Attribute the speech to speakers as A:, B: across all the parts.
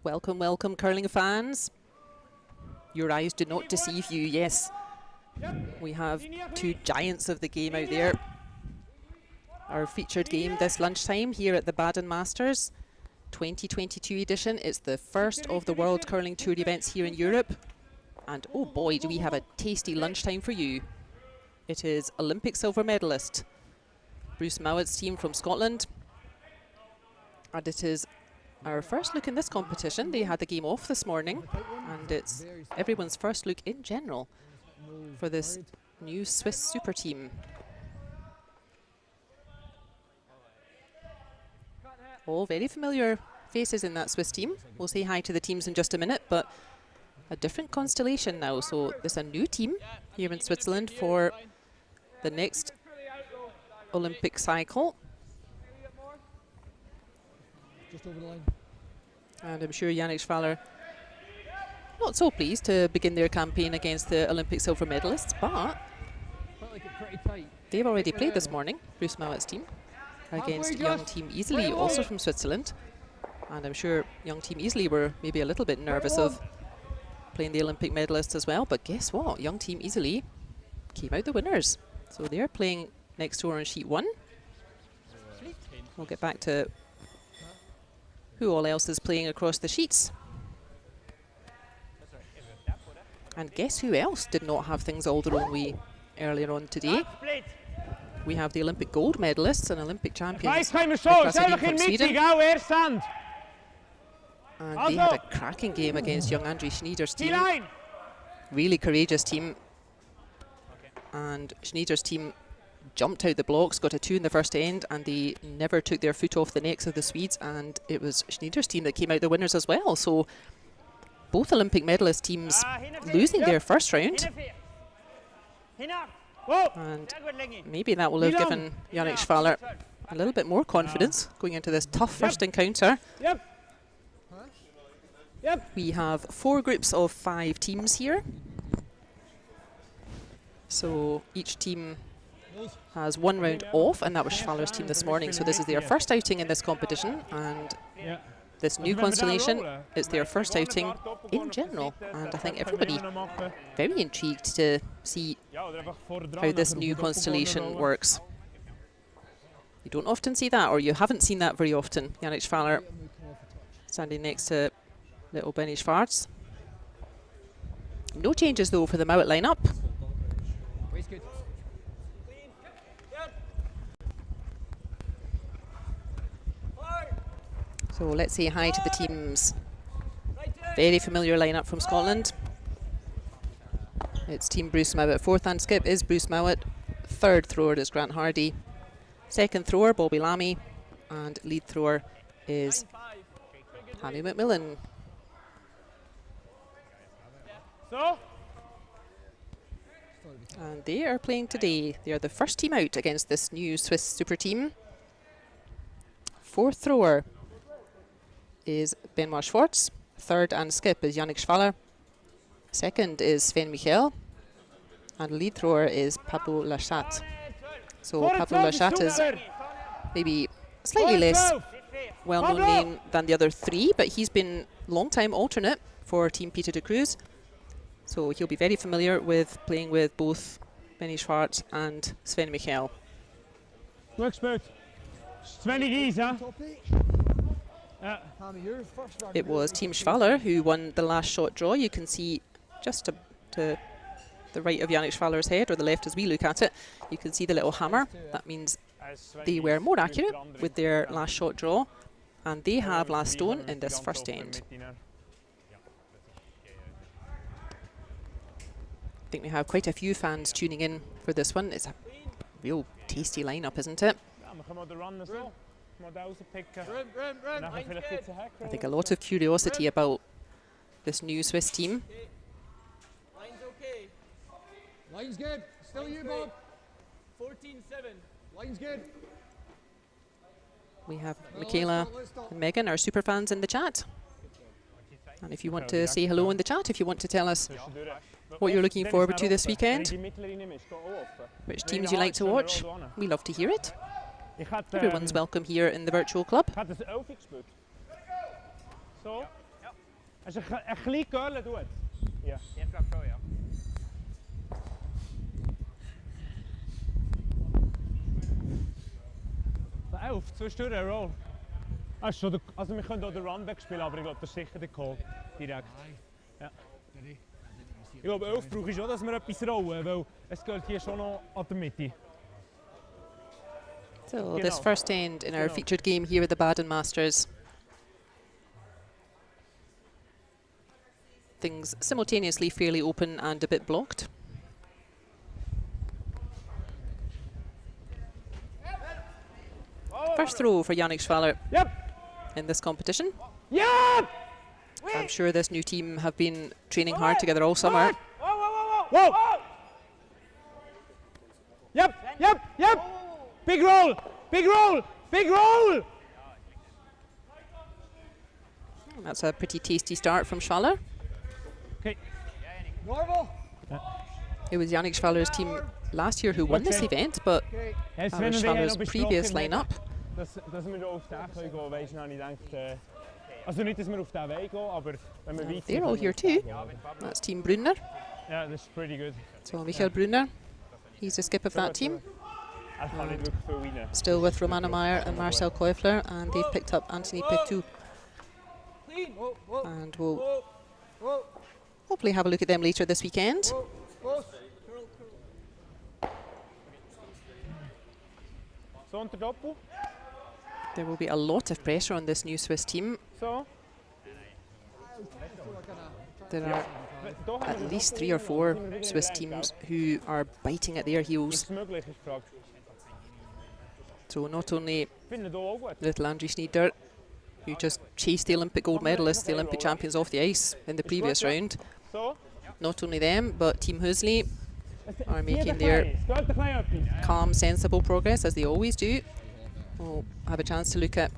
A: Welcome, welcome, curling fans. Your eyes do not deceive you, yes. We have two giants of the game out there. Our featured game this lunchtime here at the Baden Masters 2022 edition. It's the first of the World Curling Tour events here in Europe. And oh boy, do we have a tasty lunchtime for you. It is Olympic silver medalist Mouat's team from Scotland. And it is our first look in this competition. They had the game off this morning, and it's everyone's first look in general for this new Swiss super team. All very familiar faces in that Swiss team. We'll say hi to the teams in just a minute, but a different constellation now. So there's a new team here in Switzerland for the next Olympic cycle.
B: Just over the line.
A: And I'm sure Schwaller not so pleased to begin their campaign against the Olympic silver medalists, but they've already played this morning, Mouat's team, against young team Iseli, also from Switzerland. And I'm sure young team Iseli were maybe a little bit nervous of playing the Olympic medalists as well, but guess what? Young team Iseli came out the winners. So they're playing next door on sheet 1. We'll get back to who all else is playing across the sheets. And guess who else did not have things all their own way earlier on today? We have the Olympic gold medalists and Olympic champions from Sweden. And they had a cracking game against young Andre Schnider's team. Really courageous team. And Schnider's team jumped out the blocks, got a 2 in the first end, and they never took their foot off the necks of the Swedes, and it was Schnider's team that came out the winners as well. So both Olympic medalist teams losing their first round, and maybe that will have given Schwaller a little bit more confidence going into this tough first encounter. We have 4 groups of 5 teams here, so each team has 1 round off, and that was Schwaller's team this morning. So this is their first outing in this competition, and this new constellation is their first outing in general. And I think everybody very intrigued to see how this new constellation works. You don't often see that, or you haven't seen that very often. Schwaller standing next to little Benny Schwarz. No changes though for the Mouat lineup. So let's say hi to the teams. Very familiar lineup from Scotland. It's Team Mouat. 4th hand skip is Mouat. 3rd thrower is Grant Hardy. 2nd thrower, Bobby Lammy. And lead thrower is Hammy McMillan. And they are playing today. They are the first team out against this new Swiss super team. 4th thrower is Benoit Schwartz. 3rd and skip is Schwaller. 2nd is Sven Michael. And lead thrower is Pablo Lachat. So Pablo Lachat is maybe slightly less well-known name than the other 3, but he's been long-time alternate for Team Peter de Cruz. So he'll be very familiar with playing with both Benny Schwartz and Sven Michael. It was Team Schwaller who won the last shot draw. You can see just to the right of Schwaller's head, or the left as we look at it, you can see the little hammer. That means they were more accurate with their last shot draw, and they have last stone in this first end. I think we have quite a few fans tuning in for this one. It's a real tasty lineup, isn't it? I think a lot of curiosity about this new Swiss team.
B: Line's good. Still you, Bob.
C: 14-7.
B: Line's good.
A: We have Michaela and Megan, our super fans, in the chat. And if you want to say hello in the chat, if you want to tell us what you're looking forward to this weekend, which teams you like to watch, we love to hear it. Everyone's welcome here in the virtual club.
C: Als je een klein curlen doet. Ja.
D: Ja, ik glaube schon, ja.
C: Auf, zwischendurch ein Roll. Also wir können auch den Run wegspielen, aber ich glaube, das ist sicher der Call. Direkt. Ja. Ich glaube, 11 brauche ich schon, dass wir etwas rollen, weil es geht hier schon noch an der Mitte.
A: So this first end in our featured game here at the Baden Masters. Things simultaneously fairly open and a bit blocked. First throw for Yannick Schwaller in this competition. I'm sure this new team have been training hard together all summer.
C: Whoa! Yep! Big roll! Big roll! Big roll!
A: That's a pretty tasty start from Schwaller.
C: Okay.
B: Normal.
A: It was Yannick Schwaller's team last year who won this event, but Schwaller's previous lineup.
C: Dass wir auf den gehen können, weißt du, habe ich gedacht, also nicht, dass wir auf den Weg gehen, aber wenn wir weiter
A: They're all here too. That's Team Brunner.
C: Yeah, that's pretty good.
A: So Michael Brunner, he's the skip of that team. Still with Romana Meyer and Marcel Keufler, and they've picked up Anthony Petou. And we'll hopefully have a look at them later this weekend. There will be a lot of pressure on this new Swiss team. There are at least 3 or 4 Swiss teams who are biting at their heels. So not only little Andrew Schnider, who just chased the Olympic gold medalists, the Olympic champions off the ice in the previous round. Not only them, but Team Hoesli are making their calm, sensible progress, as they always do. We'll have a chance to look at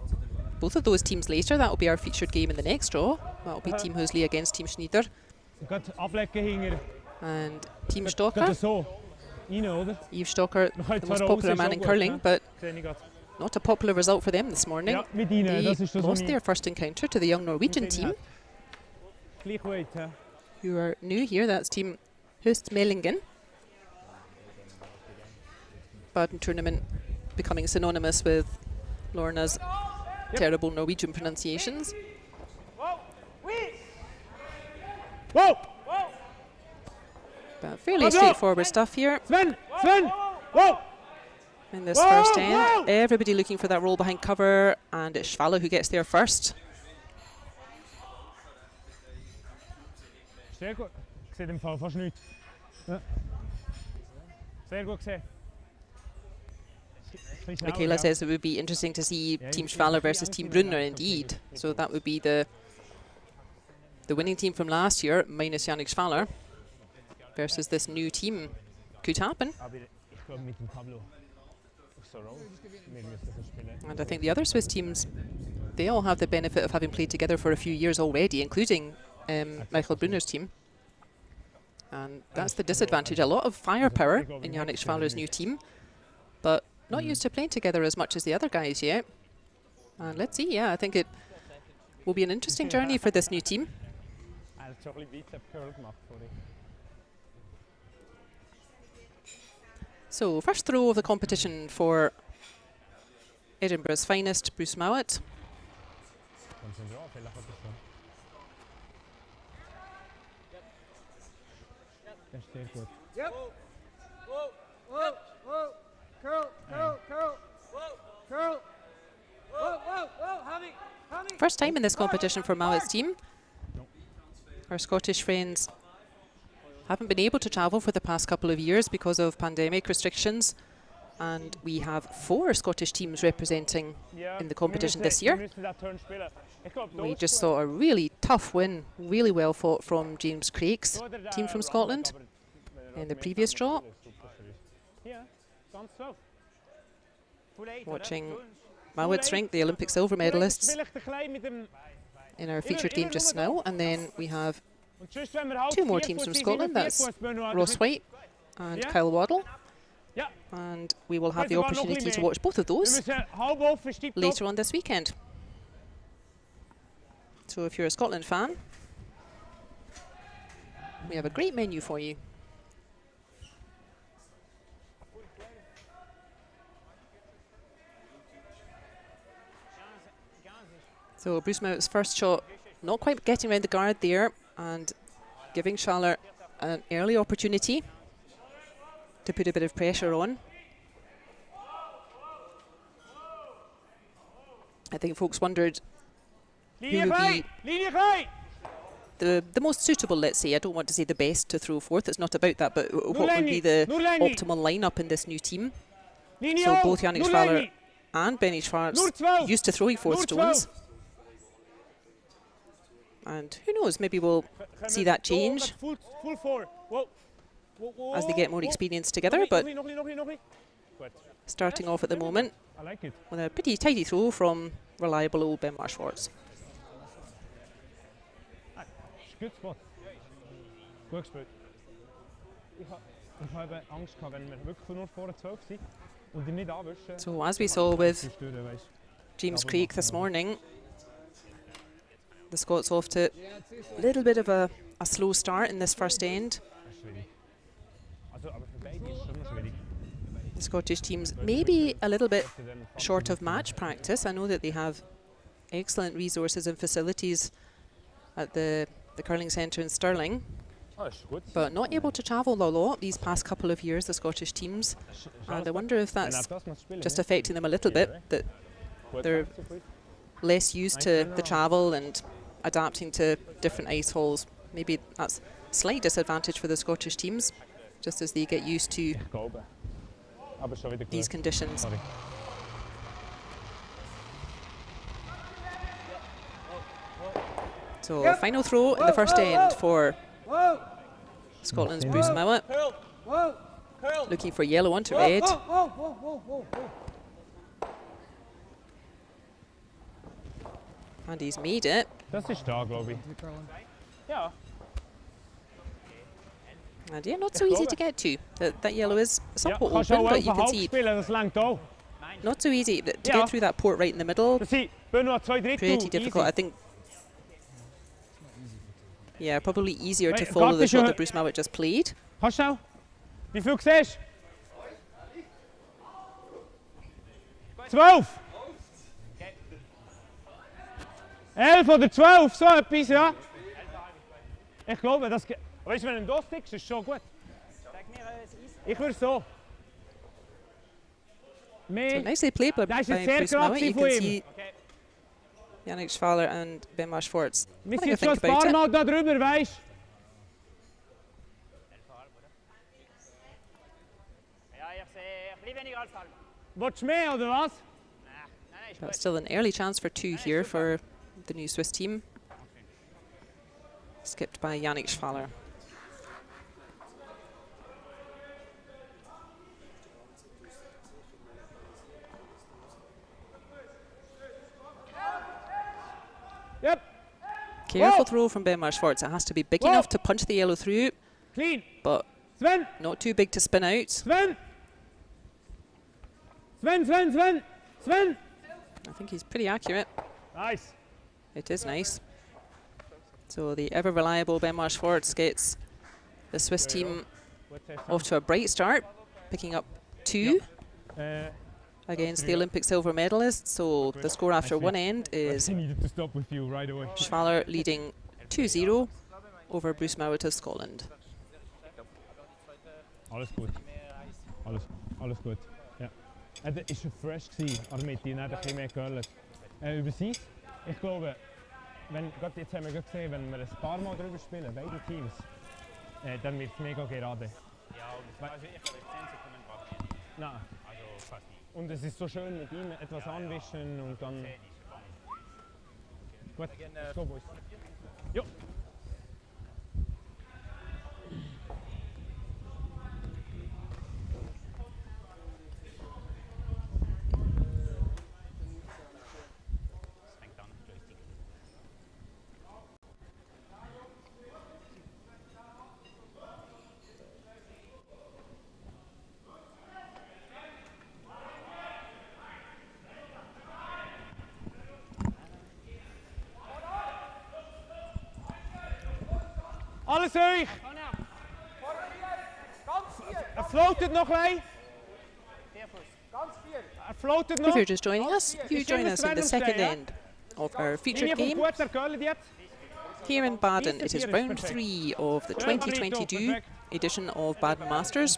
A: both of those teams later. That will be our featured game in the next draw. That will be Team Hoesli against Team Schnider. And Team Stocker. Yves Stocker, the most popular man in curling, but not a popular result for them this morning. They lost their first encounter to the young Norwegian team, who are new here. That's Team Hoestmaelingen. Baden tournament becoming synonymous with Lorna's terrible Norwegian pronunciations. But fairly straightforward stuff here. In this first end, everybody looking for that roll behind cover, and it's Schwaller who gets there first.
C: Sehr gut. Ich sehe den Fall fast nicht. Sehr gut gesehen.
A: Michaela says it would be interesting to see Team Schwaller versus Team Brunner indeed. So that would be the winning team from last year, minus Yannick Schwaller, versus this new team. Could happen. And I think the other Swiss teams, they all have the benefit of having played together for a few years already, including Michael Brunner's team. And that's the disadvantage. A lot of firepower in Yannick Schwaller's new team, but not used to playing together as much as the other guys yet. And let's see, I think it will be an interesting journey for this new team. So, first throw of the competition for Edinburgh's finest, Bruce Mouat. First time in this competition for Mouat's team. Our Scottish friends haven't been able to travel for the past couple of years because of pandemic restrictions, and we have 4 Scottish teams representing in the competition this year. We just saw a really tough win, really well fought from James Craik's team from Scotland in the previous draw. Watching Mouat's rank, the Olympic silver medalists, in our featured game just now, and then we have 2 more teams from Scotland. That's Ross Whyte and Kyle Waddell, and we will have the opportunity to watch both of those later on this weekend. So if you're a Scotland fan, We have a great menu for you. So Hoestmaelingen's first shot, not quite getting around the guard there, and giving Schwaller an early opportunity to put a bit of pressure on. I think folks wondered who would be the most suitable, let's say. I don't want to say the best to throw forth, it's not about that, but what would be the optimal lineup in this new team? So both Yannick Schwaller and Benny Schwarz used to throwing 4 stones. And who knows, maybe we'll see that change as they get more experience together, but starting off at the moment with a pretty tidy throw from reliable old Benoit Schwarz.
C: Good spot. Gut gespielt. Ich habe Angst gehabt, wenn wir wirklich nur vor 12 sind und ihn nicht anwischen.
A: So as we saw with James Craik this morning, the Scots off to a little bit of a slow start in this first end. The Scottish teams maybe a little bit short of match practice. I know that they have excellent resources and facilities at the curling centre in Stirling, but not able to travel a lot these past couple of years, the Scottish teams. And I wonder if that's just affecting them a little bit, that they're less used to the travel and adapting to different ice halls. Maybe that's a slight disadvantage for the Scottish teams, just as they get used to these conditions. So final throw in the first end for Scotland's Bruce Mouat. Looking for yellow onto red. And he's made it.
C: Das ist da, glaube ich. Ja.
A: And yeah, not so easy to get to. That yellow is somewhat open, but you can see not so easy to get through that port right in the middle. Pretty difficult, I think. Yeah, probably easier to follow the shot that Bruce Mouat just played.
C: Hast du? Wie viel siehst du? 12! 11 oder 12, so etwas, ja? Ich glaube, das geht. Weißt du, wenn du das tickst, ist schon gut. Ich würde so.
A: So nicely played by Bruce Mouat. You can see Yannick Schwaller and Benoit Schwarz.
C: Wir sind schon ein paar Mal da drüber, weißt du? Willst du mehr, oder was?
A: But still an early chance for 2 here for the new Swiss team. Skipped by Yannick Schwaller.
C: Yep.
A: Careful throw from Benoit Schwarz. It has to be big enough to punch the yellow through,
C: Clean.
A: but
C: Sven.
A: not too big to spin out.
C: Sven. Sven, Sven, Sven, Sven.
A: I think he's pretty accurate.
C: Nice.
A: It is nice. So the ever reliable Benoit Schwarz gets the Swiss team off to a bright start, picking up 2 against the Olympic silver medalists. So the score after one end is Schwaller leading 2-0 over Bruce Mouat of Scotland.
C: Alles gut. Alles gut. Ja. Es war fresh an der Mitte, nicht ein bisschen mehr geölt. Über sie, ich glaube, gerade jetzt haben wir gesehen, wenn wir ein paar Mal drüber spielen, beide Teams, dann wird es mega gerade. Ja, also ich habe 10 Sekunden warten. Nein. Also fast nicht. Und es ist so schön mit ihm etwas anwischen und dann... Gut, let's go, boys. Jo. Alles euch! floatet noch gleich. Floatet noch.
A: If you're just joining us, you join us in the second end of our featured game. Here in Baden, it is round 3 of the 2022 edition of Baden Masters,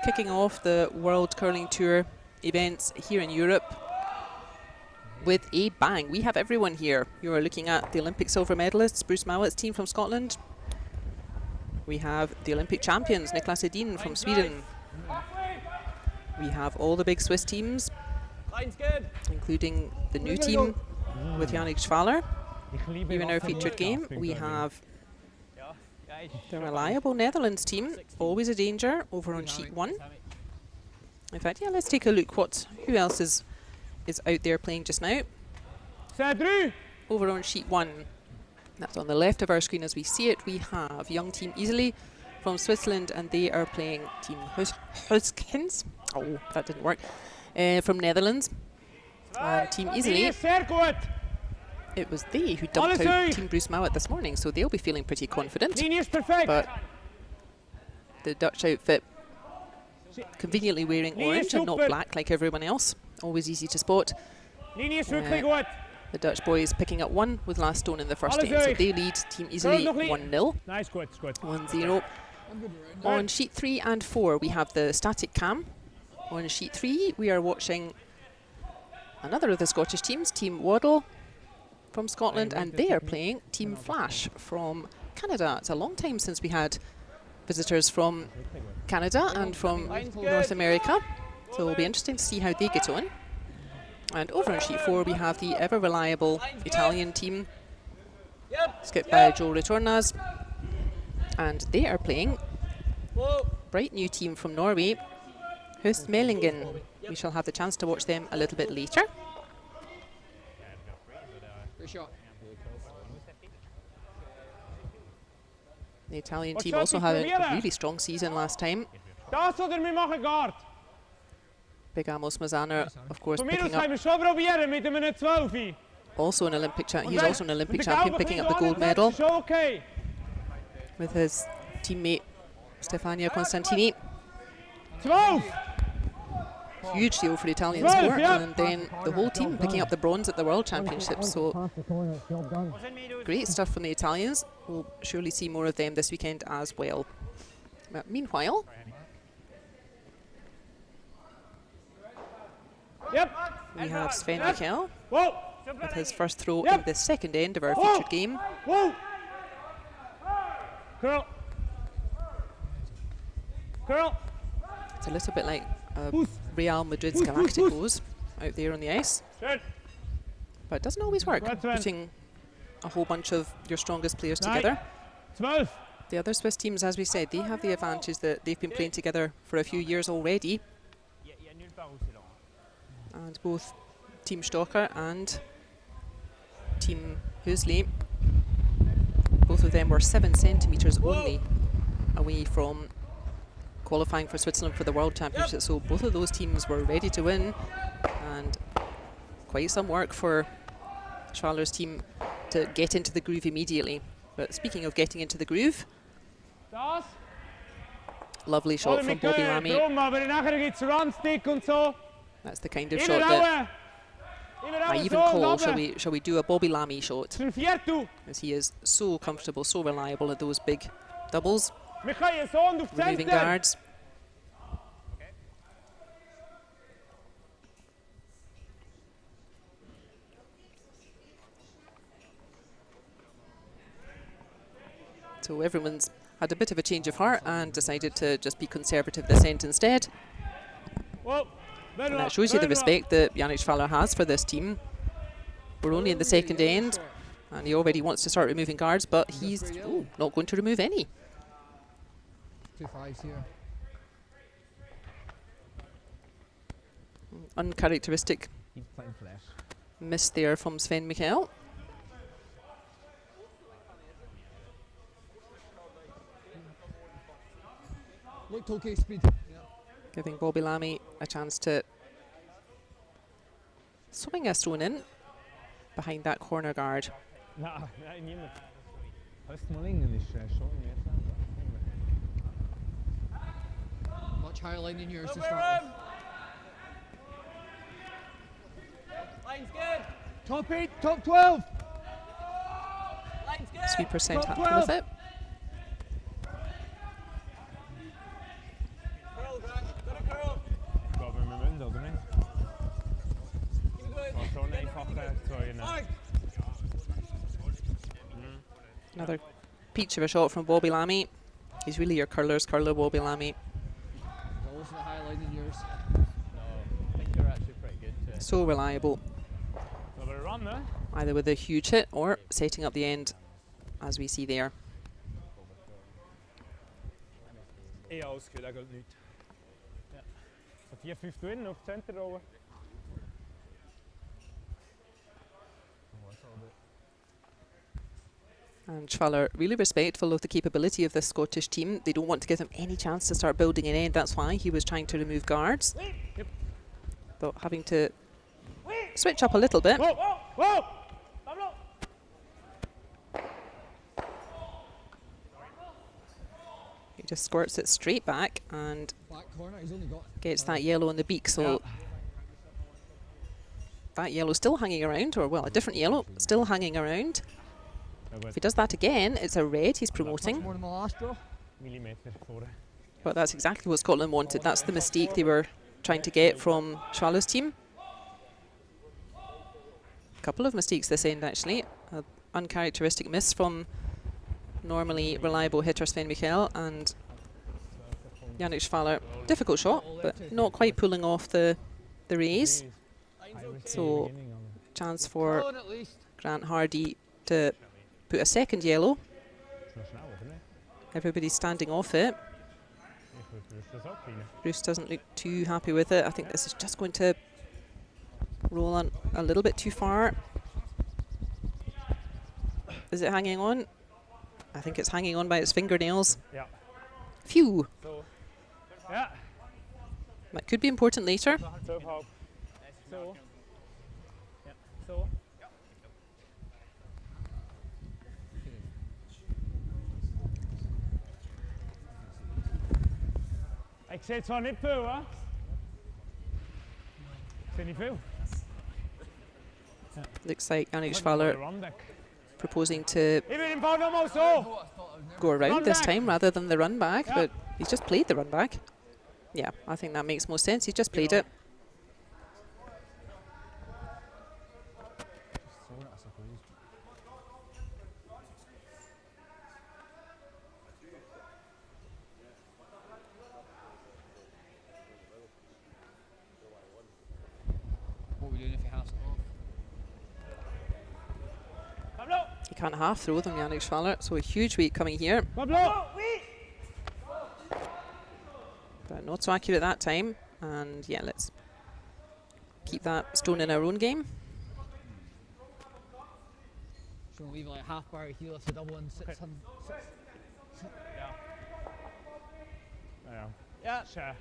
A: kicking off the World Curling Tour events here in Europe with a bang. We have everyone here. You are looking at the Olympic silver medalists, Bruce Mouat's team from Scotland. We have the Olympic champions, Niklas Edin from Sweden. We have all the big Swiss teams, including the new team with Schwaller. Here in our featured game, we have the reliable Netherlands team, always a danger, over on sheet 1. In fact, yeah, let's take a look who else is out there playing just now. Over on sheet 1, that's on the left of our screen as we see it, we have young team Iseli from Switzerland, and they are playing team Goesgens. Oh, that didn't work. From Netherlands. And team Iseli, it was they who dumped out team Bruce Mouat this morning, so they'll be feeling pretty confident. But the Dutch outfit conveniently wearing orange and not black like everyone else. Always easy to spot. The Dutch boys picking up 1 with last stone in the first end, so they lead team Iseli 1-0. 1-0. On sheet 3 and 4, we have the static cam. On sheet 3, we are watching another of the Scottish teams, team Waddell from Scotland, and they are playing team Flasch from Canada. It's a long time since we had visitors from Canada and from North America, so it'll be interesting to see how they get on. And over on sheet 4, we have the ever reliable Italian team, skipped by Joe Retornaz, and they are playing bright new team from Norway, Hoestmaelingen. We shall have the chance to watch them a little bit later. The Italian team also had a really strong season last time. Big Amos Mazaner, of course, picking up. Also an Olympic he's also an Olympic champion, picking up the gold medal with his teammate Stefania Constantini. Huge deal for the Italian sport, and then the whole team picking up the bronze at the World Championships. So great stuff from the Italians. We'll surely see more of them this weekend as well. But meanwhile, we have Sven Mikkel with his first throw in the second end of our featured game. It's a little bit like Real Madrid's Galacticos out there on the ice, but it doesn't always work, putting a whole bunch of your strongest players together. The other Swiss teams, as we said, they have the advantage that they've been playing together for a few years already, and both Team Stocker and Team Hoesli, both of them were 7 centimetres only away from qualifying for Switzerland for the World Championship, so both of those teams were ready to win, and quite some work for Schwaller's team to get into the groove immediately. But speaking of getting into the groove, lovely shot from Bobby Lammy. That's the kind of shot that I even call, shall we do a Bobby Lammy shot, as he is so comfortable, so reliable at those big doubles, removing guards. So everyone's had a bit of a change of heart and decided to just be conservative this end instead. And that shows you the respect that Yannick Schwaller has for this team. We're only in the second end, and he already wants to start removing guards, but he's not going to remove any.
B: 2 5s here.
A: Uncharacteristic miss there from Sven Mikkel.
B: Looked okay speed.
A: Giving Bobby Lammy a chance to swing a thrown in behind that corner guard.
B: Much higher line than yours to start with.
D: Line's good.
B: Top 8, top 12.
D: Line's good.
A: Sweeper sent
B: Top
A: happy
B: 12.
A: with it.
D: Curl, Grant. Got a curl.
C: Got me mijn munt, hadden we niet.
D: Keep it going.
C: Was zo'n eenvoudig gooien.
D: Fine.
A: Another peach of a shot from Bobby Lammy. He's really your curler's curler, Bobby Lammy.
B: It's also the higher line than yours.
D: No, I think you're actually pretty good too.
A: So reliable,
C: So we run, hè?
A: either with a huge hit or setting up the end, as we see there.
C: Ja, ausgeht, dat gaat niet. Ja. So 4-5 winnen op het center rollen.
A: And Schwaller really respectful of the capability of this Scottish team. They don't want to give him any chance to start building an end. That's why he was trying to remove guards.
C: Yep.
A: But having to switch up a little bit.
C: Whoa, whoa, whoa! Pablo!
A: He just squirts it straight back and
B: Back corner, he's only got.
A: gets that yellow in the beak. So that yellow still hanging around, or well, a different yellow still hanging around. If he does that again, it's a red he's
B: Much
A: promoting.
B: more than the last draw.
C: Millimeter voor.
A: But that's exactly what Scotland wanted. That's the mistake they were trying to get from Schwaller's team. A couple of mistakes this end, actually. An uncharacteristic miss from normally reliable hitter Sven Michael, and Yannick Schwaller. Difficult shot, but not quite pulling off the raise. So chance for
B: One at least.
A: Grant Hardy to put a second yellow. Everybody's standing off it. Bruce doesn't look too happy with it. I think this is just going to roll on a little bit too far. Is it hanging on? I think it's hanging on by its fingernails.
C: Ja.
A: Phew.
C: Zo. Ja.
A: That could be important later.
C: Zo hoog. Zo. Ja. Zo. Ik zei het zwar niet veel, hè? Ik zei niet veel.
A: Looks like Yannick Schwaller proposing to
C: Even in bouw allemaal zo!
A: go around
C: Run
A: this
C: back.
A: time rather than the run back,
C: Yeah.
A: but he's just played the run back. Yeah, I think that makes most sense. He's just played it.
B: What are we doing if he has it off?
C: Pablo!
A: He can't half throw them, Yannick Schwaller, so a huge weight coming here.
C: Pablo!
A: But not so accurate that time. And yeah, let's keep that stone in our own game.
B: So we'll leave it like half bar heel if the double and 600.
C: Ja.
D: Yeah.
C: Tja.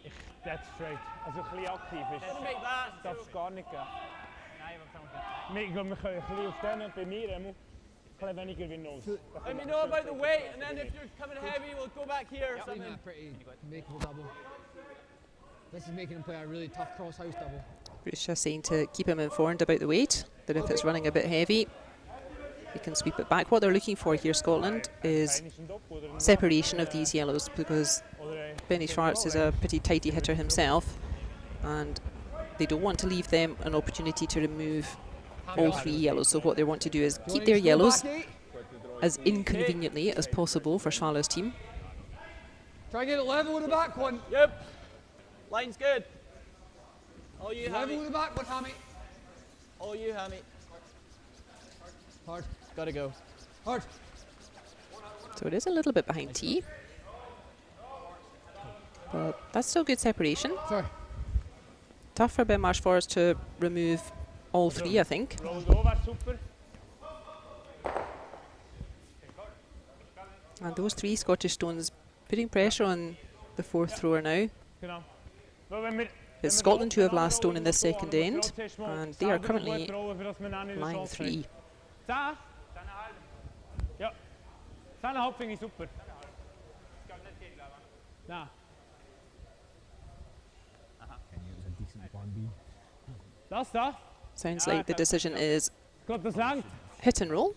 C: Ich dead straight. Als het een beetje actief is.
D: Gonna make that.
C: Dat is gar niet.
D: Nee, we filmen.
C: Nee, ik wil me een beetje op den bij meer hebben. Een klein weniger weer nodig.
D: Let me know about the weight, and then if you're coming heavy, we'll go back here or
B: Leaving
D: something.
B: a pretty makeable double. This is making him play a really tough cross house double.
A: Bruce just saying to keep him informed about the weight, that if it's running a bit heavy, he can sweep it back. What they're looking for here, Scotland, is separation of these yellows, because Benny Schwartz is a pretty tidy hitter himself, and they don't want to leave them an opportunity to remove all three yellows. So what they want to do is keep their yellows as inconveniently as possible for Schwaller's team.
B: Try and get it level with the back one.
D: Yep. Line's good. All you,
B: Level
D: Hammy.
B: with the back one, Hammy.
D: All you, Hammy.
B: Hard.
D: Gotta go.
B: Hard.
A: So it is a little bit behind tee, but that's still good separation.
B: Sorry.
A: Tough for Ben Marshforest to remove all three, I think.
C: Roll over, super.
A: And those three Scottish stones putting pressure on the fourth thrower now.
C: Genau. Wel, wenn wir- wenn
A: It's
C: wir
A: Scotland who have
C: rollen,
A: last stone in this
C: rollen,
A: second
C: rollen,
A: end,
C: rollen, zuerst mal
A: and they are
C: selber
A: currently
C: gut rollen, für das wir dann nicht eine
A: line
C: Chance
A: 3.
C: haben. 10? 10,5. Ja. 10,5 finde ich super. Nein. Das da?
A: Sounds like the decision is
C: Gott, das langt.
A: hit and roll.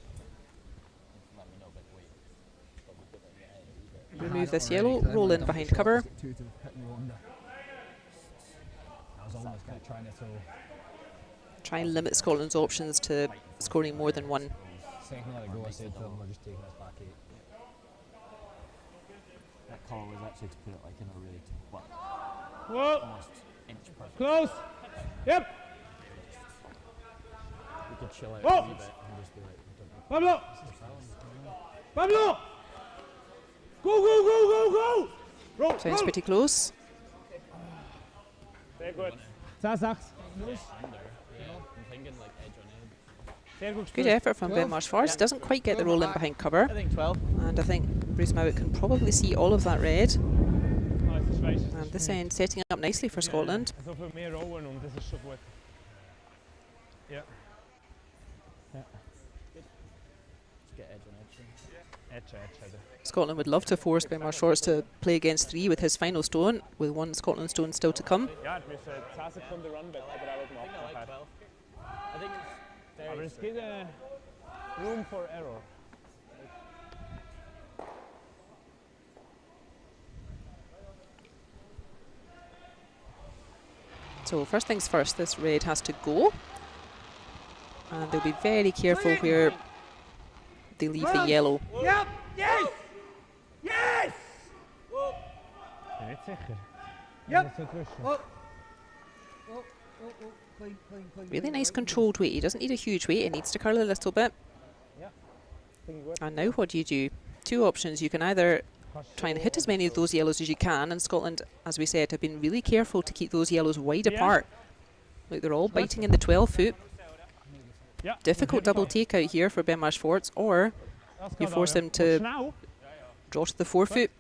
A: Remove this yellow, roll in behind cover. Try and limit Scotland's options to scoring more than one.
B: Second let it go, I said to them, we're just taking us back 8.
E: That call was actually to put it like in a really
C: Whoa.
E: almost inch perfect.
C: Close. Yep.
E: We could chill out
C: Whoa.
E: a wee bit and just be like,
C: Pablo. Pablo. Go, go, go, go, go. Roll,
A: Sounds pretty close.
C: Sehr gut. 10-6.
E: I'm thinking like edge on edge.
C: Sehr gut
A: Good
C: gespielt.
A: effort from Ben Marshforth. Doesn't quite get the roll in behind cover.
E: I think 12.
A: And I think Bruce Mouat can probably see all of that red.
C: Ah, es ist schweiß, es ist
A: And this
C: schwierig.
A: end setting up nicely for Scotland.
C: So viel mehr rollen und das ist schon gut. Ja.
E: Just get edge on edge.
C: Edge, edge, edge.
A: Scotland would love to force Ben Marshforth to play against 3 with his final stone, with 1 Scotland stone still to come.
C: Ja, het müssen 10 Sekunden Runback aber auch
E: I think I like
C: gemacht.
E: 12. I think it's very
C: Aber es gibt room for error.
A: So first things first, this red has to go. And they'll be very careful where they leave the yellow.
C: Yep, yes! Yes! Niet zeker. Yep.
A: Really nice controlled weight. He doesn't need a huge weight, he needs to curl a little bit. And now what do? 2 options. You can either try and hit as many of those yellows as you can, and Scotland, as we said, have been really careful to keep those yellows wide apart. Look, they're all biting in the 12 foot. Difficult double takeout here for Ben Marshforth, or you force him to draw to the 4 foot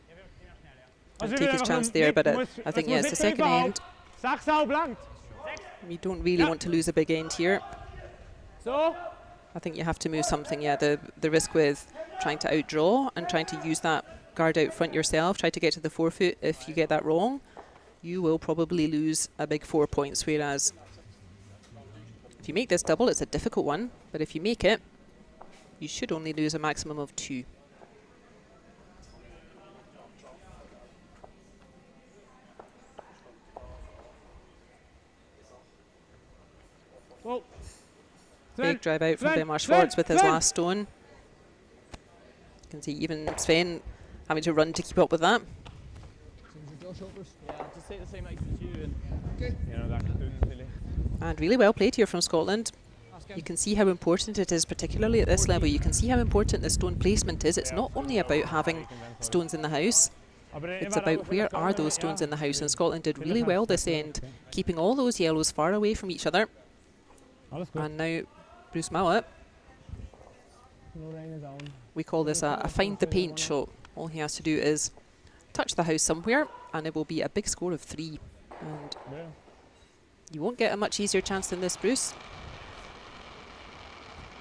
A: and take his chance there, but I think, yeah, it's the second end. You don't really want to lose a big end here.
C: So?
A: I think you have to move something, yeah, the risk with trying to outdraw and trying to use that guard out front yourself, try to get to the 4 foot. If you get that wrong, you will probably lose a big 4 points, whereas if you make this double, it's a difficult one, but if you make it, you should only lose a maximum of 2.
C: Whoa.
A: Big drive out from Ben Marshforth with his last stone. You can see even Sven having to run to keep up with that.
E: Yeah, just take the same height as you and
C: Ja, dat kan doen vielleicht.
A: And really well played here from Scotland. You can see how important it is, particularly at this level. You can see how important the stone placement is. It's not only about having stones in the house, it's about where are those stones in the house, and Scotland did really well this end, keeping all those yellows far away from each other.
C: Alles gut.
A: And now Bruce Mouat, we call this a find the paint shot. All he has to do is touch the house somewhere and it will be a big score of 3. And you won't get a much easier chance than this, Bruce.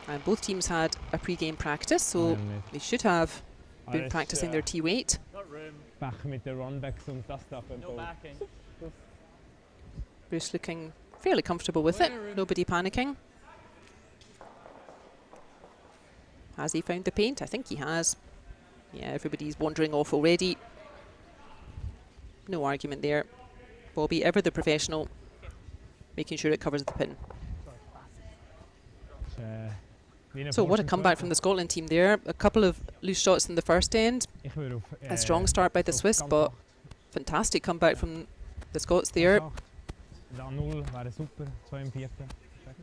A: And both teams had a pre-game practice, so they should have been practicing their T-weight.
E: got room,
C: Back mit der Runbacks und das da.
E: no backing.
A: Bruce looking fairly comfortable with it, nobody panicking. Has he found the paint? I think he has. Yeah, everybody's wandering off already. No argument there. Bobby, ever the professional, making sure it covers the pin. So what a comeback from the Scotland team there. A couple of loose shots in the first end. A strong start by the Swiss, but fantastic comeback from the Scots there.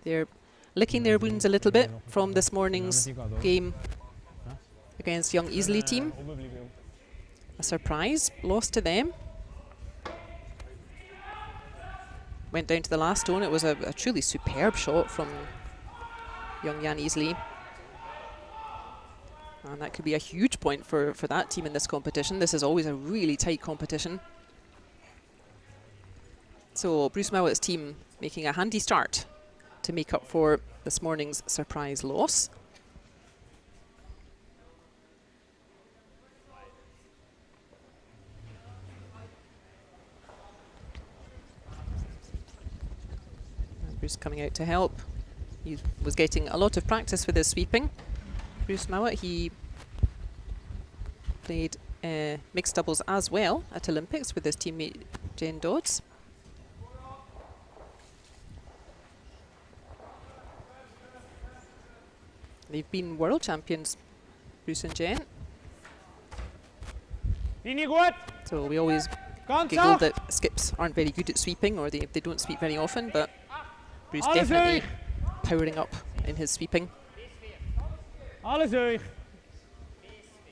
A: They're licking their wounds a little bit from this morning's game against young Iseli team. A surprise loss to them. Went down to the last stone. It was a truly superb shot from young Jan Iseli. And that could be a huge point for that team in this competition. This is always a really tight competition. So Bruce Mouat's team making a handy start to make up for this morning's surprise loss. Bruce coming out to help. He was getting a lot of practice with his sweeping. Bruce Mouat, he played mixed doubles as well at Olympics with his teammate Jen Dodds. They've been world champions, Bruce and Jen. So we always giggle that skips aren't very good at sweeping, or they don't sweep very often, but Bruce definitely powering up in his sweeping.
C: Alles euch.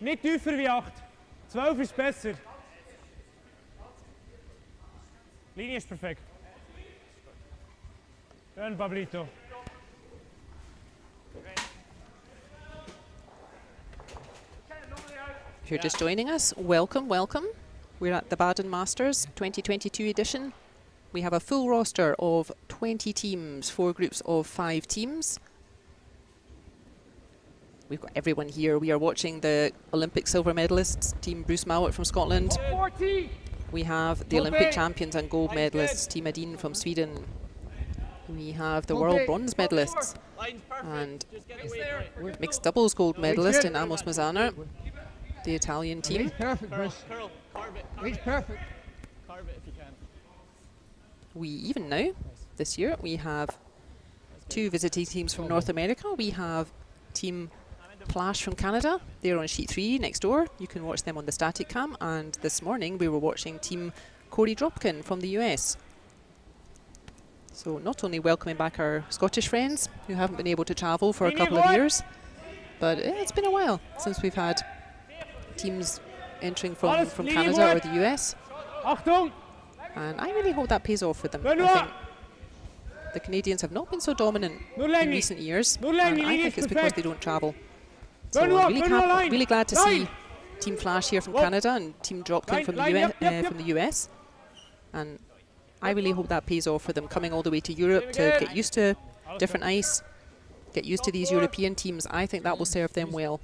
C: Nicht tiefer wie 8. 12 ist besser. Linie ist perfekt. Schön, Pablito.
A: If you're just joining us, welcome, welcome. We're at the Baden Masters 2022 edition. We have a full roster of 20 teams, 4 groups of 5 teams. We've got everyone here. We are watching the Olympic silver medalists, Team Bruce Mouat from Scotland. We have the Olympic champions and gold medalists, Team Edin from Sweden. We have the world bronze medalists and mixed doubles gold medalist in Amos Mazzana, the Italian team.
B: Reach perfect, Bruce. Reach perfect.
E: Carve it if you can.
A: We even now, this year, we have 2 visiting teams from North America. We have Team Flasch from Canada. They're on sheet 3 next door. You can watch them on the static cam. And this morning we were watching Team Dropkin from the US. So not only welcoming back our Scottish friends who haven't been able to travel for a couple of years, but it's been a while since we've had teams entering from Canada or the US. And I really hope that pays off for them. I think the Canadians have not been so dominant in recent years, and I think it's because they don't travel. So I'm really glad to see Team Flash here from Canada and Team Dropkin from the US. And I really hope that pays off for them, coming all the way to Europe to get used to different ice, get used to these European teams. I think that will serve them well.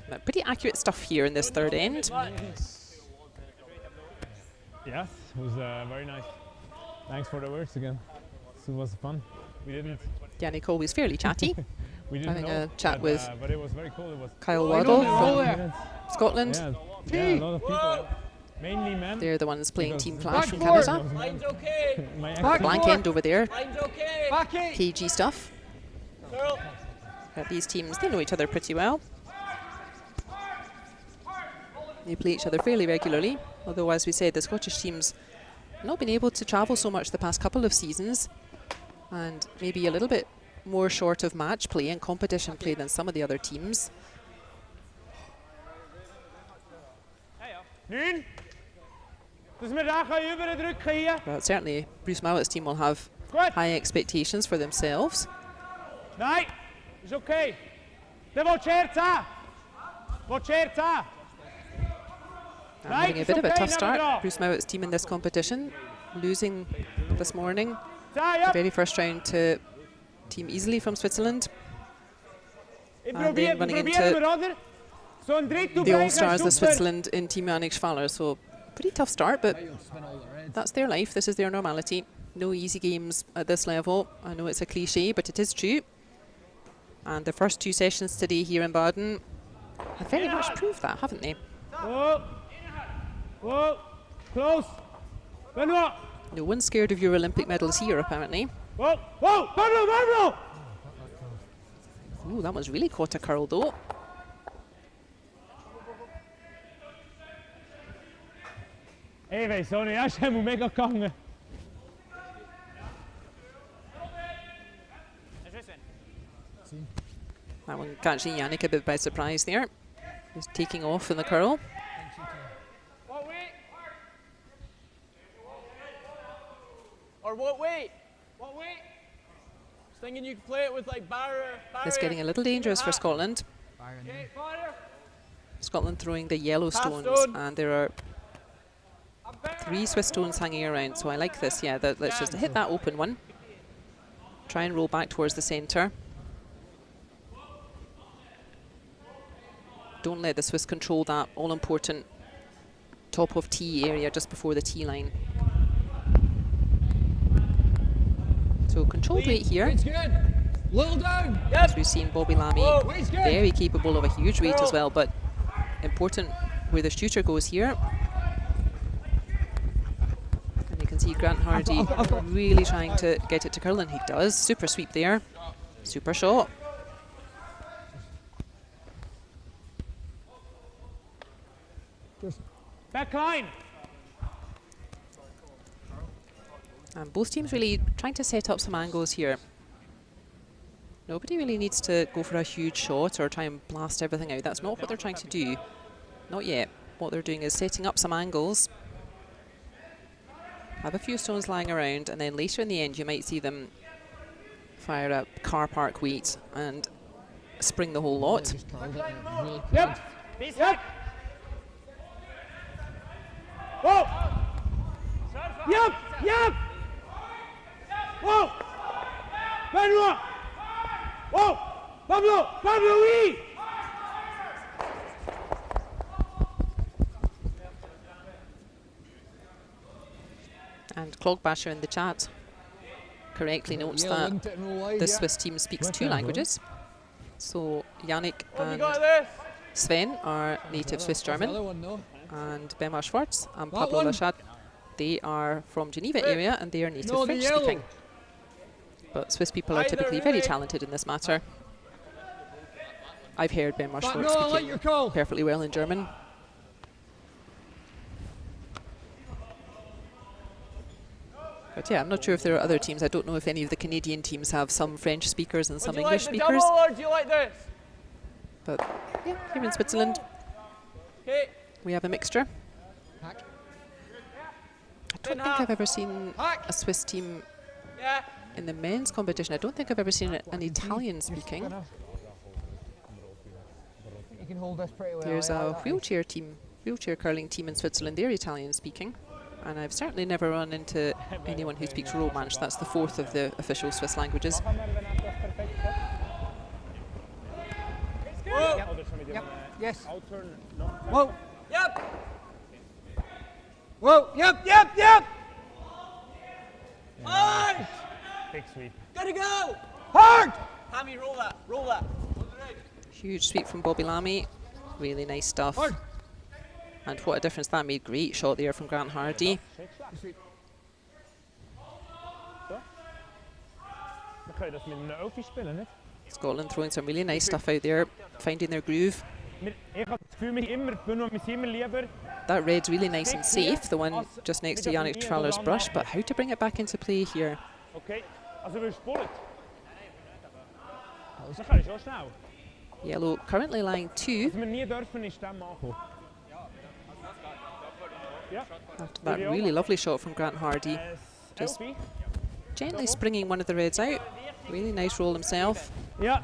A: But pretty accurate stuff here in this third end.
C: Yes, it was very nice. Thanks for the words again. It was fun. We didn't.
A: Yannick always fairly chatty.
C: We didn't
A: having
C: know,
A: a chat with
C: but it was very cool. It was
A: Kyle Waddell from Scotland.
C: Yeah, a lot of people, mainly men.
A: They're the ones playing Team Flash from Canada.
E: Line's okay.
A: Blank end over there.
E: Line's okay.
A: KG stuff.
E: Girl.
A: But these teams, they know each other pretty well. They play each other fairly regularly, although as we said, the Scottish teams have not been able to travel so much the past couple of seasons, and maybe a little bit more short of match play and competition play than some of the other teams. But certainly Bruce Mouat's team will have high expectations for themselves.
C: Nee, is okay. Dat wordt scherza. Wordt scherza.
A: Having a bit of a tough start, Bruce Mouat's team in this competition, losing this morning, the very first round to Team Iseli from Switzerland, and then running into the All-Stars of Switzerland in Team Schwaller. So pretty tough start, but that's their life, this is their normality. No easy games at this level. I know it's a cliche, but it is true. And the first 2 sessions today here in Baden have very much proved that, haven't they?
C: Whoa, close. Benoit.
A: No one's scared of your Olympic medals here, apparently.
C: Whoa, whoa, Benoit.
A: Ooh, that one's really caught a curl, though.
C: Hey, wij zo niet. Als jij moet mega kangen.
A: That one catching Yannick a bit by surprise there. He's taking off in the curl.
E: Or what weight? What weight? I was thinking you could play it with like barrier.
A: It's getting a little dangerous for Scotland.
E: Okay, fire.
A: Scotland throwing the yellow stones, and there are 3 Swiss stones hanging around, so I like this. Yeah, let's just hit that open one. Try and roll back towards the centre. Don't let the Swiss control that all-important top of tee area just before the tee line. So controlled weight here.
B: Weight's good. Little down.
A: As we've seen Bobby Lammy,
B: Weight's good.
A: very capable of a huge weight as well, but important where the shooter goes here. And you can see Grant Hardy really trying to get it to curl, and he does. Super sweep there. Super shot.
C: Back line.
A: And both teams really trying to set up some angles here. Nobody really needs to go for a huge shot or try and blast everything out. That's not what they're trying to do. Not yet. What they're doing is setting up some angles. Have a few stones lying around, and then later in the end you might see them fire a car park weight and spring the whole lot.
B: Just curled it and really
C: Yep.
B: close.
C: Yep. Whoa. Yep. Yep. Whoa. Benoit. Whoa. Pablo. Pablo, oui.
A: And Clogbasher in the chat correctly notes
B: Yeah,
A: that
B: linked it in real life,
A: the
B: yeah.
A: Swiss team speaks 2 languages. So Yannick
E: What have you
A: and
E: got this?
A: Sven are native Swiss
B: That's the
A: German,
B: other one, no?
A: and Benoit Schwartz and
B: That
A: Pablo
B: one?
A: Lachat, they are from Geneva
E: Wait.
A: area and they are native
B: No, the
A: French
B: yellow.
A: speaking. But Swiss people are
E: Either
A: typically very
E: way.
A: talented in this matter. I've heard Benoit
B: But
A: Schwartz
B: no, I like
A: speaking
B: your call.
A: perfectly well in German. But yeah, I'm not sure if there are other teams. I don't know if any of the Canadian teams have some French speakers and some
E: Would you
A: English
E: like the
A: speakers.
E: double or do you like this?
A: But yeah, here in Switzerland,
E: Okay.
A: we have a mixture.
B: Hack.
A: I don't think I've ever seen
B: Hack.
A: a Swiss team
E: Yeah.
A: in the men's competition. I don't think I've ever seen an Italian speaking.
B: You can hold this pretty well.
A: There's
B: I
A: a
B: like that.
A: wheelchair curling team in Switzerland. They're Italian speaking. And I've certainly never run into anyone who speaks Romansh. That's the 4th of the official Swiss languages.
B: Yes.
C: Whoa.
E: Yep.
B: Whoa. Yep.
E: On.
C: Big sweep.
E: Gotta go.
B: Hard.
E: Hammy, roll that. Roll that.
A: Huge sweep from Bobby Lammy. Really nice stuff.
B: Hard.
A: And what a difference that made. Great shot there from Grant Hardy.
C: Dan ga je dat met een Ovi spelen, hè?
A: Scotland throwing some really nice stuff out there, finding their groove.
C: Ik had het vuur me immer, Bruno, me immer lieber.
A: That red's really nice and safe, the one just next to Yannick Schwaller's brush, but how to bring it back into play here?
C: Oké, als we weer spoelen. Dan ga je zo snel.
A: Yellow currently lying 2
C: Als we niet durven, is dat Marco. Ja.
A: after that really lovely shot from Grant Hardy. Just
C: Elfie.
A: gently springing one of the reds out. Really nice roll himself.
C: Ja.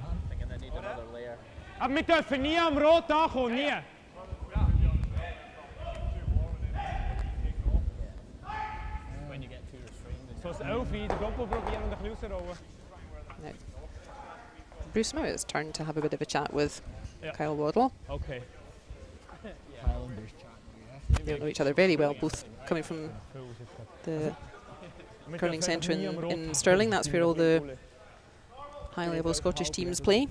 C: Maar we durven niet aan rood aangaan, niet. Zoals Elfie de doppel proberen om de gluws te rollen.
A: Now, Bruce Mouat's turn to have a bit of a chat with
C: Yeah.
A: Kyle Waddell.
C: Oké.
B: Highlanders chat.
A: They know each other very well, both coming from the curling centre in Stirling. That's where all the high-level Scottish teams play.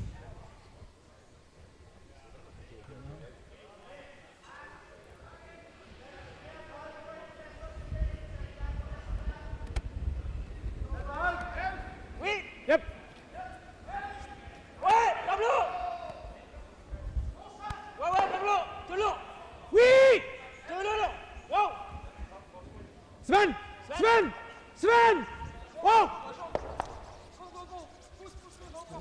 C: Yep.
E: Ouais, tableau. Ouais, tableau. Tableau.
C: Wee!
E: Tableau. Wow.
C: Sven! Sven! Sven! Whoa!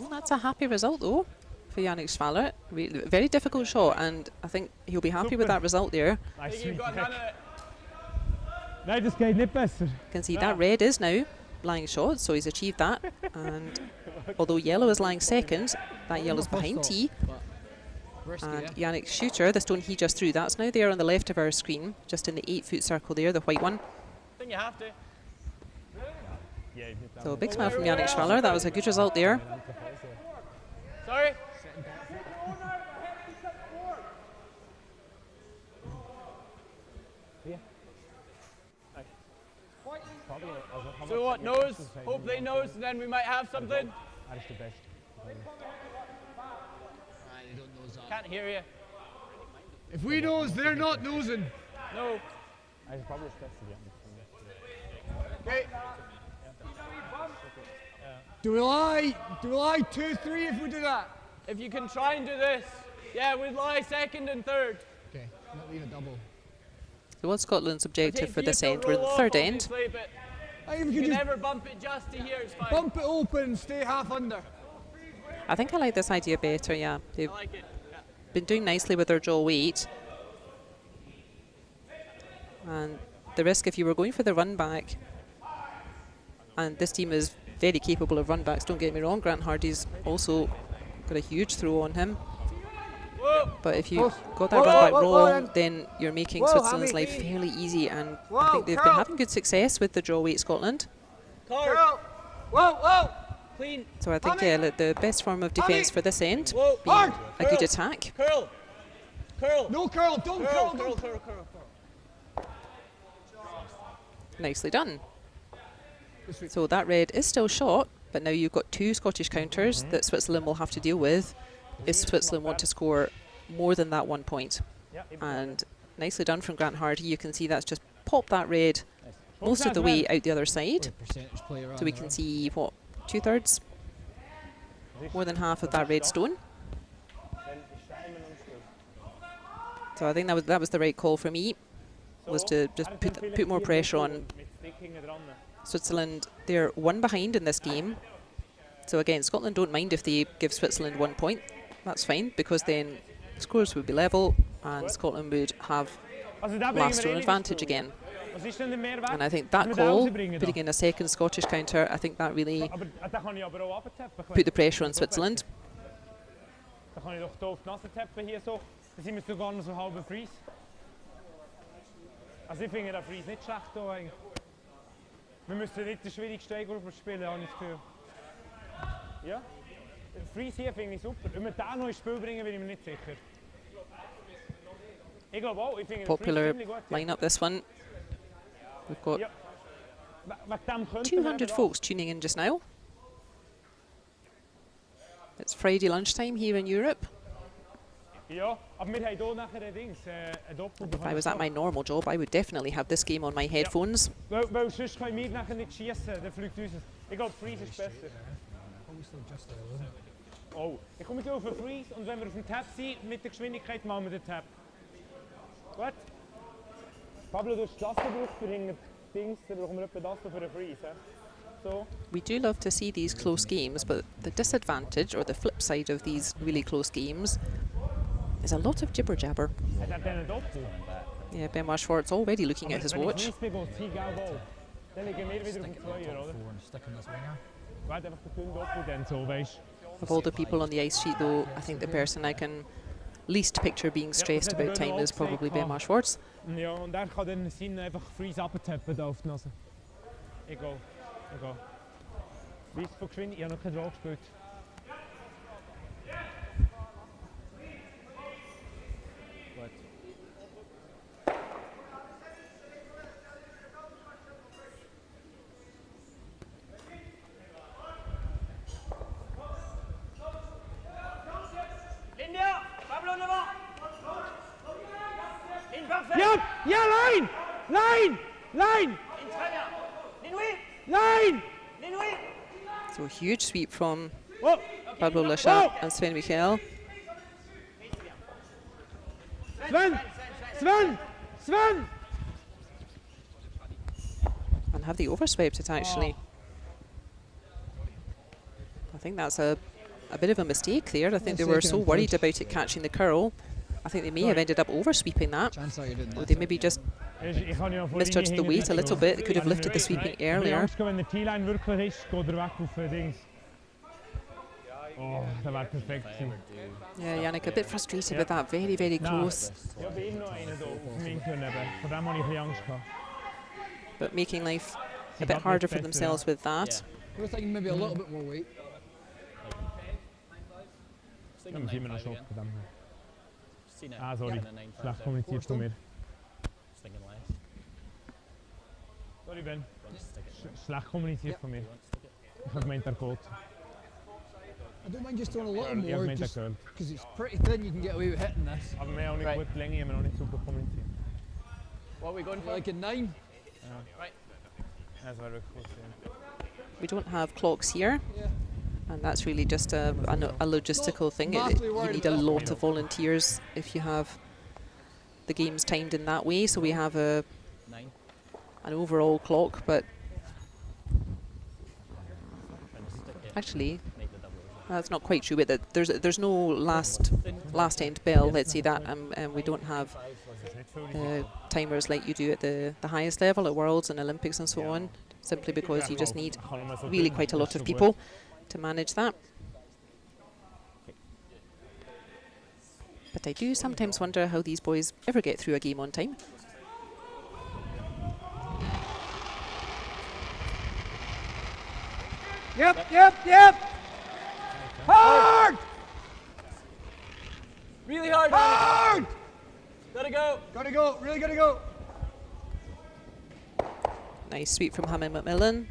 A: Well, that's a happy result, though, for Yannick Schwaller. Very difficult shot, and I think he'll be happy with that result there.
E: I think you've got none of it.
C: Nee, dat gaat niet beter.
A: You can see that red is now lying short, so he's achieved that. And although yellow is lying second, that yellow's behind T. And Yannick's shooter, the stone he just threw, that's now there on the left of our screen, just in the 8-foot circle there, the white one.
E: I think you have to.
A: So a big smile from Yannick Schwaller. That was a good result there.
E: Sorry. So what, nose? Hope they nose, and then we might have something.
C: Dat is de best.
B: They don't nose up.
E: Can't hear you.
B: If we nose, they're not nosing.
E: No.
C: Hij is probably het beste, ja.
E: Okay.
B: Do we lie? Do we lie 2-3 if we do that?
E: If you can try and do this. Yeah, we'd lie second and third.
B: Okay, not leave a double.
A: So what's Scotland's objective
E: Take
A: for
E: you
A: this
E: to
A: end? We're in the
E: roll
A: third
E: off,
A: end.
E: obviously, but
B: If
E: you
B: you
E: can
B: just
E: never bump it just to here, it's fine.
B: bump it open, stay half under.
A: I think I like this idea better, yeah.
E: I
A: They've
E: like it. Yeah.
A: been doing nicely with their jaw weight. And the risk if you were going for the run back, and this team is very capable of run backs, don't get me wrong, Grant Hardy's also got a huge throw on him.
E: Whoa.
A: But if you got that run back wrong, then you're making Switzerland's life fairly easy, and I think they've been having good success with the draw weight Scotland.
E: Carl. Whoa. Clean.
A: So I think, yeah, the best form of defence for this end
E: Whoa.
A: being a good attack.
E: Curl.
B: No curl, don't curl.
E: Curl.
A: Nicely done. So that red is still shot, but now you've got two Scottish counters that Switzerland will have to deal with if Switzerland want to score more than that 1 point. And nicely done from Grant Hardy. You can see that's just popped that red most of the way out the other side. So we can see, what, 2/3? More than half of that red stone. So I think that was the right call for me, was to just put more pressure on Switzerland. They're one behind in this game. So again, Scotland don't mind if they give Switzerland 1 point. That's fine, because then scores would be level and Scotland would have last on advantage again. And I think that call, putting in a second Scottish counter, I think that really put the pressure on Switzerland.
C: Dan ga je toch doof nassen tappen hier zo. Dan zien we toch gewoon zo'n halve vries. Also ich finde den Fries nicht schlecht hier eigentlich. Wir müssen nicht den schwierigsten Eigengruppe spielen, habe ich das Gefühl. Ja? Den Fries hier finde ich super. Wenn wir den noch ins Spiel bringen, bin ich mir nicht sicher. Ich glaube auch, ich finde den Fries
A: Popular
C: ziemlich gut.
A: lineup, this one. We've got
C: Ja. Wegen dem könnten wir
A: 200
C: eben
A: folks tuning in just now. It's Friday lunchtime here in Europe.
C: Ja, aber wir haben hier nachher ein Dings, ein Doppel.
A: If I was at my normal job, I would definitely have this game on my headphones.
C: Weil sonst können wir nachher nicht schießen, dann fliegt uns. Ich glaube, Freeze ist besser. Oh, ich komme jetzt auf den Freeze und wenn wir auf dem Tab sind, mit der Geschwindigkeit machen wir den Tab. Gut? Pablo, du hast das gebraucht für hinten Dings, dann brauchen wir etwa das für den Freeze. So.
A: We do love to see these close games, but the disadvantage, or the flip side of these really close games, is a lot of jibber jabber.
C: Hat er den Doppel?
A: Yeah, Benoit Schwartz already looking at his watch.
C: Wenn ich nicht mehr gehe, dann liegen wir wieder auf dem Zweier, oder? Warte einfach den dünnen Doppel dann so, weißt du?
A: Of all the people on the ice sheet, though, I think the person I can least picture being stressed about time is probably Benoit Schwartz.
C: Ja, und er kann dann seinen einfach Freeze abtappen da auf die Nase. Egal. Wie ist es von Geschwindigkeit? Ich habe noch kein Draw gespielt.
E: India, Pablo devant. In parfait.
C: Ja, line!
E: In très bien. Linouille.
C: Line!
E: Linouille.
A: So huge sweep from
C: Oh!
A: Pablo Lachat and Sven Michael.
C: Sven!
A: And have they overswiped it actually? I think that's a bit of a mistake there. I think they were so worried about it catching the curl. I think they may have ended up oversweeping that. Or they maybe just misjudged the weight a little bit. They could have lifted the sweeping earlier.
C: Wenn der T-Line wirklich ist, geht weg auf Dings. Oh, das wäre perfekt gewesen.
A: Yeah, Yannick, a bit frustrated with that. Very, very close.
C: Ich habe eben noch einen da auf dem Winkel neben. Von dem habe ich ein bisschen Angst gehabt.
A: But making life a bit harder for themselves with that.
B: I was thinking maybe a little bit more weight.
C: Ja, wir sind immer noch Schock von dem. Ah, sorry. Schlecht kommuniziert von mir. Sorry Ben. Slecht communiceerd van mij. Ik heb mijn tarkoot.
B: I don't mind just throwing a little
C: Je hebt
B: more,
C: mijn
B: just
C: tarkoot.
B: because it's pretty thin, you can get away with hitting this.
C: Ik heb mij ook niet
E: Right.
C: goed lengen, maar nog niet super communiceren.
E: What are we going for?
B: Like a 9.
E: Right.
C: Dat is waar we goed zijn.
A: We don't have clocks here.
B: Yeah.
A: And that's really just a logistical thing. You need a lot of volunteers if you have the games timed in that way. So we have an overall clock, but actually that's not quite true. But there's no last end bell. Let's say that, and we don't have timers like you do at the highest level at Worlds and Olympics and so on. Simply because you just need really quite a lot of people to manage that. But I do sometimes wonder how these boys ever get through a game on time.
B: Yep. Hard!
E: Really hard.
B: Hard!
E: Gotta go.
B: Gotta go, really gotta go.
A: Nice sweep from Hammond McMillan.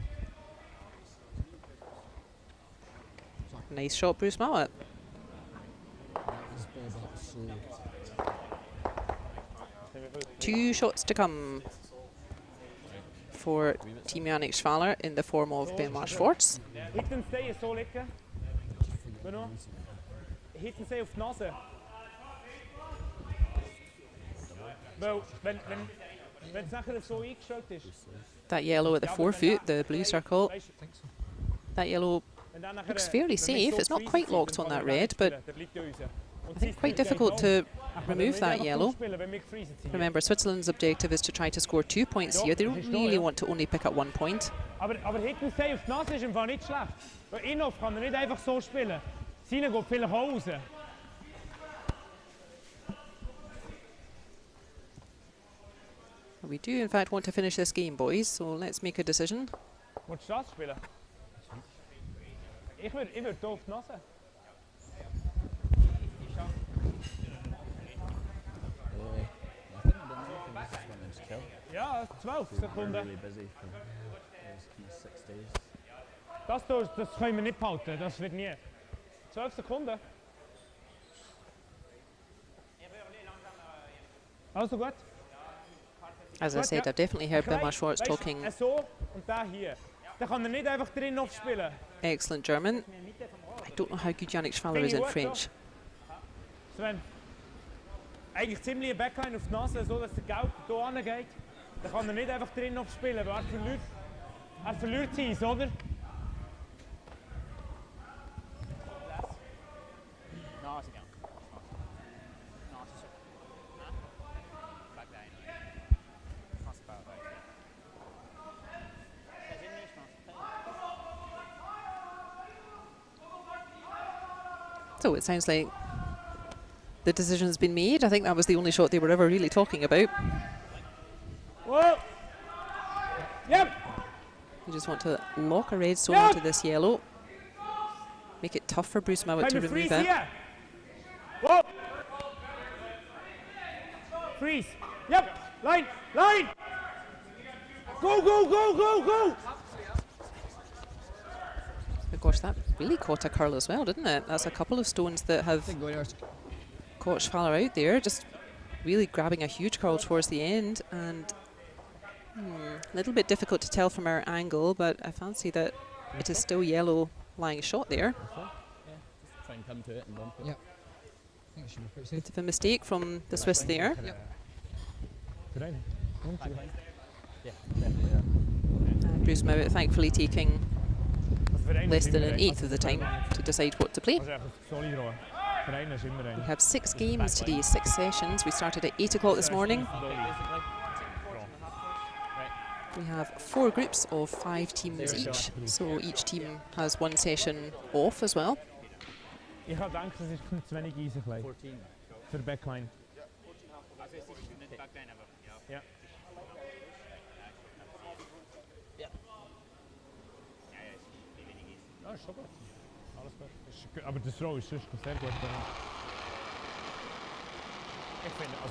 A: Nice shot, Bruce Mouat. Two shots to come for Team Yannick Schwaller in the form of Benoit Schwartz.
C: Hitten zij zo lekker. Benoit. Hitten zij op nassen. Wel, wenn Sachen er zo ingeschaut is.
A: That yellow at the forefoot, the blue circle. That yellow looks fairly safe. It's not quite locked on that red, but I think quite difficult to remove that yellow. Remember, Switzerland's objective is to try to score 2 points here. They don't really want to only pick up 1 point.
C: Aber hinten zij op nassen is hem van niet slecht. Maar inhof kan er niet einfach zo spelen. Zien gaat veel hausen.
A: We do, in fact, want to finish this game, boys, so let's make a decision.
C: Moet je dat spelen? Ik wil doof nassen. Ja, 12 seconden. Dat ga je me niet houden, dat weet niet. 12 seconden. Alles goed?
A: As I said, I've definitely heard Benoit Schwartz talking excellent German. I don't know how good Yannick Schwaller is in French.
C: Sven, eigenlijk ziemlich een backline op nassen, zodat de goud door aan gaat. Dan kan er niet einfach erin op spelen, maar hij verliert iets, oder?
A: So it sounds like the decision's been made. I think that was the only shot they were ever really talking about.
C: Whoa! Yep!
A: You just want to lock a red stone into this yellow. Make it tough for Bruce Mouat to remove it.
C: Whoa! Freeze! Yep! Line! Go!
A: Oh gosh, that really caught a curl as well, didn't it? That's a couple of stones that have caught Schwaller out there, just really grabbing a huge curl towards the end, and a little bit difficult to tell from our angle, but I fancy that it is still yellow lying shot there.
E: Try and come to it and bump it.
B: Yeah. I think it should be pretty safe.
A: Bit of a mistake from the Swiss there. And Bruce Mouat thankfully taking less than an eighth of the time to decide what to play. We have 6 games today, 6 sessions. We started at 8 o'clock this morning. We have 4 groups of 5 teams each, so each team has 1 session off as well.
C: Ich habe Angst, es ist zu wenig Eisen für Backline. Ja. Ja, ist schon gut. Alles gut. Aber das Throw ist sehr gut.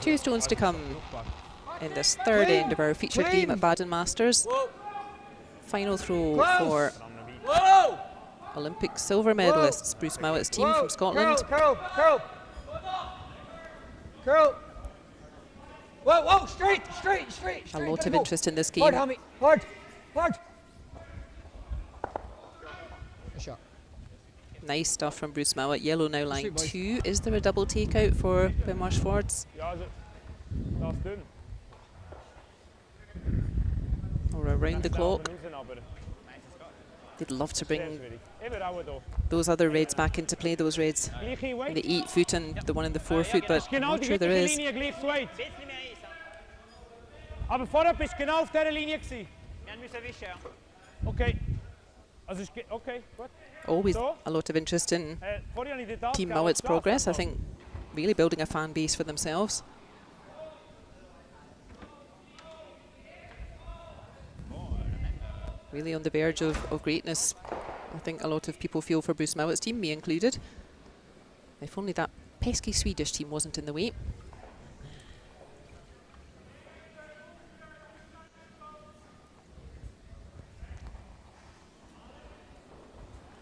A: 2 stones to come in this third end of our featured game at Baden Masters.
E: Whoa.
A: final throw for
E: Whoa!
A: Olympic silver medalists, Bruce Mouat's team from Scotland.
B: Curl. Whoa, straight.
A: A lot of interest in this game.
B: Hard, Hammy, hard. A shot.
A: Nice stuff from Bruce Mouat. Yellow now line 2. Is there a double takeout for Benoit Schwartz? Or around the clock? They'd love to bring those other reds back into play, those reds in the 8 foot and the one in the 4 foot, but I'm not sure there is.
C: Aber vorher bist du genau auf dieser Linie gewesen. Okay. Also okay, gut.
A: Always a lot of interest in Team Mouat's progress. I think really building a fan base for themselves. Really on the verge of greatness. I think a lot of people feel for Bruce Mouat's team, me included. If only that pesky Swedish team wasn't in the way.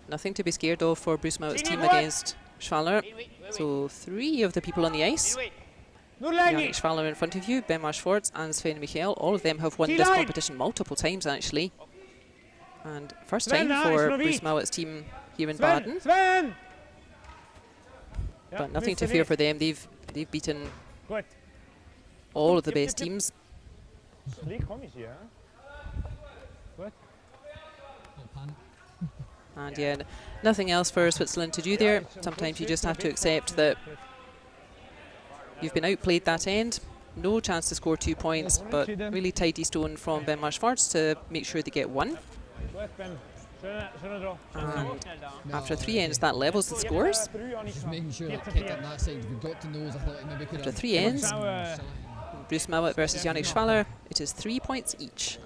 A: Nothing to be scared of for Bruce Mouat's team against Schwaller. So 3 of the people on the ice. Yannick Schwaller in front of you, Benoit Schwartz and Sven Michael. All of them have won this competition multiple times actually. And first time for Bruce Mouat's team here in Baden. But nothing to fear for them. They've beaten all of the best teams. And yeah, nothing else for Switzerland to do there. Sometimes you just have to accept that you've been outplayed that end. No chance to score 2 points, but really tidy stone from Benoit Schwartz to make sure they get 1. And after 3 ends, that levels the scores. After 3 ends, Bruce Mouat versus Yannick Schwaller, it is 3 points each.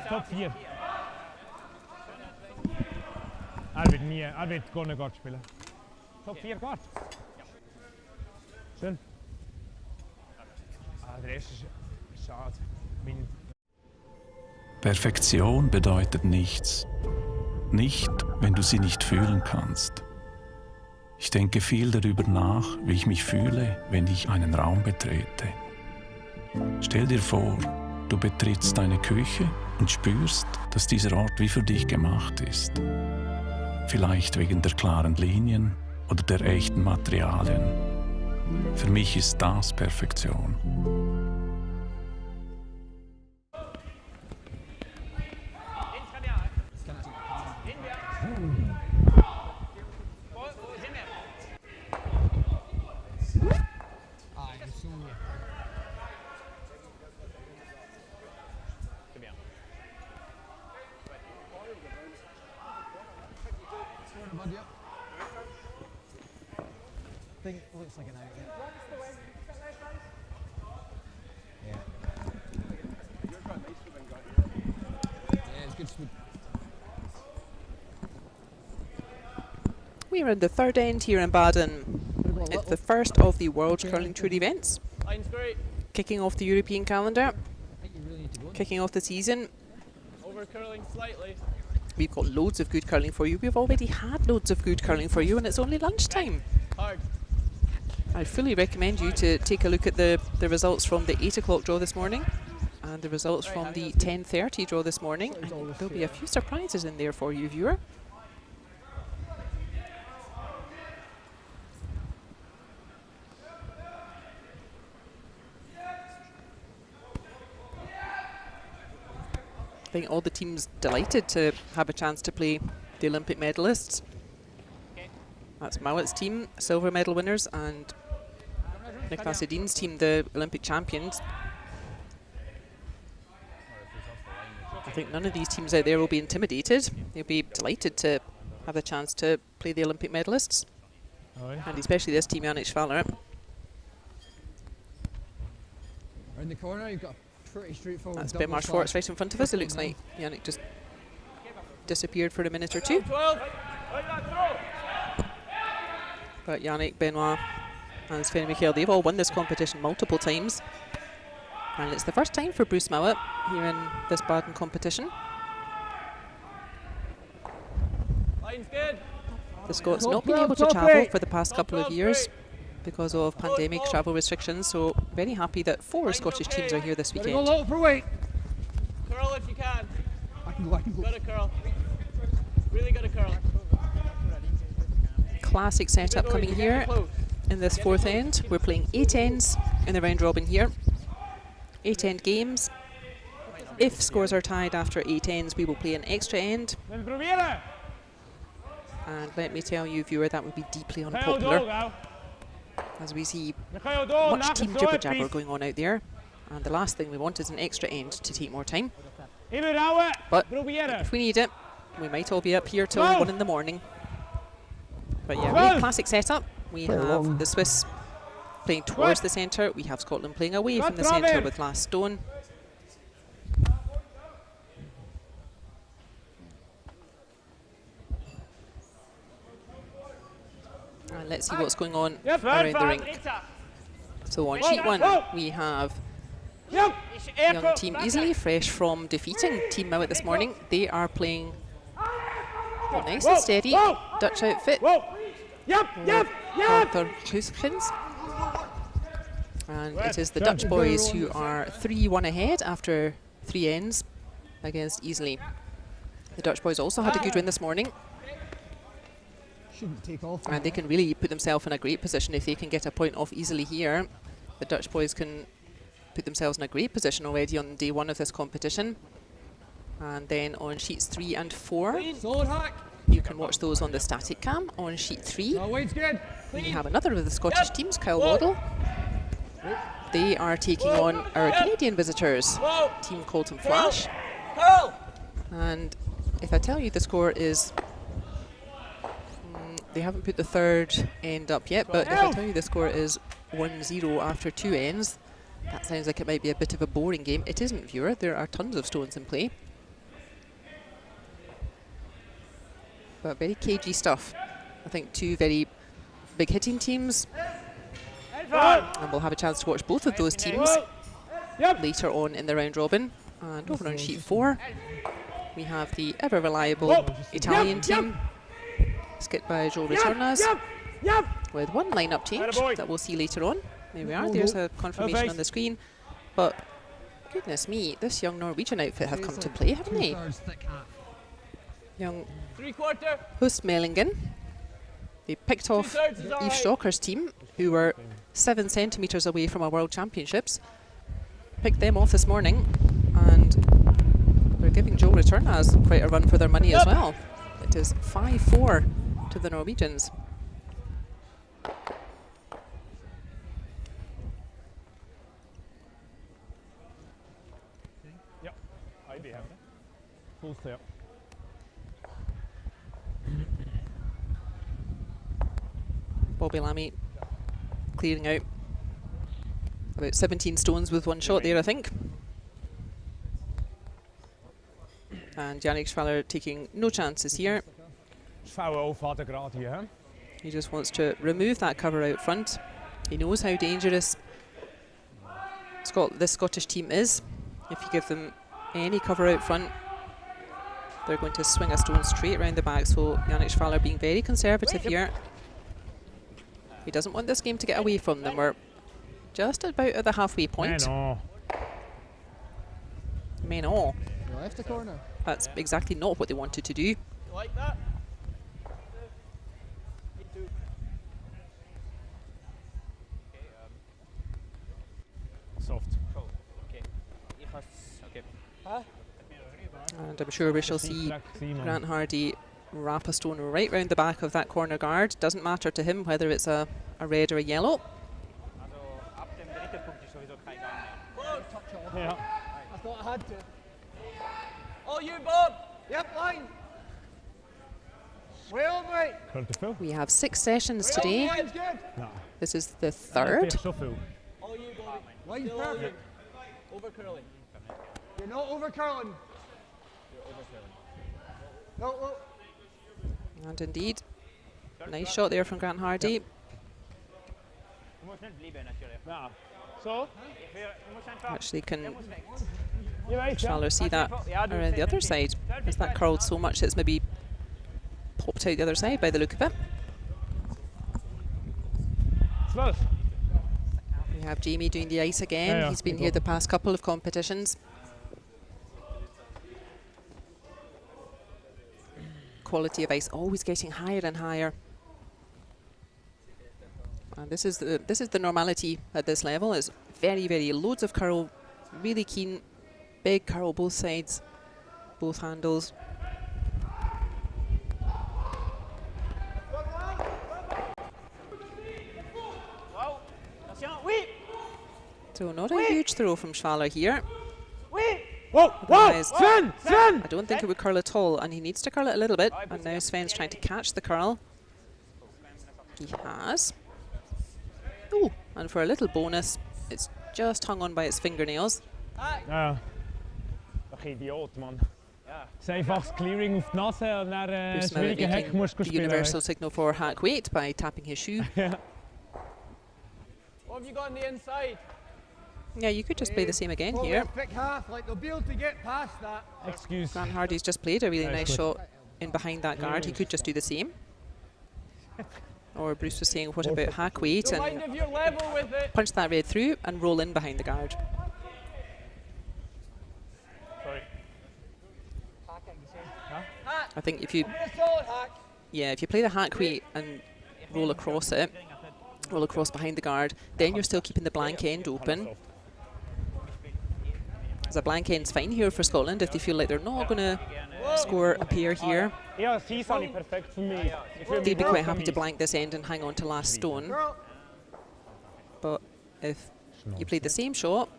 C: Top 4. Wird gerne Gott spielen. Top 4 Gott. Schön. Der erste ist schade.
F: Perfektion bedeutet nichts. Nicht, wenn du sie nicht fühlen kannst. Ich denke viel darüber nach, wie ich mich fühle, wenn ich einen Raum betrete. Stell dir vor, du betrittst deine Küche und spürst, dass dieser Ort wie für dich gemacht ist. Vielleicht wegen der klaren Linien oder der echten Materialien. Für mich ist das Perfektion.
B: Looks like an out, yeah, it's good speed.
A: We're in the 3rd end here in Baden. It's the first of the World Curling Tour events. Kicking off the European calendar. Kicking off the season.
E: Over curling slightly.
A: We've got loads of good curling for you. We've already had loads of good curling for you and it's only lunchtime.
E: Hard.
A: I fully recommend you to take a look at the results from the 8 o'clock draw this morning and the results from the 10:30 draw this morning. And there'll be a few surprises in there for you, viewer. I think all the teams delighted to have a chance to play the Olympic medalists. That's Mouat's team, silver medal winners, and Nicolas Edin's team, the Olympic champions. I think none of these teams out there will be intimidated. They'll be delighted to have a chance to play the Olympic medalists. And especially this team, Yannick Schwaller.
B: In the corner, you've got a pretty straightforward.
A: That's Benoit Schwartz right in front of us. It looks like Yannick just disappeared for a minute or two. But Yannick, Benoit and Sven Michael, they've all won this competition multiple times. And it's the first time for Bruce Mouat here in this Baden competition.
E: Line's good.
A: The Scots not been able to travel for the past couple of years because of pandemic travel restrictions, so very happy that 4 Scottish teams are here this
B: Go
A: weekend.
B: low for weight.
E: Curl if you can.
B: I can go.
E: Gotta curl. Really gotta curl.
A: Classic setup coming here in this 4th end. We're playing 8 ends in the round robin here. 8 end games. If scores are tied after 8 ends, we will play an extra end. And let me tell you, viewer, that would be deeply unpopular, as we see much team jibber jabber going on out there. And the last thing we want is an extra end to take more time. But if we need it, we might all be up here till 1 in the morning. But yeah, really classic setup. We have the Swiss playing towards the centre. We have Scotland playing away from the centre with last stone. And let's see what's going on around the rink. So on sheet 1, we have young team Iseli, fresh from defeating Team Mouat this morning. They are playing nice and steady. Dutch outfit. Arthur Goesgens. And it is the Dutch boys who are 3-1 ahead after 3 ends against Iseli. The Dutch boys also had a good win this morning.
B: Shouldn't take off.
A: And they can really put themselves in a great position if they can get a point off easily here. The Dutch boys can put themselves in a great position already on day 1 of this competition. And then on sheets 3 and 4, you can watch those on the static cam. On sheet 3, we have another of the Scottish teams, Waddell. They are taking on our Canadian visitors, Team Colton Flasch. And if I tell you the score is, they haven't put the 3rd end up yet, but if I tell you the score is 1-0 after 2 ends, that sounds like it might be a bit of a boring game. It isn't, viewer. There are tons of stones in play. But very cagey stuff. I think 2 very big hitting teams. And we'll have a chance to watch both of those teams later on in the round robin. And over on sheet 4, we have the ever reliable Italian team, skipped by Retornaz, with 1 line-up change that we'll see later on. There we are, there's a confirmation on the screen. But goodness me, this young Norwegian outfit have come to play, haven't they? Young Hoestmaelingen. They picked off Eve Stocker's team, who were 7 centimetres away from our World Championships. Picked them off this morning, and they're giving Joe Retornaz quite a run for their money as well. It is 5-4 to the Norwegians.
C: Full step.
A: Bobby Lammy clearing out about 17 stones with 1 shot there, I think. And Yannick Schwaller taking no chances here. He just wants to remove that cover out front. He knows how dangerous this Scottish team is. If you give them any cover out front, they're going to swing a stone straight around the back. So Yannick Schwaller being very conservative here. He doesn't want this game to get away from them. We're just about at the halfway point. Menon.
B: Left the corner.
A: That's exactly not what they wanted to do.
E: You like that?
C: Soft.
A: And I'm sure we shall see Grant Hardy wrap a stone right round the back of that corner guard. Doesn't matter to him whether it's a red or a yellow.
B: I thought I had to.
E: All you, Bob.
B: Yep, line. Well, mate.
A: We have 6 sessions today. This is the 3rd.
E: All you, Bobby.
B: Line's perfect.
E: Over curling.
B: You're not over curling. No.
A: And indeed, nice shot there from Grant Hardy. Actually, can
C: Je weet, ja.
A: Schwaller see that around the other side? Has that curled so much it's maybe popped out the other side by the look of it?
C: 12.
A: We have Jamie doing the ice again.
C: Yeah, yeah,
A: He's been
C: good
A: here
C: goal.
A: the past couple of competitions. Quality of ice always getting higher and higher. And this is the normality at this level. It's very, very loads of curl, really keen, big curl both sides, both handles. So not a huge throw from Schwaller here.
C: Whoa, whoa,
A: Otherwise,
C: Sven, Sven!
A: I don't think it would curl at all, and he needs to curl it a little bit. And now Sven's trying to catch the curl. He has. Ooh, and for a little bonus, it's just hung on by its fingernails.
C: Ja. Ach, Idiot, man. Es ist einfach das Clearing auf die Nase und dann
A: Hoestmaelingen
C: schwierige Heck
A: making
C: musst du
A: the
C: spielen.
A: universal signal for hack weight by tapping his shoe.
E: What have you got on the inside?
A: Yeah, you could just play the same again here.
B: Thick half, like they'll be able to get past that.
C: Excuse.
A: Grant Hardy's just played a really
C: That's
A: nice
C: good.
A: shot in behind that guard. He could just do the same. Or Bruce was saying, what about hack weight
E: Don't mind
A: and
E: if you're level with it.
A: punch that red through and roll in behind the guard.
C: Sorry.
A: I think if you,
B: A solid hack.
A: yeah, if you play the hack weight and roll across it, roll across behind the guard, then you're still keeping the blank end open. The blank end's fine here for Scotland if they feel like they're not going to score a pair here.
C: Ja, sie ist nicht perfekt für mich. Ich fühle mich
A: They'd be quite
C: wohl
A: happy to
C: vermisst.
A: blank this end and hang on to last stone. But if you play the same shot,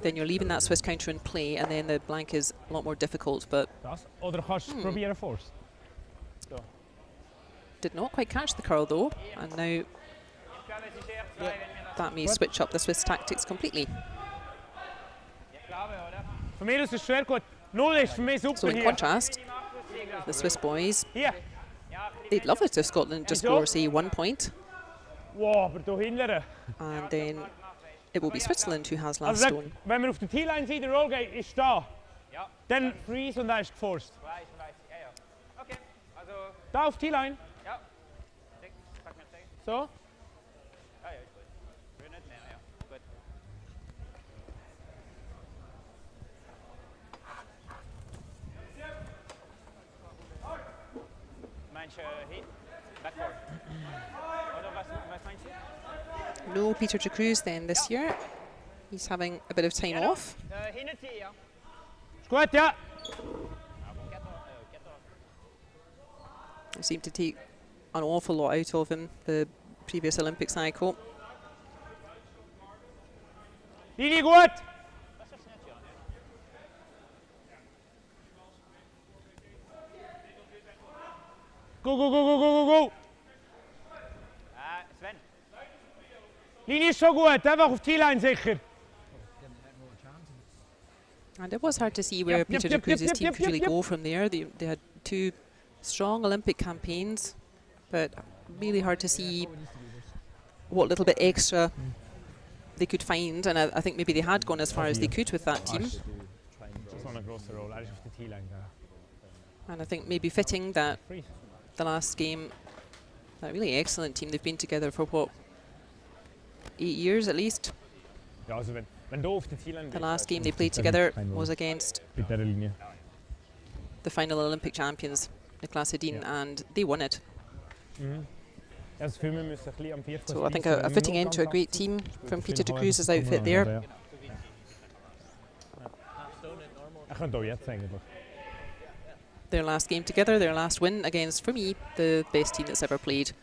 A: then you're leaving that Swiss counter in play, and then the blank is a lot more difficult. But
C: Das? Oder kannst du probieren Force?
A: did not quite catch the curl though, and now that may switch up the Swiss tactics completely.
C: Für mich ist es schwer gut. 0 ist für mich
A: So
C: super
A: in
C: hier.
A: contrast, the Swiss boys,
C: Hier.
A: they'd love it if Scotland just score, say, 1 point,
C: Wow, aber da hinten.
A: and then it will be Switzerland who has last
C: Also
A: stone.
C: wenn man auf der T-Line sieht, der Roll geht, ist da. Dann freeze und dann ist geforst.
D: Okay, also,
C: Da auf T-Line.
D: ja. Pack mir Zeug.
C: So.
D: Ja, ja, ist gut. Will nicht mehr, ja. Gut. Meinst du hin? Backboard. Oder was meinst du?
A: No Peter de Cruz then this year. He's having a bit of time off.
D: Hinten ziehen, ja.
C: Ist gut, ja.
A: It seemed to take an awful lot out of him the previous Olympic cycle.
C: Linie gut. Go, go, go, go, go, go, go.
D: Sven.
C: Linie ist schon gut, einfach auf T-Line sicher.
A: And it was hard to see where
C: Yep,
A: Peter
C: yep,
A: de Cruz's
C: yep,
A: team
C: yep,
A: could
C: yep,
A: really
C: yep.
A: go from there. They had two strong Olympic campaigns, but really hard to see what little bit extra they could find. And I think maybe they had gone as far as they could with that team.
C: So eine große Rolle, er ist auf der T-Line da.
A: And I think maybe fitting that
C: Freeze.
A: the last game, that really excellent team, they've been together for what, 8 years at least.
C: Ja, also wenn du auf der T-Line
A: The
C: bist,
A: last game they
C: dann
A: played
C: ist es
A: together
C: kein
A: was
C: Roll
A: against
C: mit dieser Linie.
A: the final Olympic champions, Niklas Edin, and they won it.
C: Ja, das Filmen müssen ein bisschen am 4.
A: So I think a fitting end to a great team from Peter de Cruz's outfit there.
C: Er könnte auch jetzt eigentlich.
A: Their last game together, their last win against, for me, the best team that's ever played.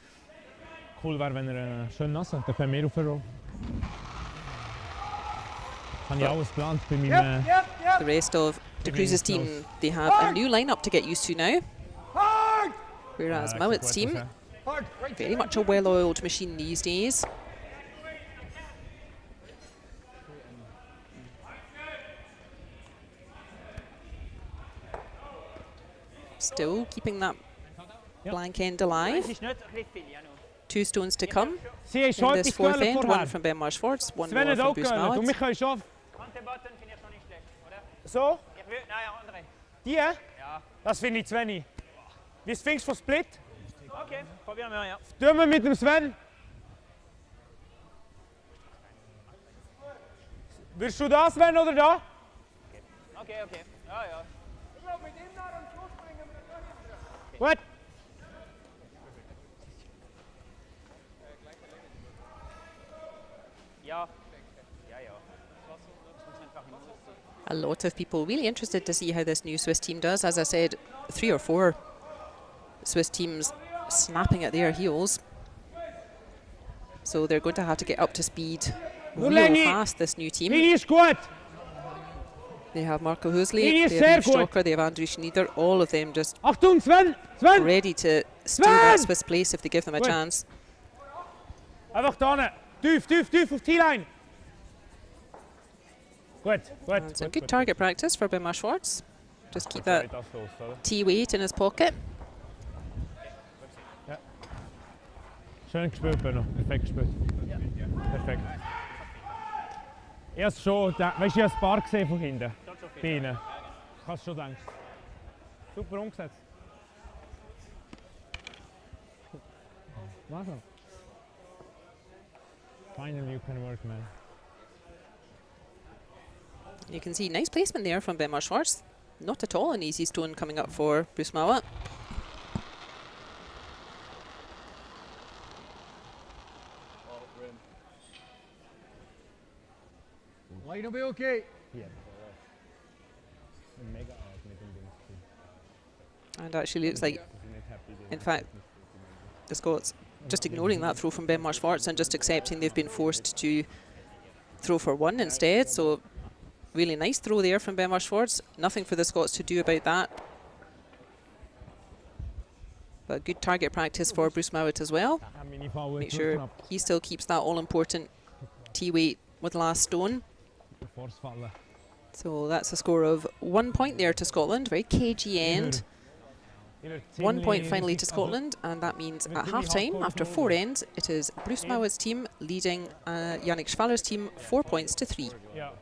C: Cool wäre, wenn er schön nass hat, dann können wir auf den Roll. Habe ich alles geplant bei meinem...
A: The rest of de Cruz's team, they have a new lineup to get used to now. Whereas Mouat's team, very much a well-oiled machine these days. Still keeping that blank end alive.
D: Es ist nicht ein bisschen viel, ja, nur.
A: 2 stones to come
C: Sie haben
A: in
C: schon
A: this
C: etwas
A: fourth
C: geholt
A: end.
C: vorher.
A: One from Benoit Schwartz, one
C: Sven
A: more
C: hat
A: from
C: auch
A: Bruce
C: geholt und wir
A: Mouat.
C: können schon...
D: Kante-Button finde ich noch nicht schlecht, oder?
C: So?
D: Ich will, nein, andere.
C: Die?
D: Ja.
C: Das finde ich zu wenig. Wie Sphinx von Split?
D: Okay, probieren wir, ja.
C: Tun wir mit dem Sven. Willst du das, Sven, oder da?
D: Okay, okay. Ja, ja.
C: Gut.
D: Ja. Ja, ja.
A: A lot of people really interested to see how this new Swiss team does. As I said, 3 or 4 Swiss teams snapping at their heels. So they're going to have to get up to speed real fast, this new team.
C: Linie ist gut.
A: They have Marco Hoesli,
C: Linie ist
A: they
C: sehr
A: have
C: gut.
A: Stocker, they have Andrew Schnider, all of them just
C: Achtung, Sven! Sven!
A: ready to steal that Swiss place if they give them a
C: Gut.
A: chance.
C: Einfach da hinten. Tief, tief, tief auf die T-Line. Gut, gut.
A: And some good target practice for Benoit Schwartz. Just keep that T-weight in his pocket.
C: Schön gespielt, Benno. Perfekt gespielt. Perfekt. Erst schon, weißt du, ich habe ein Paar gesehen von hinten. Bei ihnen. Ich habe es schon gedacht. Super umgesetzt. Was auch? Finally you can work, man.
A: You can see nice placement there from Benoit Schwartz. Not at all an easy stone coming up for Bruce Mouat.
B: Line will be okay.
A: And actually looks like, in fact, the Scots just ignoring that throw from Benoit Schwartz and just accepting they've been forced to throw for 1 instead. So really nice throw there from Benoit Schwartz. Nothing for the Scots to do about that. But good target practice for Bruce Mouat as well. Make sure he still keeps that all-important T-weight with last stone. So that's a score of 1 point there to Scotland. Very cagey end. 1 point finally to Scotland, and that means at half-time, after 4 ends, it is Bruce Mouat's team leading Yannick Schwaller's team 4 points to 3.
C: Ja,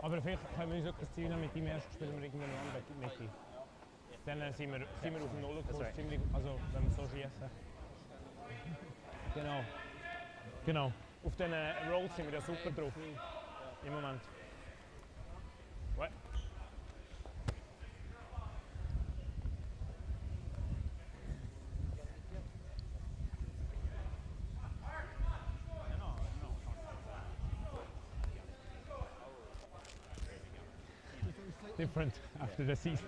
C: aber vielleicht können wir uns auch das Ziel nehmen, mit dem ersten Spiel wir irgendwann an Mitte. Dann sind wir auf dem Nullerkurs ziemlich, also wenn wir so schießen. Genau. Genau. Auf den Rolls sind wir ja super drauf. Im Moment. What? Different after the season.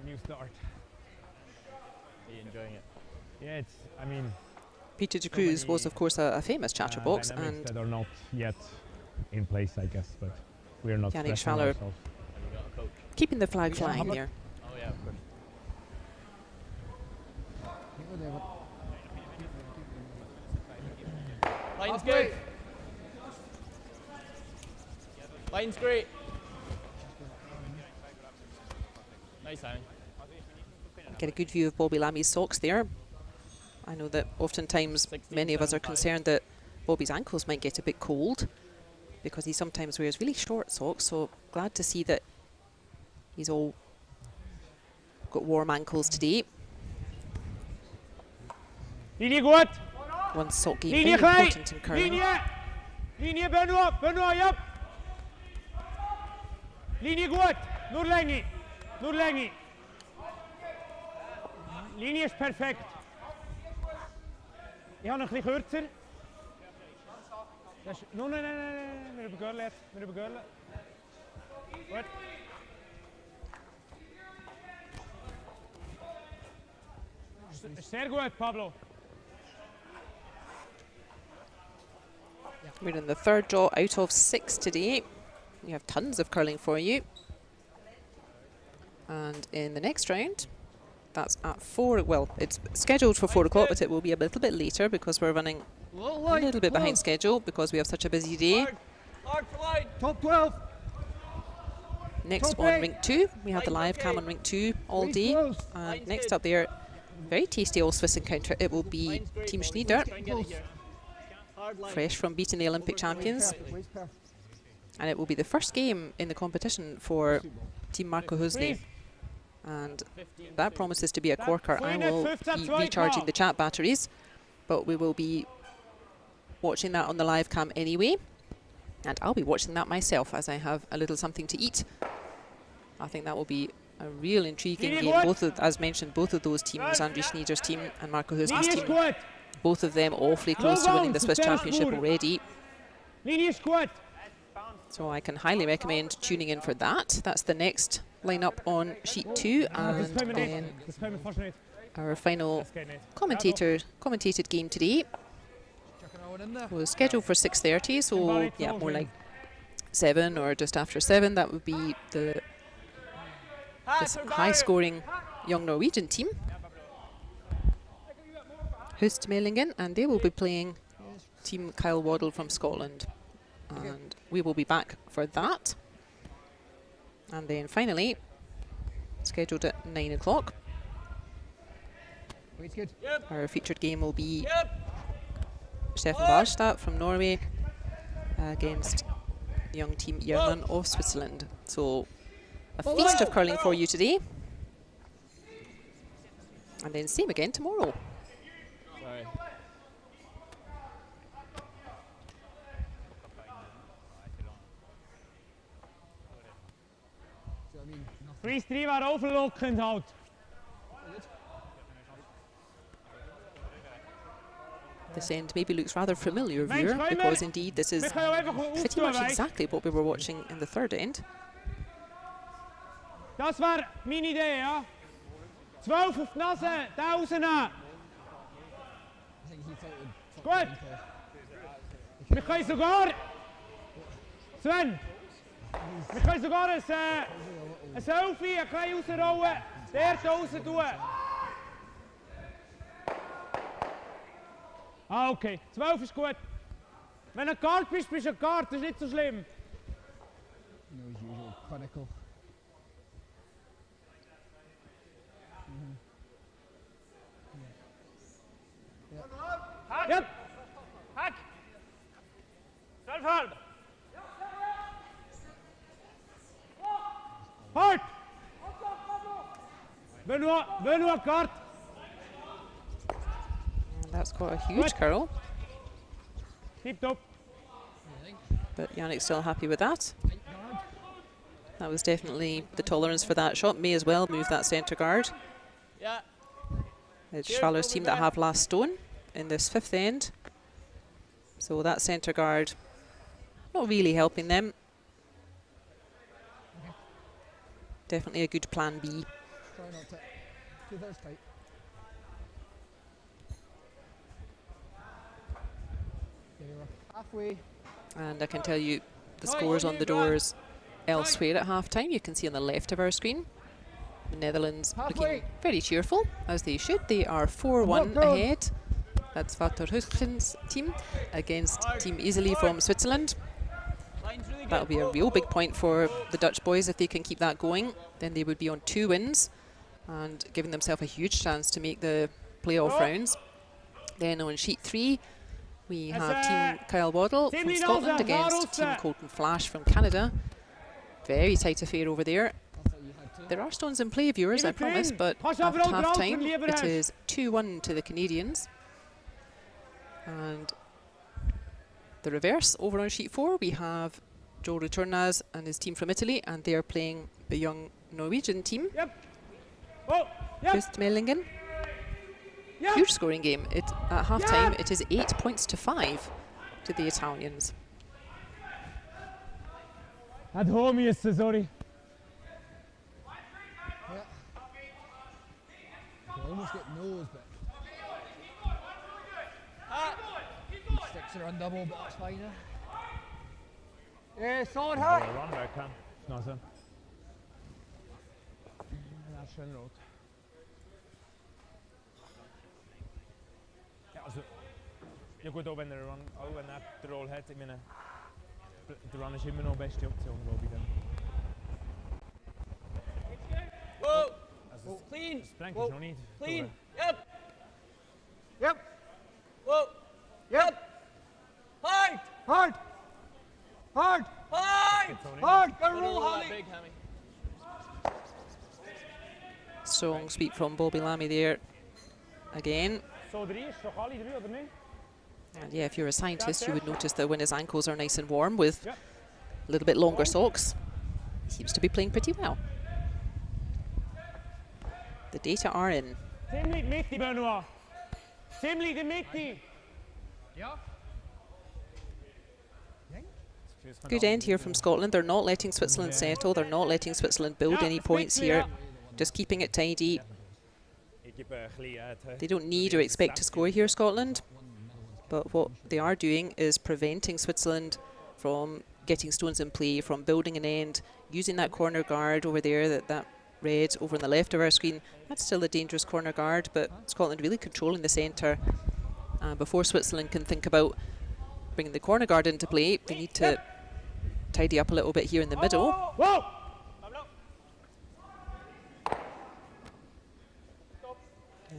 C: New start.
E: Are you enjoying it?
C: Yeah, it's, I mean...
A: Peter de Cruz was, of course, a famous chatterbox, and
C: that are not yet in place, I guess, but we're not
A: Yannick
C: stressing
A: Schwaller
C: ourselves.
A: keeping the flag flying there.
E: Oh yeah, of course. Line's good. Line's great. Nice, Aaron.
A: Get a good view of Bobby Lammy's socks there. I know that oftentimes many of us are concerned that Bobby's ankles might get a bit cold because he sometimes wears really short socks, so glad to see that he's all got warm ankles today.
C: Linie gut!
A: One sock game,
C: Linie
A: very
C: klein!
A: important in curling.
C: Linie Benoit! Benoit, ja! Linie gut! Nur Länge! Nur Länge! Linie ist perfekt. Ich habe noch ein bisschen kürzer. Nein, nein, nein, wir übergehen jetzt. Wir übergehen. Gut. Sehr gut, Pablo.
A: We're in the third draw out of 6 today. We have tons of curling for you. And in the next round, that's at 4, well, it's scheduled for 4 o'clock, but it will be a little bit later because we're running a little bit behind schedule because we have such a busy day.
E: Hard for line.
B: Top 12.
A: Next on rink 2, we have the live cam on rink 2 all day. And next up there, very tasty all-Swiss encounter. It will be
E: Line's great,
A: Team
E: boys.
A: Schnider,
E: Try and get it here. Hard line.
A: fresh from beating the Olympic champions. And it will be the first game in the competition for Team Marco Hoesli. And that promises to be a corker. I will be recharging the chat batteries, but we will be watching that on the live cam anyway. And I'll be watching that myself as I have a little something to eat. I think that will be a real intriguing game. Both of, as mentioned, both of those teams, Andrew Schnider's team and Marco Hoesli's team, both of them awfully close to winning the Swiss Championship already. So I can highly recommend tuning in for that. That's the next lineup on sheet 2, and then our final commentated game today was scheduled for 6:30, so yeah, more like 7 or just after 7. That would be this high-scoring young Norwegian team, Hoestmaelingen, and they will be playing Team Kyle Waddell from Scotland. And we will be back for that. And then finally, scheduled at 9 o'clock, our featured game will be Stefan Walstad from Norway against the young team Jermann of Switzerland. So a feast of curling for you today. And then same again tomorrow.
E: Sorry.
C: 3-3 war overlockend halt.
A: This end maybe looks rather familiar, viewer, because indeed this is pretty much exactly what we were watching in the third end.
C: Das war meine Idee, ja. 12 auf die Nase, da rausnehmen. Gut. Wir können sogar, Sven, wir können sogar ein Selfie, ein klein rausrollen, dort raus tun. Ah, okay. 12 ist gut. Wenn du ein Guard bist, bist du ein Guard, das ist nicht so schlimm.
B: No, as usual, clinical.
C: Hack! Yep. Hack! 12,5! Hard! Benoit Guard!
A: That's got a huge curl.
C: Keep up.
A: But Yannick's still happy with that. That was definitely the tolerance for that shot. May as well move that centre guard.
E: Yeah.
A: It's Schwaller's team that have last stone in this fifth end. So that centre guard not really helping them. Definitely a good plan B.
B: Try not to do those tight. Halfway.
A: And I can tell you the scores on the doors elsewhere at half-time. You can see on the left of our screen. The Netherlands looking very cheerful, as they should. They are 4-1 ahead. That's Goesgens' team against Team Iseli from Switzerland. That'll be a real big point for the Dutch boys if they can keep that going. Then they would be on 2 wins and giving themselves a huge chance to make the playoff rounds. Then on sheet 3, we have Team Kyle Waddell from Scotland against Team Colton Flasch from Canada. Very tight affair over there. There are stones in play, viewers, I promise, but at half-time it is 2-1 to the Canadians. And the reverse, over on sheet 4, we have Joe Retornaz and his team from Italy, and they are playing the young Norwegian team, Hoestmaelingen. Huge scoring game. At half-time, it is 8 points to 5 to the Italians.
C: At home, yes, sorry.
B: Almost get nose, but sticks are on double, but that's fine.
C: Yeah, solid high. Run back, Cam. Nice. That's schön rot. Ja, also, ja gut, auch wenn er den Roll hat, ich meine, der Run ist immer noch die beste Option, glaube ich.
E: Whoa!
C: Also,
E: Clean!
C: das Plank ist noch nicht.
E: Clean! Yep!
A: Strong sweep from Bobby Lammy there again. And yeah, if you're a scientist, you would notice that when his ankles are nice and warm with a little bit longer socks, he seems to be playing pretty well. The data are in. Good end here from Scotland. They're not letting Switzerland settle. They're not letting Switzerland build any points here. Just keeping it tidy. They don't need or expect to score here, Scotland. But what they are doing is preventing Switzerland from getting stones in play, from building an end, using that corner guard over there, that red over on the left of our screen. That's still a dangerous corner guard, but Scotland really controlling the centre. Before Switzerland can think about bringing the corner guard into play, they need to tidy up a little bit here in the middle.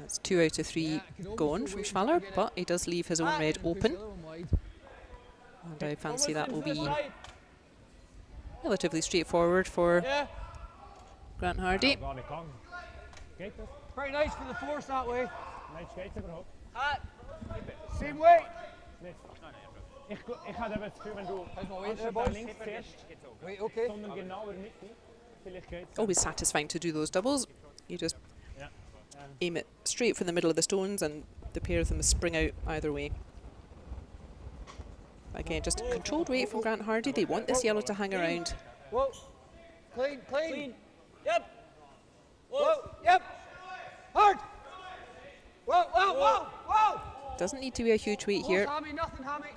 A: That's 2 out of 3 gone from Schwaller, but he does leave his own red open. And I fancy that will be relatively straightforward for Grant Hardy.
B: Very nice for the force that way.
E: Same way.
C: Ich hatte aber das Gefühl, wenn du links fährst, sondern genauer mitten, vielleicht geht's.
A: Always satisfying to do those doubles. You just aim it straight from the middle of the stones and the pair of them spring out either way. Again, just a controlled rate from Grant Hardy. They want this yellow to hang around.
E: Whoa. Clean, clean. Clean. Yep. Whoa. Yep. Hard. Whoa, whoa, whoa, whoa.
A: Doesn't need to be a huge weight here.
E: Hammy, nothing, hammy.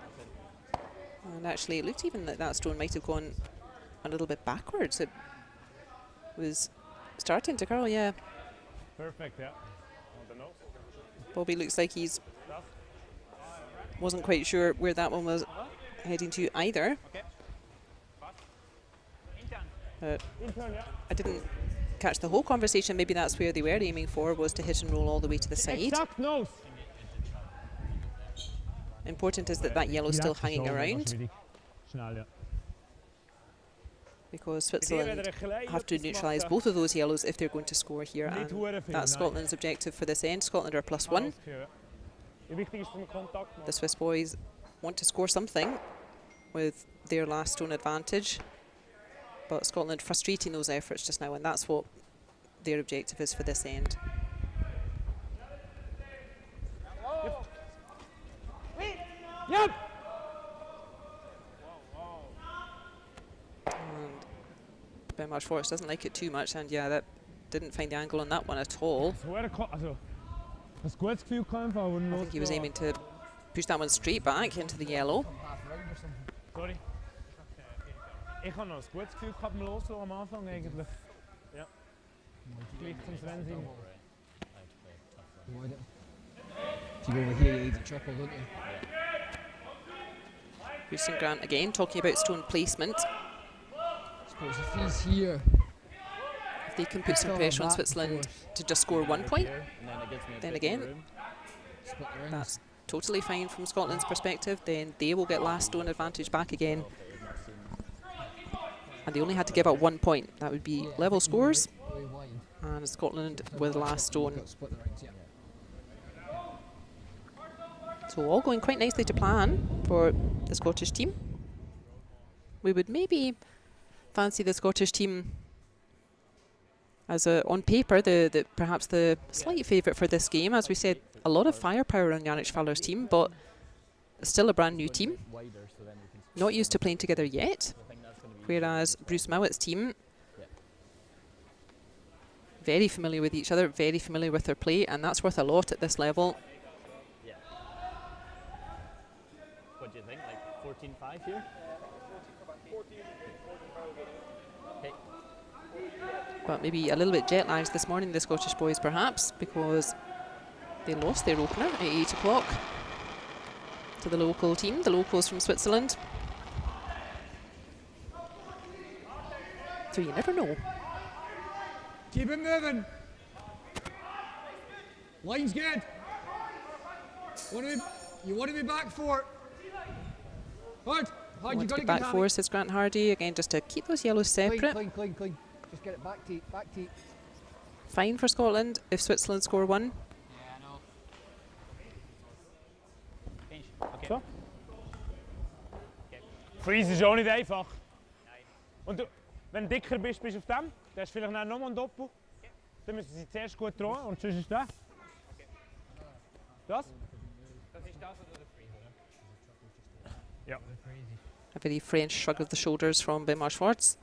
A: And actually, it looked even like that stone might have gone a little bit backwards. It was starting to curl, yeah.
C: Perfect, yeah. On the nose.
A: Bobby looks like he's wasn't quite sure where that one was heading to either. I didn't catch the whole conversation. Maybe that's where they were aiming for, was to hit and roll all the way to the side.
C: Exact nose.
A: Important is that that yellow's still hanging around, because Switzerland have to neutralise both of those yellows if they're going to score here, and that's Scotland's objective for this end. Scotland are +1. The Swiss boys want to score something with their last stone advantage, but Scotland frustrating those efforts just now, and that's what their objective is for this end.
C: Yep.
A: And Ben Marsh Forrest doesn't like it too much, and yeah, that didn't find the angle on that one at all. I think he was aiming to push that one straight back into the yellow.
C: Sorry. Ich habe noch ein gutes Gefühl gehabt beim Loslassen am Anfang eigentlich. Ja. Gleich zum Rennen sind.
B: If you go over here, you leave the triple, don't you?
A: Houston Grant again talking about stone placement.
B: I suppose if he's here,
A: if they can put some pressure on Switzerland to just score 1 point, then again, that's totally fine from Scotland's perspective. Then they will get last stone advantage back again. And they only had to give up 1 point. That would be level scores, and Scotland with last stone. So all going quite nicely to plan for the Scottish team. We would maybe fancy the Scottish team as on paper perhaps the slight favourite for this game. As we said, a lot of firepower on Yannick Schwaller's team, but still a brand new team, not used to playing together yet. Whereas Bruce Mouat's team, very familiar with each other, very familiar with their play, and that's worth a lot at this level.
E: What do you think? Like 14-5 here? Okay.
A: But maybe a little bit jet lagged this morning, the Scottish boys perhaps, because they lost their opener at 8 o'clock to the local team, the locals from Switzerland. So you never know.
B: keep it moving. Line's good. You want to be back for it. Hard,
A: Want
B: you
A: to
B: got to
A: get back four, says Grant Hardy, again just to keep those yellows separate.
B: Clean. Just get it back to.
A: fine for Scotland if Switzerland score 1.
B: Yeah, I know.
C: So. Freeze ist auch nicht einfach. Und du, wenn du dicker bist, bist du auf dem. Dann hast du vielleicht nochmal ein Doppel. Dann müssen sie zuerst gut drohen und sonst ist der. Das?
B: Das ist das oder der Freeze, oder?
C: Ja.
A: A very French shrug of the shoulders from Benoit Schwartz.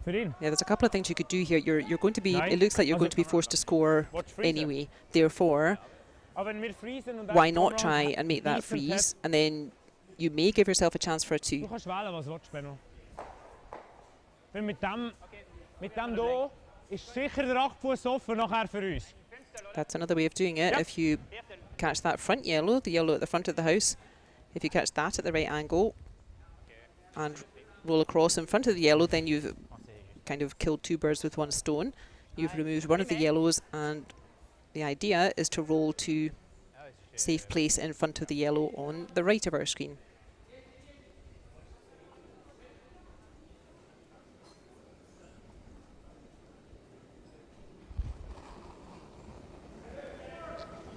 C: Für ihn.
A: Yeah, there's a couple of things you could do here. You're going to be.
C: Nein.
A: It looks like you're going to be forced to score anyway. Therefore, why not try and make that freeze, and then you may give yourself a chance for a 2.
C: Du kannst wählen, was du willst, Benno. Weil mit dem hier ist sicher der 8 Fuß offen nachher für uns.
A: That's another way of doing it. If you catch that front yellow, the yellow at the front of the house, if you catch that at the right angle and roll across in front of the yellow, then you've kind of killed 2 birds with 1 stone. You've removed one of the yellows, and the idea is to roll to safe place in front of the yellow on the right of our screen.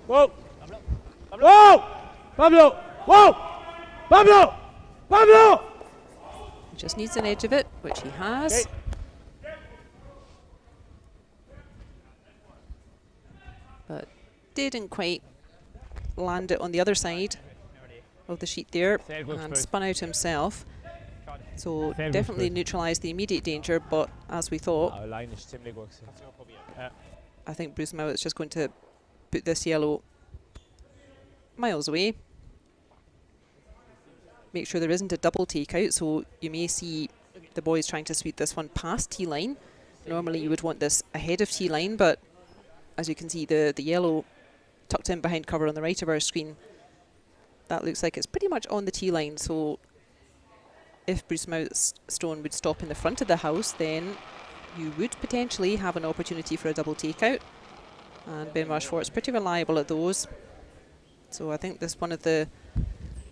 C: Whoa! Whoa! Pablo! Whoa! Pablo! Pablo!
A: He just needs an edge of it, which he has. But didn't quite land it on the other side of the sheet there and spun out himself. So definitely neutralised the immediate danger, but as we thought, I think Bruce Mouat's just going to put this yellow miles away. Make sure there isn't a double takeout, so you may see the boys trying to sweep this one past T-line. Normally you would want this ahead of T-line, but as you can see, the yellow tucked in behind cover on the right of our screen, that looks like it's pretty much on the T-line. So if Bruce Mouat's stone would stop in the front of the house, then you would potentially have an opportunity for a double takeout. And Benoit Schwartz pretty reliable at those. So I think this is one of the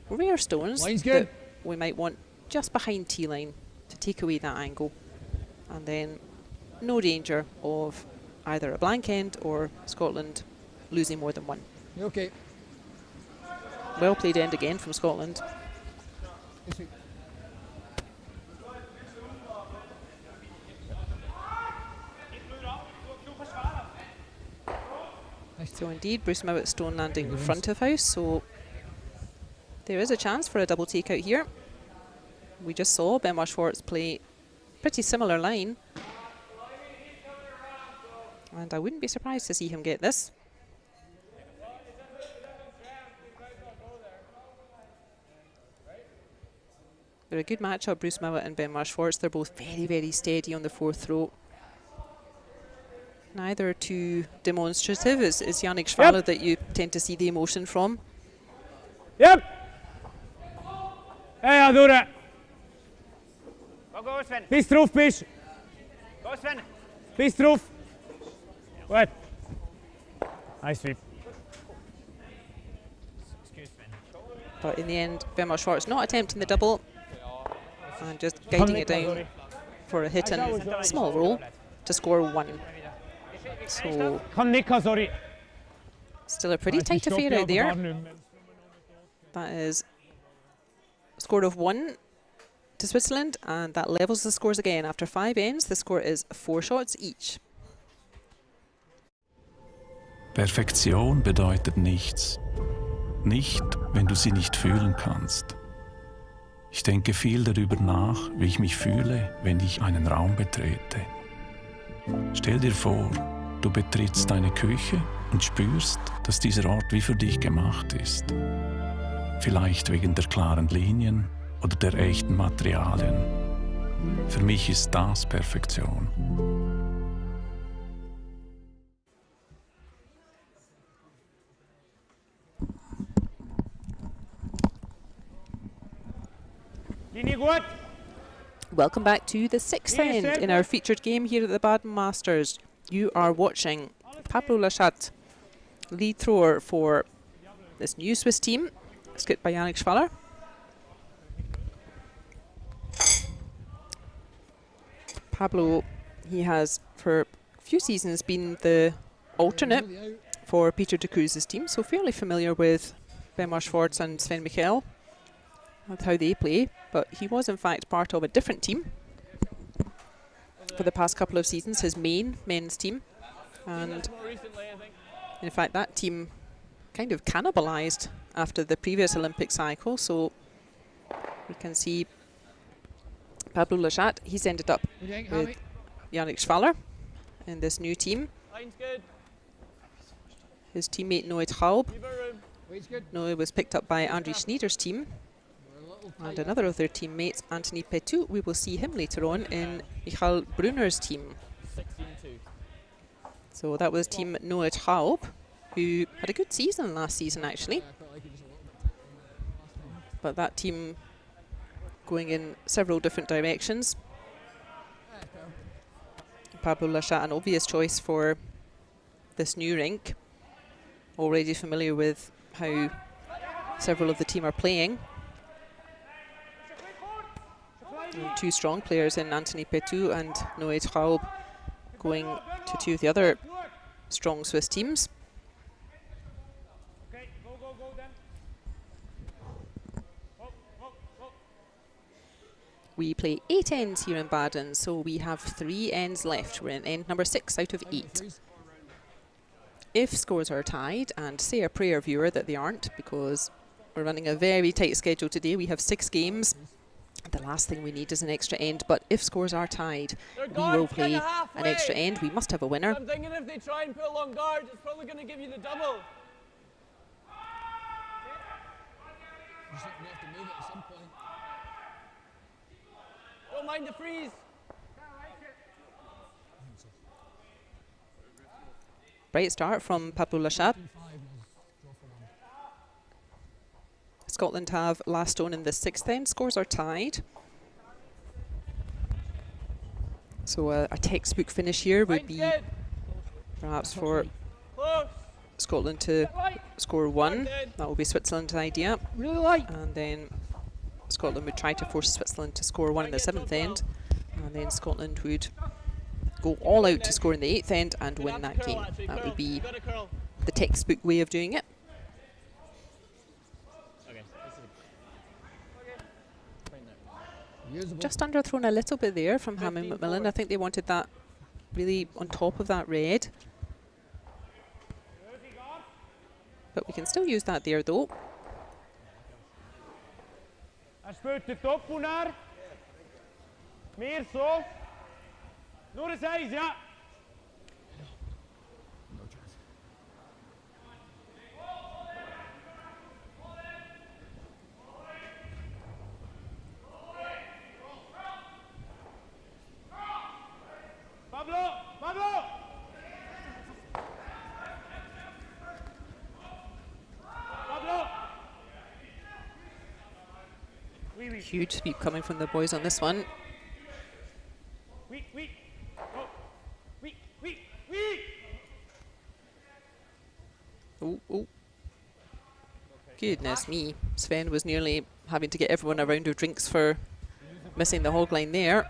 A: rare stones that we might want just behind T-line to take away that angle. And then no danger of either a blank end or Scotland losing more than 1.
B: Okay.
A: Well played end again from Scotland. So indeed, Bruce Mouat stone landing in front of house, so there is a chance for a double takeout here. We just saw Benoit Schwartz play pretty similar line, and I wouldn't be surprised to see him get this. They're a good matchup, Bruce Mouat and Benoit Schwartz. They're both very, very steady on the 4th throw. Neither too demonstrative. It's Yannick Schwaller that you tend to see the emotion from.
C: Yep! Hey, I'll do that.
D: Go, Sven.
C: Bis drauf bist.
D: Go, Sven.
C: Bis drauf. Gut. Nice sweep.
A: But in the end, Benoit Schwartz not attempting the double and just guiding it down for a hit and small roll to score 1. So still a pretty tight affair out there. That is a score of 1 to Switzerland, and that levels the scores again. After 5 ends, the score is 4 shots each.
F: Perfektion bedeutet nichts. Nicht, wenn du sie nicht fühlen kannst. Ich denke viel darüber nach, wie ich mich fühle, wenn ich einen Raum betrete. Stell dir vor, du betrittst deine Küche und spürst, dass dieser Ort wie für dich gemacht ist. Vielleicht wegen der klaren Linien oder der echten Materialien. Für mich ist das Perfektion.
C: Linie gut.
A: Welcome back to the 6th end in our featured game here at the Baden Masters. You are watching Pablo Lachat, lead thrower for this new Swiss team, skipped by Yannick Schwaller. Pablo, he has for few seasons been the alternate for Peter de Cruz's team, so fairly familiar with Benoit Schwartz and Sven Michel and how they play, but he was in fact part of a different team for the past couple of seasons, his main men's team, and in fact that team kind of cannibalized after the previous Olympic cycle, so we can see Pablo Lachat, he's ended up with Yannick Schwaller in this new team. His teammate Noé Traub. Noé was picked up by André Schnider's team. And another of their teammates, Anthony Petou, we will see him later on in Michael Brunner's team. So that was team Noé Traub, who had a good season last season actually. But that team going in several different directions. Pablo Lachat, an obvious choice for this new rink. Already familiar with how several of the team are playing. And two strong players in Anthony Petou and Noé Traub going to two of the other strong Swiss teams. We play 8 ends here in Baden, so we have 3 ends left. We're in end number 6 out of 8. If scores are tied, and say a prayer, viewer, that they aren't, because we're running a very tight schedule today. We have 6 games. The last thing we need is an extra end, but if scores are tied, we will play an extra end. We must have a winner.
E: I'm thinking if they try and put long guards, it's probably going to give you the double.
B: You have to move it at some point.
E: Don't mind the freeze.
A: Bright start from Pablo Lachat. Scotland have last stone in the 6th end. Scores are tied. So a textbook finish here would be perhaps for Scotland to score 1. That will be Switzerland's idea. And then Scotland would try to force Switzerland to score 1 in the 7th end. And then Scotland would go all out to score in the 8th end and win that game. That would be the textbook way of doing it. Just underthrown a little bit there from Hammond Macmillan. I think they wanted that really on top of that red. But we can still use that there though.
C: Speelt de top, Brunner. Meer zo. Nur eens eens, ja. Pablo, Pablo. Pablo.
A: Huge sweep coming from the boys on this one. Oh, oh. Goodness me. Sven was nearly having to get everyone a round of drinks for missing the hog line there.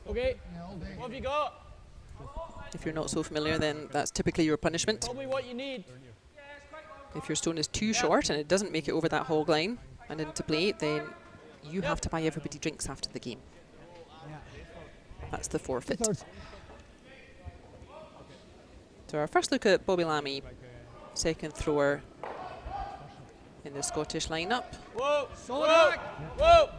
E: Okay, what have you got?
A: If you're not so familiar, then that's typically your punishment.
E: Tell me what you need.
A: If your stone is too short and it doesn't make it over that hog line and into play, then you have to buy everybody drinks after the game. That's the forfeit. So our first look at Bobby Lammy, second thrower in the Scottish lineup.
E: Whoa, whoa, whoa.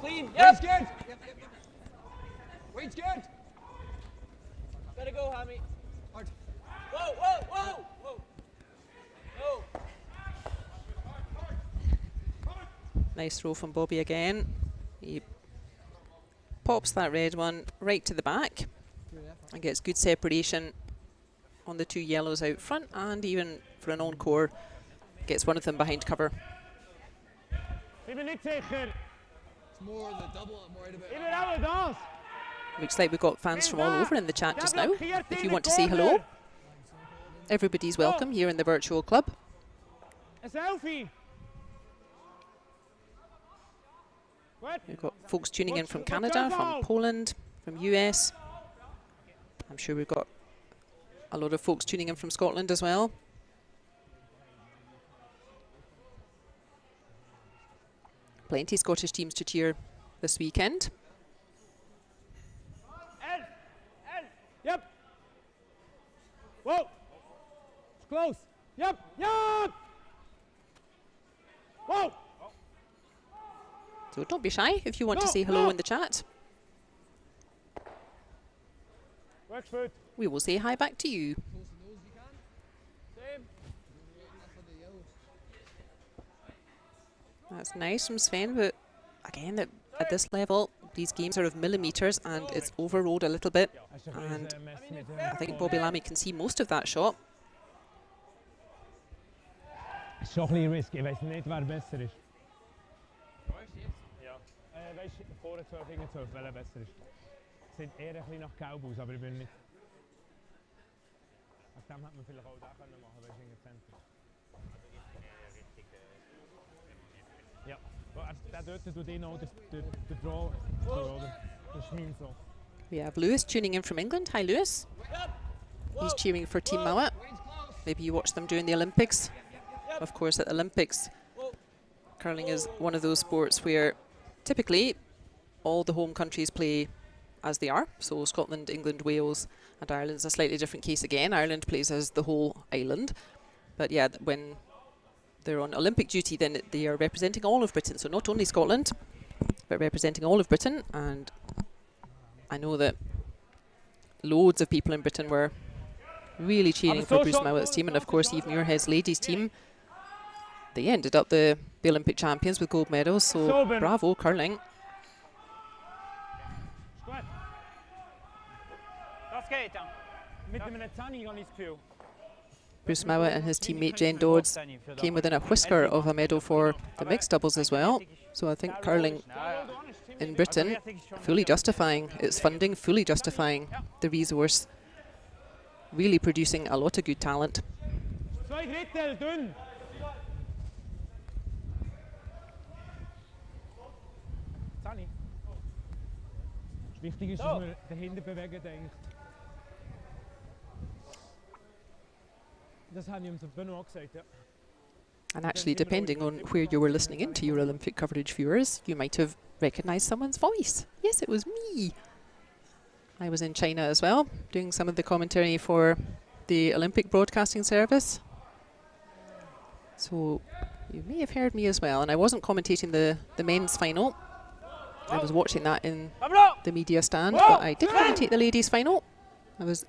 E: Clean, yes.
B: Good. Yep, yep, yep. Wade's good.
E: Gotta go, Hammy.
B: Hard.
E: Whoa, whoa, whoa, whoa. No.
A: Nice throw from Bobby again. He pops that red one right to the back and gets good separation on the 2 yellows out front, and even for an encore gets one of them behind cover.
B: It's more the double I'm worried about.
A: Looks like we've got fans from all over in the chat just now. If you want to say hello, everybody's welcome here in the virtual club.
C: A selfie.
A: We've got folks tuning in from Canada, from Poland, from US. I'm sure we've got a lot of folks tuning in from Scotland as well. Plenty Scottish teams to cheer this weekend.
C: Yep. Whoa. It's close. Yep. Yep. Whoa.
A: So don't be shy if you want to say hello in the chat.
C: Works foot.
A: We will say hi back to you.
E: Same.
A: That's nice from Sven, but again, at this level, these games are of millimetres and it's overrolled a little bit. And I think Bobby Lammy can see most of that shot.
C: Het is toch een risky. Ik weet niet waar het beste is. Ja. Weet je, voor het 12 ging het 12 wel het beste is. Het zit eerder een naar Cowboys, maar ik ben niet. Als dan had man vielleicht auch da können machen, weil in het centrum. Ja, dat doet hij nou de draw. De schmien zo.
A: We have Lewis tuning in from England. Hi, Lewis. He's cheering for Team Mouat. Maybe you watched them during the Olympics. Of course, at the Olympics, curling is one of those sports where typically all the home countries play as they are. So Scotland, England, Wales and Ireland is a slightly different case again. Ireland plays as the whole island. But yeah, when they're on Olympic duty, then they are representing all of Britain. So not only Scotland, but representing all of Britain. And I know that loads of people in Britain were really cheering for Bruce Mouat's team. And of course, Eve Muirhead's ladies team, they ended up the Olympic champions with gold medals. So bravo, curling. Bruce Mouat and his teammate Jen Dodds came within a whisker of a medal for the mixed doubles as well. So I think curling in Britain fully justifying its funding, fully justifying the resource, really producing a lot of good talent.
C: Wichtig ist, dass wir dahinter bewegen, denkt. Das haben wir uns Brunner gesagt, ja.
A: And actually, depending on where you were listening into your Olympic coverage, viewers, you might have recognised someone's voice. Yes, it was me. I was in China as well, doing some of the commentary for the Olympic Broadcasting Service. So you may have heard me as well. And I wasn't commentating the men's final. I was watching that in the media stand, but I did commentate the ladies' final. I was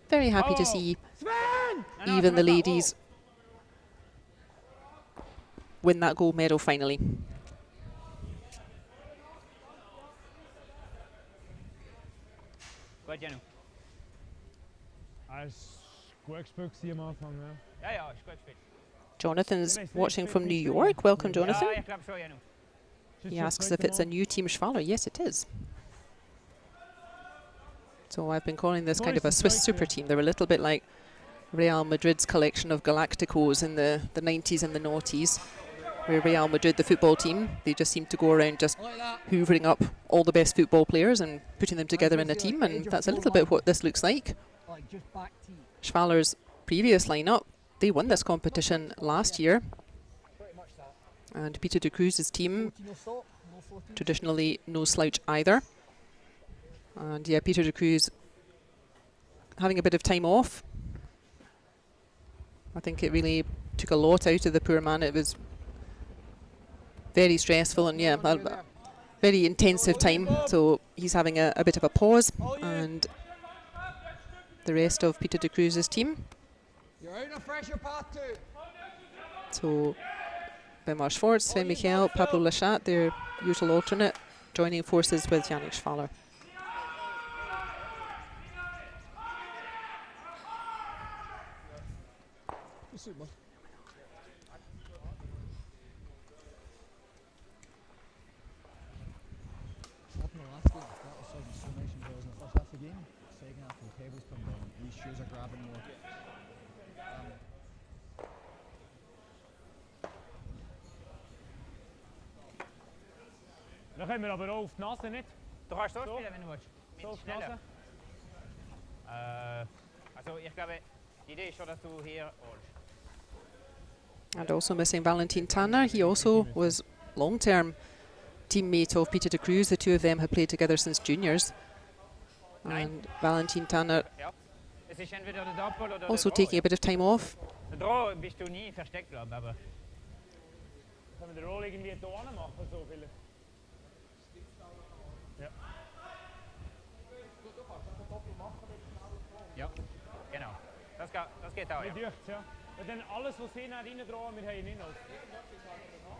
A: very happy to see even the ladies win that gold medal finally. Jonathan's watching from New York. Welcome, Jonathan. He asks if it's a new Team Schwaller. Yes, it is. So I've been calling this kind of a Swiss super team. They're a little bit like Real Madrid's collection of Galacticos in the 90s and the noughties, where Real Madrid, the football team, they just seem to go around just hoovering up all the best football players and putting them together in a team, and that's a little bit what this looks like. Schwaller's previous lineup, they won this competition last year. And Peter de Cruz's team, traditionally no slouch either. And yeah, Peter de Cruz having a bit of time off. I think it really took a lot out of the poor man. It was very stressful and yeah, a very intensive time. So he's having a bit of a pause. And the rest of Peter de Cruz's team. So Benoit Schwartz, Sven Michael, Pablo Lachat, their usual alternate, joining forces with Yannick Schwaller.
C: Dan gaan we aber auch auf die Nase nicht.
D: Du kannst so spielen, wenn du willst.
C: So schneller.
G: Also ich glaube, die Idee ist schon, dass du hier holst.
A: And also missing Valentin Tanner. He also was long-term teammate of Peter de Cruz. The two of them have played together since juniors. And Valentin Tanner
G: Ja. Es ist entweder der Doppel oder
A: also
G: der Draw.
A: taking a bit of time off.
G: Der Draw bist du nie versteckt, glaube ich, aber...
C: Können wir den Roll irgendwie hier machen, so vielleicht? Ja.
G: Ja, genau. Das geht auch,
C: Mir
G: ja.
C: dürft's, ja. Und dann alles, was sie rein drahen, wir haben nicht noch.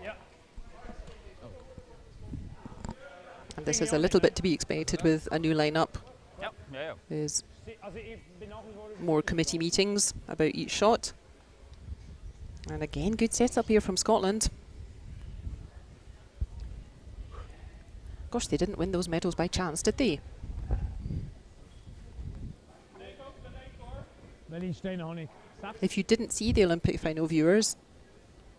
C: Ja.
A: And this is a little bit to be expected with a new lineup.
G: Ja, ja, ja.
A: There's
C: Also ich bin nach wie vor...
A: more committee meetings about each shot. And again, good setup here from Scotland. Gosh, they didn't win those medals by chance, did they?
C: Welchen Stein habe ich?
A: If you didn't see the Olympic final, viewers,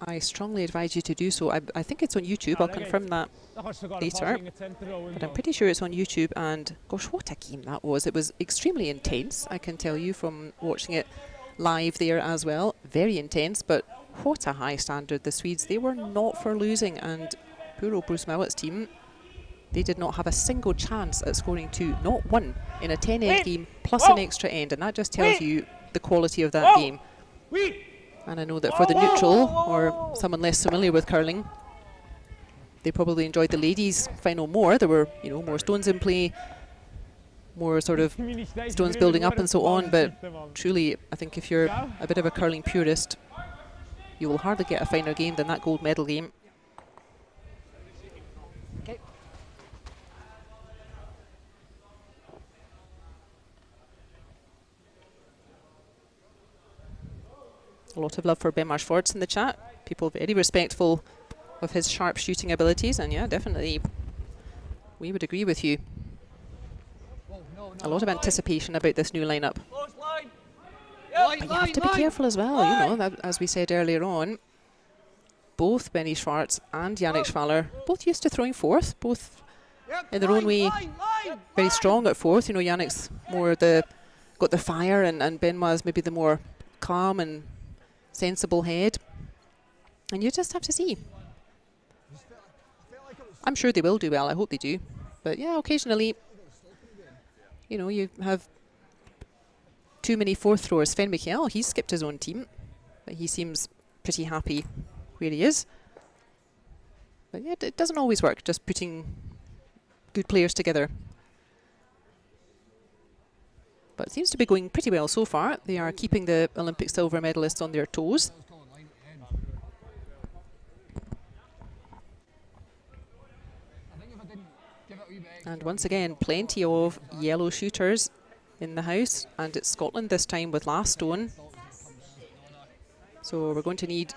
A: I strongly advise you to do so. I think it's on YouTube. I'll confirm that
C: Da kannst du sogar
A: later.
C: ein paar Center rollen.
A: But I'm pretty sure it's on YouTube. And gosh, what a game that was. It was extremely intense, I can tell you from watching it live there as well. Very intense, but what a high standard. The Swedes, they were not for losing. And poor old Bruce Mouat's team, they did not have a single chance at scoring two. Not one in a 10-end game plus an extra end. And that just tells you the quality of that game. And I know that for the neutral, or someone less familiar with curling, they probably enjoyed the ladies' final more. There were, you know, more stones in play, more sort of stones building up and so on. But truly, I think if you're a bit of a curling purist, you will hardly get a finer game than that gold medal game. A lot of love for Ben Marshfords in the chat. People very respectful of his sharp shooting abilities, and yeah, definitely, we would agree with you. A lot of anticipation about this new lineup.
E: Close line.
A: But you have to be careful as well, you know, that, as we said earlier on. Both Benny Schwartz and Yannick Schwaller, both used to throwing fourth, both in their own way very strong at fourth. You know, Yannick's more got the fire, and Benoit's maybe the more calm and sensible head. And you just have to see. I'm sure they will do well, I hope they do. But yeah, occasionally, you know, you have too many fourth throwers. Sven Michael, he's skipped his own team, but he seems pretty happy where he is. But yeah, it doesn't always work, just putting good players together. But it seems to be going pretty well so far. They are keeping the Olympic silver medalists on their toes. And once again, plenty of yellow shooters in the house, and it's Scotland this time with last stone. So we're going to need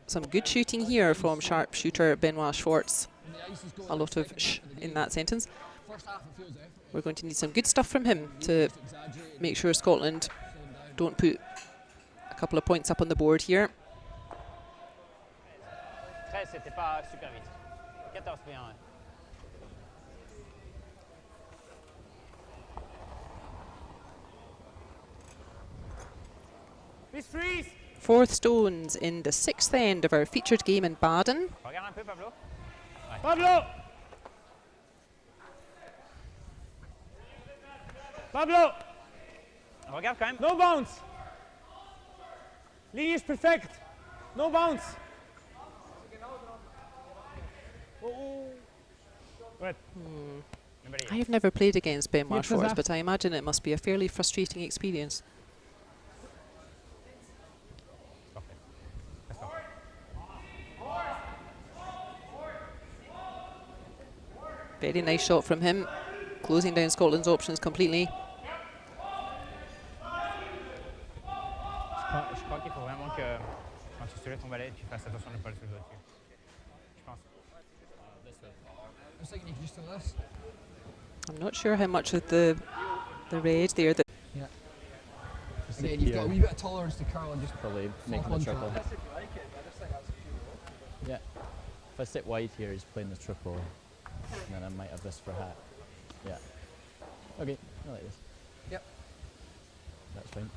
A: some good shooting here from sharp shooter Benoit Schwartz. A lot of sh in that sentence. We're going to need some good stuff from him to make sure Scotland don't put a couple of points up on the board here.
G: 13, c'était pas super vite. 14 bien.
A: Fourth stones in the sixth end of our featured game in Baden.
G: Regarde un peu, Pablo.
C: Pablo! Pablo!
G: Regarde quand même.
C: No bounce! Linie ist perfekt! No bounce! Right.
A: I have never played against Benoit Schwartz, but I imagine it must be a fairly frustrating experience. Very nice shot from him, closing down Scotland's options completely.
G: Je crois qu'il faut vraiment que quand tu soulèves ton balai, tu fasses attention de ne pas le soulever au-dessus. Je pense.
B: I was thinking you could just do this.
A: I'm not sure how much of the red there that
B: Yeah. And then you've got a wee bit of tolerance to curl and just
H: Probably
B: flop
H: making the
B: onto
H: triple.
B: it.
H: Yeah. If I sit wide here, he's playing the triple, and then I might have this for hat.
B: Yeah. Okay, I like this.
E: Yep.
B: That's fine.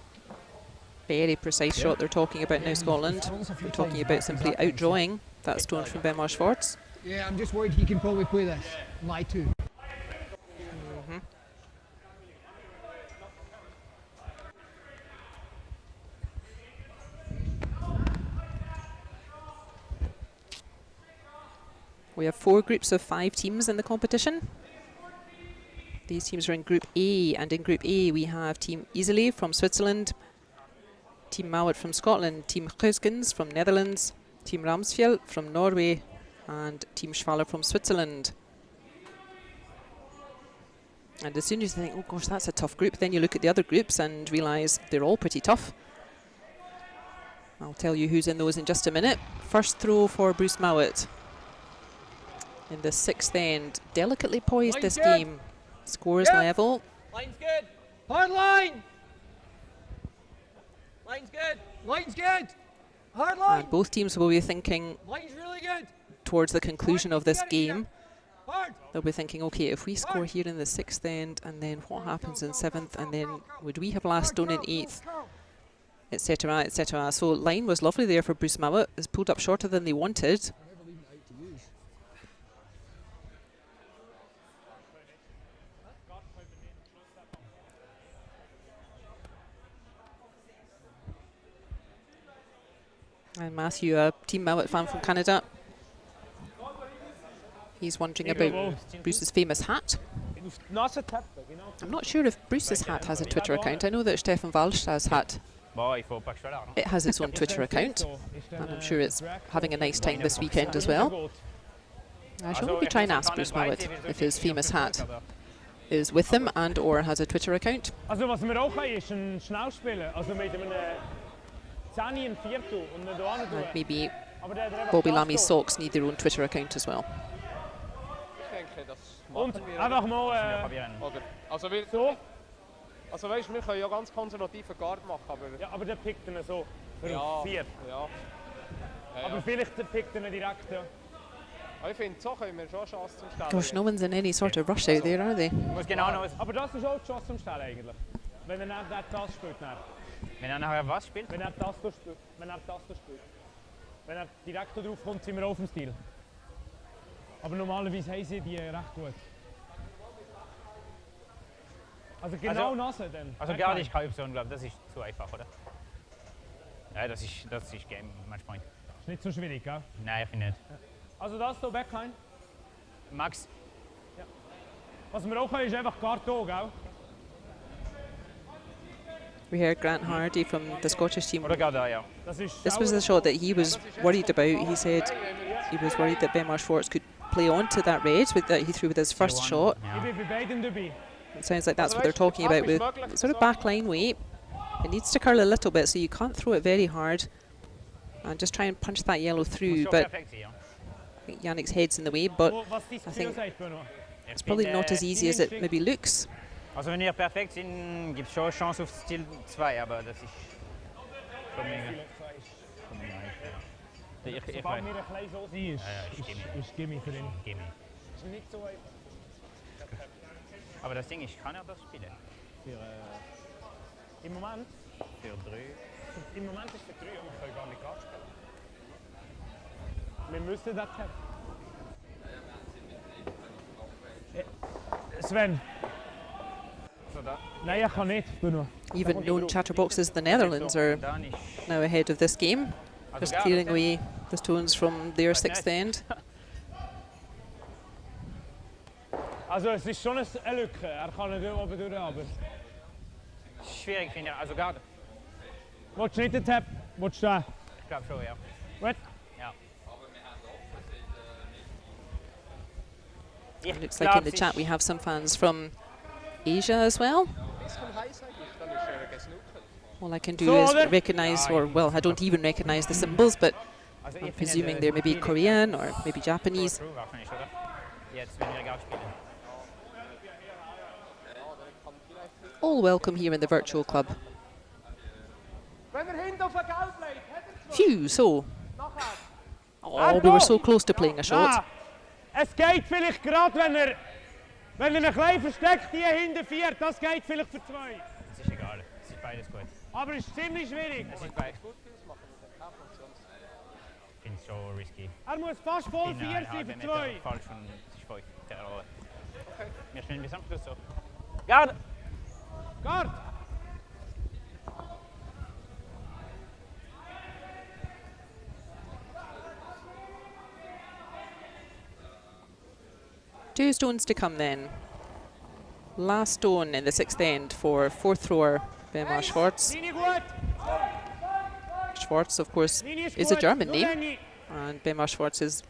A: Very precise shot they're talking about now, Scotland. They're talking about simply outdrawing that stone from Ben Schwartz.
B: Yeah, I'm just worried he can probably play this. My two.
A: We have 4 groups of 5 teams in the competition. These teams are in Group A, and in Group A we have Team Iseli from Switzerland, Team Mouat from Scotland, Team Goesgens from Netherlands, Team Ramsfjell from Norway, and Team Schwaller from Switzerland. And as soon as you think, oh gosh, that's a tough group, then you look at the other groups and realise they're all pretty tough. I'll tell you who's in those in just a minute. First throw for Bruce Mouat. In the 6th end, delicately poised this game. Scores level.
E: Line's good.
B: Hard line!
E: Line's good.
B: Line's good! Hard line!
A: And both teams will be thinking
B: Line's really good!
A: towards the conclusion of this game.
B: Hard!
A: They'll be thinking, okay, if we score here in the 6th end, and then what happens in 7th, and then would we have last stone in 8th, etc., etc. So line was lovely there for Bruce Mouat. It's pulled up shorter than they wanted. And Matthew, a Team Mouat fan from Canada, he's wondering about Bruce's famous hat. I'm not sure if Bruce's hat has a Twitter account. I know that Stefan Walstad's hat, it has its own Twitter account, and I'm sure it's having a nice time this weekend as well. I shall maybe try and ask Bruce Mouat if his famous hat is with him and or has a Twitter account. And maybe Bobby Lammy's socks need their own Twitter account as well.
C: Einfach mal
E: Oder, also weißt du, wir können ja ganz konservativen Guard machen, aber...
C: Ja, aber der pickt ihn so.
E: Ja,
C: 4.
E: Ja.
C: Aber vielleicht pickt ihn direkt, ja.
E: Ich finde, so können wir schon Chance zum Stellen.
A: Gosh, no one's in any sort of rush out there, are they?
C: Muss genau noch. Aber das ist auch die Chance zum Stellen eigentlich. Wenn er nicht das spielt.
G: Wenn er nachher was spielt?
C: Wenn er das spielt. Wenn er das spielt. Wenn er direkt drauf kommt, sind wir auf dem Stil. Aber normalerweise haben sie die recht gut. Also genau Nase dann.
G: Also gar nicht Halbzone, glaube ich, das ist zu einfach, oder? Ja, das ist Game Matchpoint.
C: Ist nicht so schwierig, gell?
G: Nein, ich finde nicht.
C: Also das hier Backhand.
G: Max?
C: Ja. Was wir auch können, ist einfach Guard hier, gell?
A: We heard Grant Hardy from the Scottish team.
G: Oder gar da, ja.
A: This was the shot that he was worried about. He said he was worried that Ben Schwartz could play on to that red that he threw with his first shot. It sounds like that's what they're talking about with sort of backline weight. It needs to curl a little bit, so you can't throw it very hard and just try and punch that yellow through. But I think Yannick's head's in the way, but I think it's probably not as easy as it maybe looks.
G: Also wenn wir perfekt sind, gibt es schon eine Chance auf Stil 2, aber das ist schon mega. Ich weiß.
C: Ist Gimme für ihn.
G: Gimme.
C: Ist nicht so einfach.
G: Aber das Ding ist, kann er das spielen?
C: Im Moment?
G: Für 3.
C: Im Moment ist für 3 und wir können gar nicht Guard spielen. Wir müssen das haben. Sven. Nein, ich kann nicht.
A: Even known chatterboxes, the Netherlands are now ahead of this game, just clearing away the stones from their 6th end.
C: Also es ist schon eine Lücke, kann nicht oben durch, aber...
G: Schwierig finde ich, also gerade.
C: Willst du nicht den Tap? Willst du den?
G: Ich glaube schon, ja.
C: What?
G: Ja.
A: It looks like in the chat we have some fans from Asia as well. All I can do is recognise, or well, I don't even recognise the symbols, but I'm presuming they're maybe Korean or maybe Japanese. All welcome here in the virtual club. Phew, so. Oh, we were so close to playing a shot.
C: Es geht vielleicht gerade, wenn er Wenn er ein klein versteckt hier hinten fährt, das geht vielleicht für 2.
G: Es ist egal, es ist beides gut.
C: Aber es ist ziemlich schwierig.
G: Es ist beides gut. Ich finde es schon risky.
C: Er muss fast voll
G: Ich bin
C: 4
G: einen
C: sein
G: halben
C: für
G: Meter
C: 2.
G: falsch und es ist voll der Rolle. Okay. Wir stellen bis am Schluss so.
E: Guard!
C: Guard!
A: Two stones to come then. Last stone in the 6th end for 4th thrower Benoit Schwartz.
C: Linie gut!
A: Schwartz, of course,
C: Linie
A: is a
C: gut.
A: German
C: Nur
A: name,
C: Linie.
A: and Benoit Schwartz is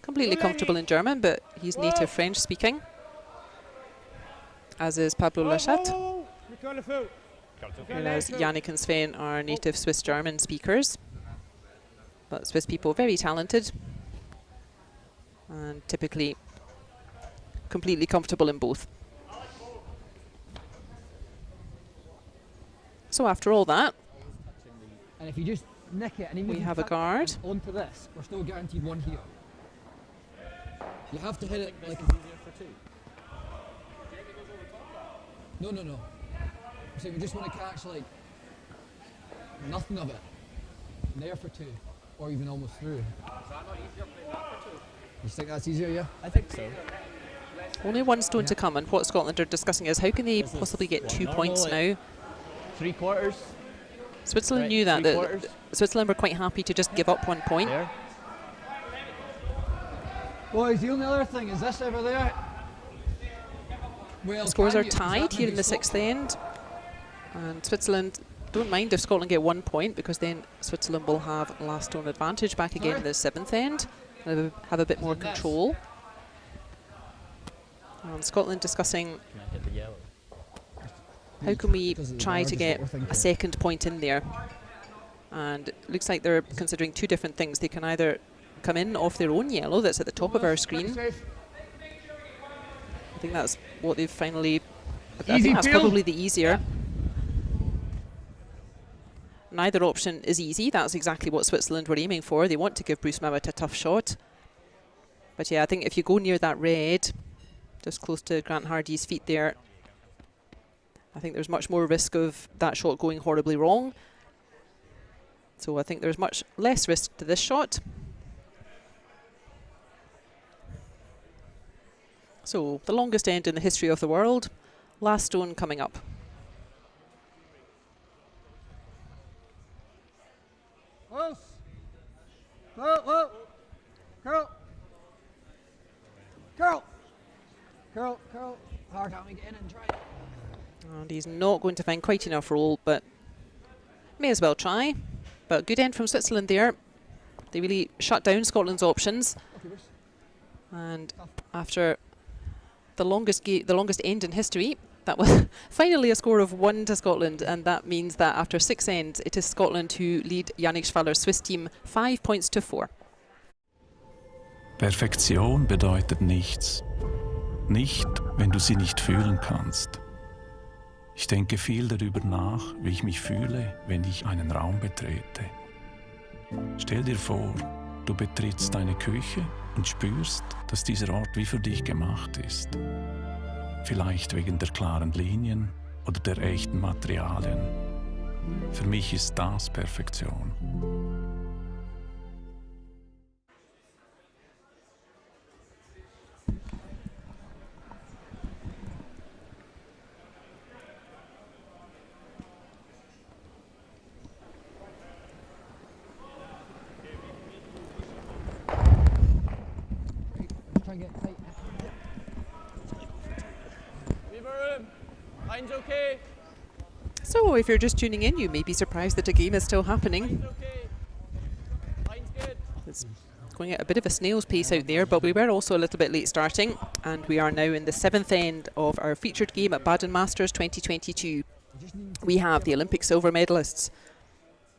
A: completely comfortable in German, but he's native French speaking, as is Pablo Lachat,
C: Wir können viel.
A: whereas Yannick and Sven are native Swiss German speakers. But Swiss people very talented and typically completely comfortable in both. So after all that,
B: And if you just nick it and even
A: we
B: if you
A: have a
B: tap
A: guard.
B: onto this, we're still guaranteed 1 here. You have to hit it like. No. So we just want to catch like nothing of it. There for 2, or even almost through. Is that not easier playing that for 2? You think that's easier, yeah?
E: I think so.
A: Only one stone to come, and what Scotland are discussing is how can they possibly get 2 points now?
E: 3/4.
A: Switzerland
E: Right,
A: knew that.
E: 3/4.
A: Switzerland were quite happy to just give up 1 point.
E: There.
B: Boys, the only other thing is this over there. Well,
A: The scores
B: can
A: are
B: you- does that
A: tied here
B: maybe
A: in the
B: stop
A: 6th
B: them?
A: end, and Switzerland don't mind if Scotland get 1 point, because then Switzerland will have last stone advantage back again in the 7th end and have a bit more control. And Scotland discussing
E: Can I hit the yellow?
A: how can we
B: Because of the
A: try
B: guard
A: to
B: is what
A: get
B: we're thinking.
A: a 2nd point in there. And it looks like they're considering 2 different things. They can either come in off their own yellow that's at the top of our screen. I think that's what they've finally... I
B: Easy
A: think that's
B: peel.
A: probably the easier. Neither option is easy. That's exactly what Switzerland were aiming for. They want to give Bruce Mouat a tough shot. But yeah, I think if you go near that red, just close to Grant Hardy's feet there, I think there's much more risk of that shot going horribly wrong. So I think there's much less risk to this shot. So the longest end in the history of the world, last stone coming up.
B: Close. Whoa. Curl. Hard time to get in and try.
A: And he's not going to find quite enough roll, but may as well try. But good end from Switzerland there. They really shut down Scotland's options.
B: Okay, Bruce.
A: And after the longest end in history, that was finally a score of 1 to Scotland, and that means that after 6 ends, it is Scotland who lead Yannick Schwaller's Swiss team 5 points to 4.
F: Perfektion bedeutet nichts. Nicht, wenn du sie nicht fühlen kannst. Ich denke viel darüber nach, wie ich mich fühle, wenn ich einen Raum betrete. Stell dir vor, du betrittst deine Küche und spürst, dass dieser Ort wie für dich gemacht ist. Vielleicht wegen der klaren Linien oder der echten Materialien. Für mich ist das Perfektion.
B: Try and get tight.
E: Leave a room. Line's okay.
A: So if you're just tuning in, you may be surprised that a game is still happening.
E: Line's okay. Line's good.
A: It's going at a bit of a snail's pace out there, but we were also a little bit late starting, and we are now in the 7th end of our featured game at Baden Masters 2022. We have the Olympic silver medalists,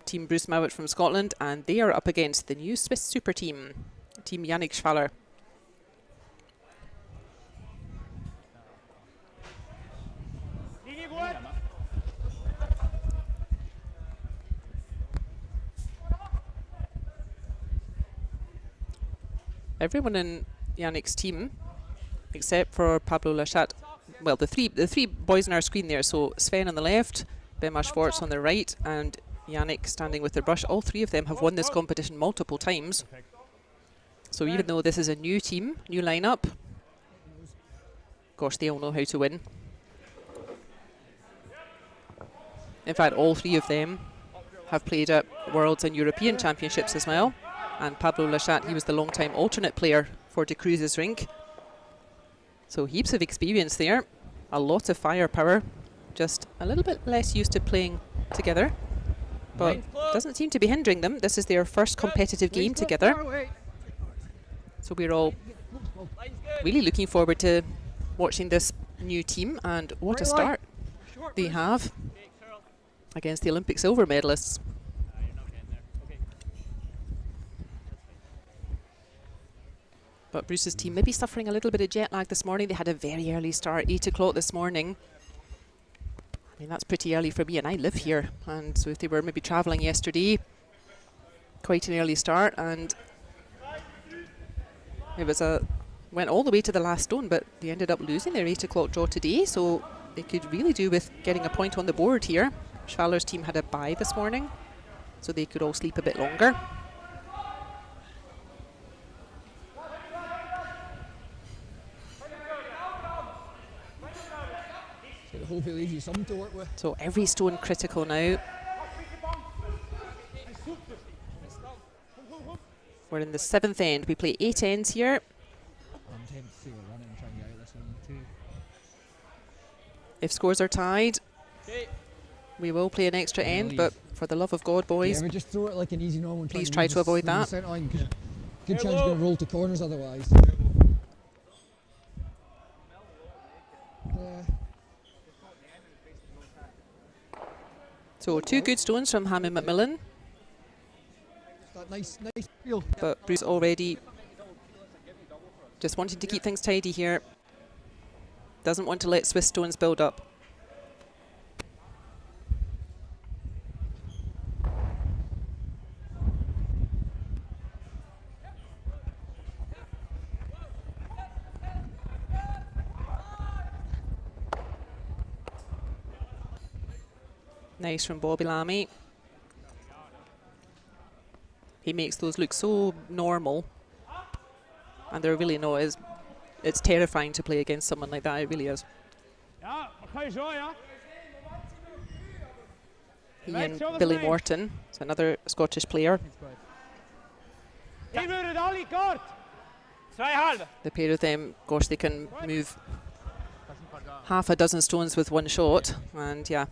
A: Team Bruce Mouat from Scotland, and they are up against the new Swiss super team, Team Yannick Schwaller.
C: Linie gut.
A: Everyone in Yannick's team except for Pablo Lachat. Well, the three boys on our screen there. So Sven on the left, Bema Schwartz on the right, and Yannick standing with the brush. All three of them have won this competition multiple times. So even though this is a new team, new lineup, gosh, they all know how to win. In fact, all three of them have played at Worlds and European Championships as well. And Pablo Lachat, he was the long-time alternate player for De Cruz's rink. So heaps of experience there, a lot of firepower, just a little bit less used to playing together, but doesn't seem to be hindering them. This is their first competitive game together. So we're all really looking forward to watching this new team, and what a start they have against the Olympic silver medalists. But Bruce's team maybe suffering a little bit of jet lag this morning. They had a very early start, 8 o'clock this morning. I mean, that's pretty early for me, and I live here. And so if they were maybe travelling yesterday, quite an early start, and it was went all the way to the last stone, but they ended up losing their 8 o'clock draw today, so they could really do with getting a point on the board here. Schwaller's team had a bye this morning, so they could all sleep a bit longer.
B: Hopefully easy something to work with.
A: So every stone critical now. We're in the 7th end. We play 8 ends here.
B: I'm tempted to see a run and try and get out this one too.
A: If scores are tied, we will play an extra end, but for the love of God, boys,
B: yeah, we just throw it like an easy normal.
A: please try to avoid that.
B: Good chance you're going to roll to corners otherwise.
A: So 2 good stones from Ham and Macmillan.
B: That nice feel.
A: But Bruce already just wanting to keep things tidy here. Doesn't want to let Swiss stones build up. Nice from Bobby Lammy. He makes those look so normal, and they're really not. It's terrifying to play against someone like that. It really is. He and Billy Morton, is another Scottish player. The pair of them, gosh, they can move half a dozen stones with one shot, and yeah,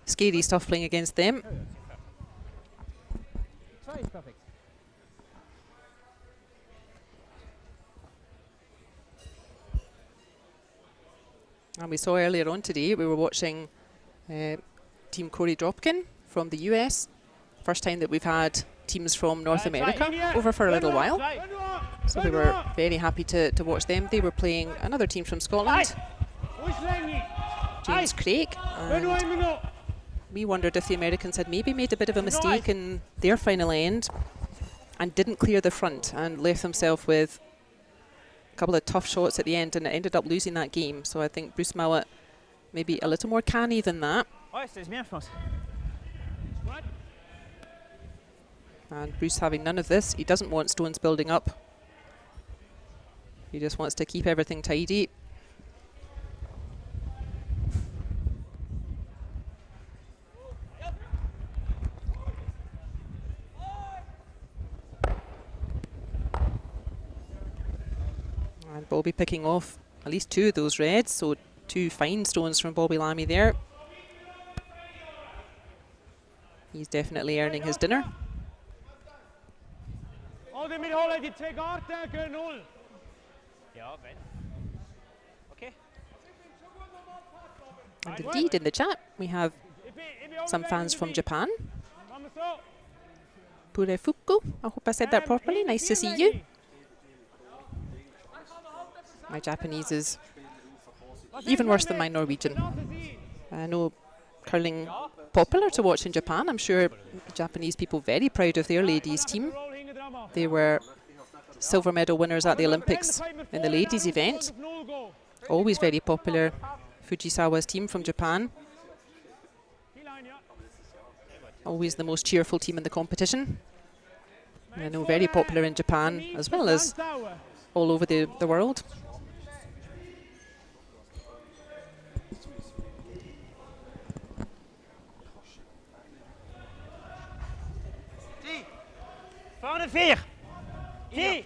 A: scary stuff playing against them. And we saw earlier on today, we were watching Team Corey Dropkin from the US. First time that we've had teams from North America over for a little while. So we were very happy to watch them. They were playing another team from Scotland, James Craik. And we wondered if the Americans had maybe made a bit of a mistake in their final end and didn't clear the front and left themselves with a couple of tough shots at the end, and it ended up losing that game. So I think Bruce Mouat maybe a little more canny than that. And Bruce having none of this. He doesn't want stones building up. He just wants to keep everything tidy. And Bobby picking off at least 2 of those reds, so 2 fine stones from Bobby Lammy there. He's definitely earning his dinner. And indeed, in the chat, we have some fans from Japan. Purefuku, I hope I said that properly. Nice to see you. My Japanese is even worse than my Norwegian. I know curling popular to watch in Japan. I'm sure Japanese people very proud of their ladies team. They were silver medal winners at the Olympics in the ladies event. Always very popular, Fujisawa's team from Japan. Always the most cheerful team in the competition. I know, very popular in Japan as well as all over the world.
D: Vorne 4. 10.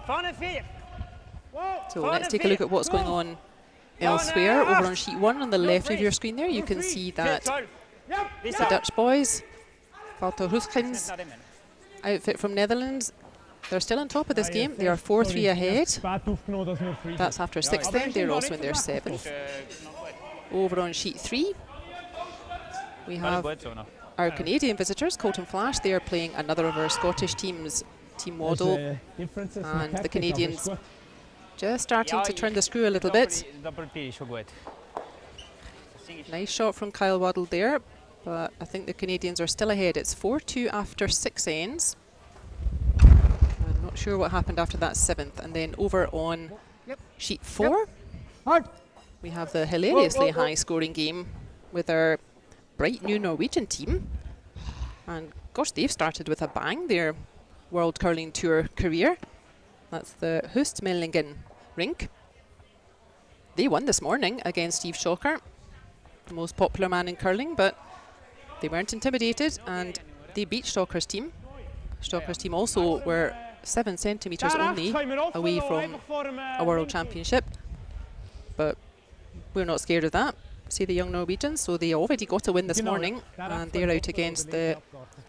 D: Vorne 4.
A: So let's take a look at what's going on elsewhere. Over on sheet 1 on the left of your screen there, you can see that the Dutch boys, Goesgens outfit from Netherlands, they're still on top of this game. They are 4-3 ahead. That's after 6th end. They're also in their 7th. Over on sheet 3, we have our Canadian visitors, Flasch. They are playing another of our Scottish teams, Team Waddell, and the Canadians just starting to turn the screw a little bit. Nice shot from Kyle Waddell there, but I think the Canadians are still ahead. It's 4-2 after 6 ends. I'm not sure what happened after that 7th. And then over on sheet 4, we have the hilariously high-scoring game with our bright new Norwegian team. And gosh, they've started with a bang, their World Curling Tour career. That's the Hoestmaelingen rink. They won this morning against Steve Schocker, the most popular man in curling, but they weren't intimidated and they beat Stocker's team. Stocker's team also were 7 centimetres only away from a world championship, but we're not scared of that, say the young Norwegians. So they already got a win this morning, and they're out against the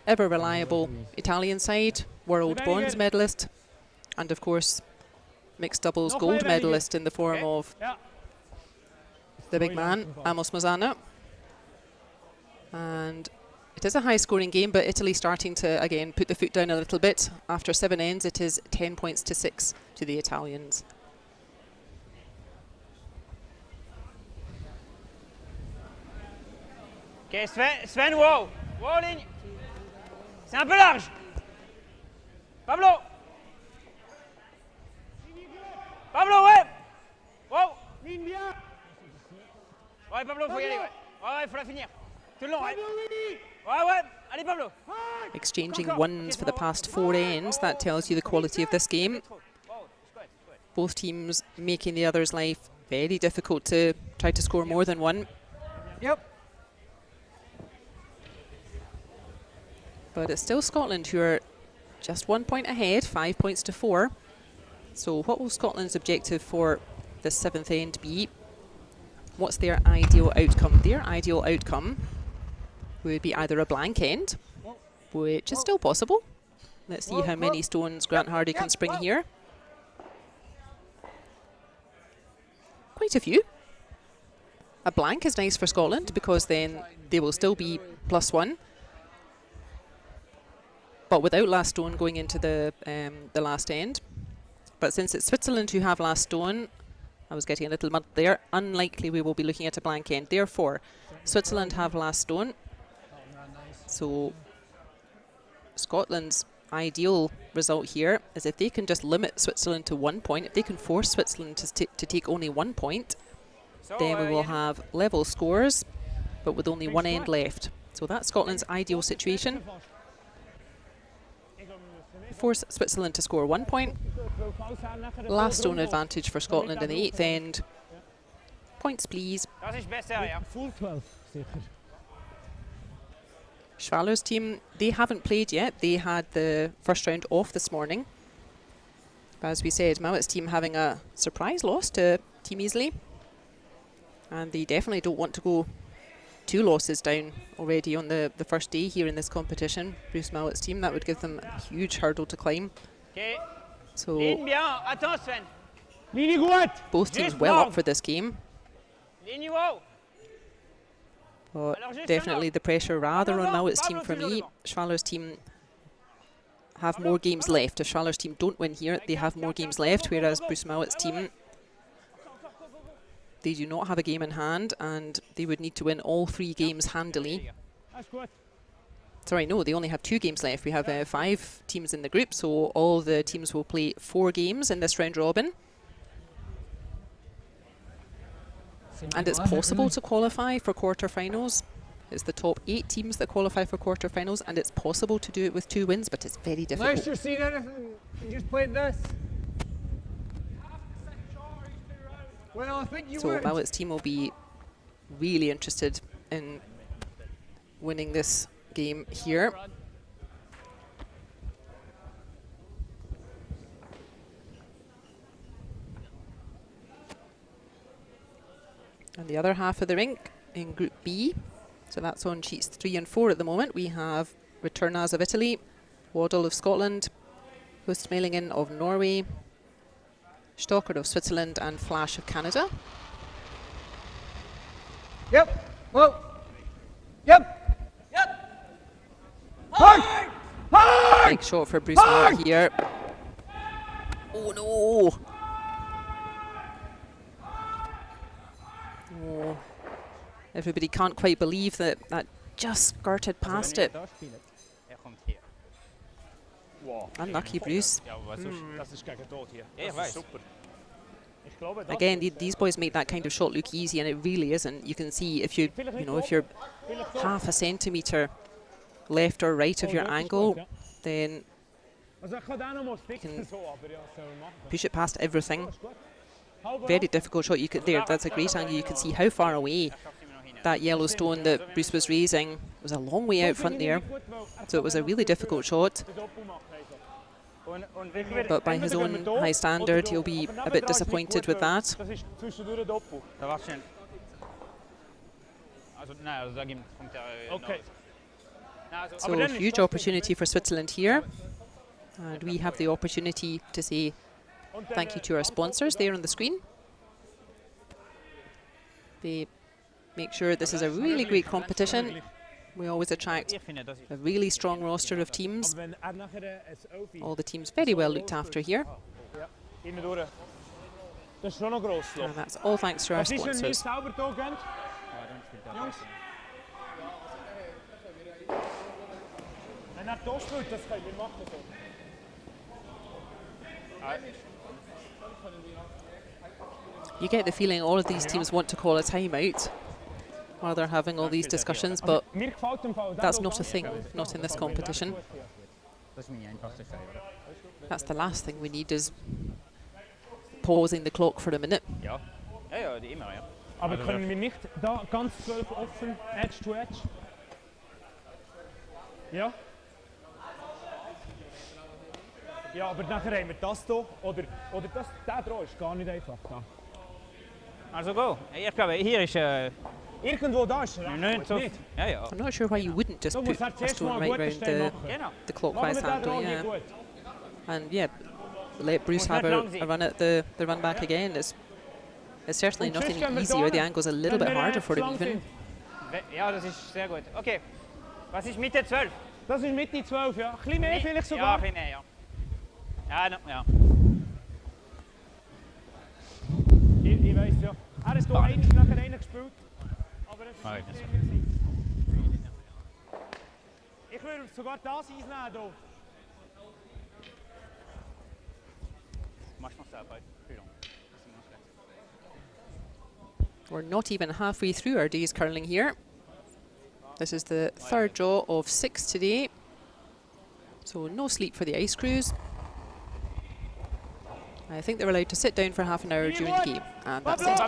A: ever reliable Italian side, world bronze medalist, and of course mixed doubles gold medalist in the form of the big man, Amos Mazzana. And it is a high scoring game, but Italy starting to again put the foot down a little bit. After 7 ends, it is 10 points to 6 to the Italians.
D: Okay, Sven, wow. Wow, ligne. C'est un peu large. Pablo. Pablo, ouais. Wow. Ouais, Pablo, faut y aller, ouais. Ouais, faut la finir. Tout le long, ouais. Ouais. Allez, Pablo.
A: Exchanging ones for the past 4 ends. That tells you the quality of this game. Both teams making the other's life very difficult to try to score more than one.
D: Yep.
A: But it's still Scotland who are just 1 point ahead, 5 points to 4. So what will Scotland's objective for the 7th end be? What's their ideal outcome? Their ideal outcome would be either a blank end, which is still possible. Let's see how many stones Grant Hardy can spring here. Quite a few. A blank is nice for Scotland because then they will still be +1. But without last stone going into the last end. But since it's Switzerland who have last stone, I was getting a little mud there, unlikely we will be looking at a blank end. Therefore, Switzerland have last stone. So Scotland's ideal result here is if they can just limit Switzerland to 1 point, if they can force Switzerland to take only 1 point, then we will have level scores, but with only 1 end left. So that's Scotland's ideal situation. Force Switzerland to score 1 point. Last stone advantage for Scotland in the 8th end. Points, please. Schwaller's team, they haven't played yet. They had the first round off this morning. But as we said, Mouat's team having a surprise loss to Team Iseli. And they definitely don't want to go 2 losses down already on the first day here in this competition. Bruce Mouat's team, that would give them a huge hurdle to climb. So both teams well up for this game. But definitely the pressure rather on Mouat's team for me. Schwaller's team have more games left. If Schwaller's team don't win here, they have more games left, whereas Bruce Mouat's team, they do not have a game in hand, and they would need to win all 3 games handily Sorry, no, they only have 2 games left. We have 5 teams in the group, so all the teams will play 4 games in this round robin. And it's possible to qualify for quarterfinals. It's the top 8 teams that qualify for quarterfinals, and it's possible to do it with 2 wins, but it's very difficult.
C: Unless you're seeing anything, you just played this. Well, I think you
A: So Mouat's team will be really interested in winning this game here. And the other half of the rink in Group B, so that's on sheets 3 and 4 at the moment, we have Retornaz of Italy, Waddell of Scotland, Hoestmaelingen of Norway, Schwaller of Switzerland, and Flasch of Canada.
C: Yep. Well. Yep. Yep. Hard. Hard.
A: Big shot for Mouat here. Oh no! Oh. Everybody can't quite believe that that just skirted past it. Unlucky, Bruce.
C: Das ist gegen tot hier.
G: Ja, ich weiß.
C: Super.
A: Again, these boys make that kind of shot look easy, and it really isn't. You can see if you know, if you're half a centimetre left or right of your angle, then you can push it past everything. Very difficult shot. You could there. That's a great angle. You can see how far away that yellow stone that Bruce was raising was a long way out front there. So it was a really difficult shot. But by his own high standard, he'll be a bit disappointed with that. So a huge opportunity for Switzerland here. And we have the opportunity to say thank you to our sponsors there on the screen. They make sure this is a really great competition. We always attract a really strong roster of teams. All the teams very well looked after here. And that's all thanks to our sponsors. You get the feeling all of these teams want to call a timeout while they're having all these discussions, but that's not a thing, not in this competition. That's the last thing we need, is pausing the clock for a minute.
C: Aber können wir nicht da ganz 12 offen, edge to edge? Ja? Ja, aber nachher haben wir das hier, oder das, der Draw ist gar nicht einfach da.
G: Also go. Ich glaube, hier ist...
C: Irgendwo da ist er,
G: nicht. Ja, ja.
A: I'm not sure why you wouldn't just put a stone right round the clockwise handle, yeah. And yeah, let Bruce have a run at the run back again. It's certainly not any easier. The angle's a little bit harder for him even.
G: Ja, das ist sehr gut. Okay. Was ist Mitte 12?
C: Das ist Mitte 12, ja. Ein bisschen mehr vielleicht sogar.
G: Ja, ein bisschen mehr, ja. Ja, no, ja.
C: Ich weiss ja. Er ist hier eigentlich nachher einen gespielt. Aber es ist nicht ich würde sogar das einnehmen hier.
G: Machst du noch selber?
A: We're not even halfway through our day's curling here. This is the third draw of 6 today. So no sleep for the ice crews. I think they're allowed to sit down for half an hour during the game. And that's it.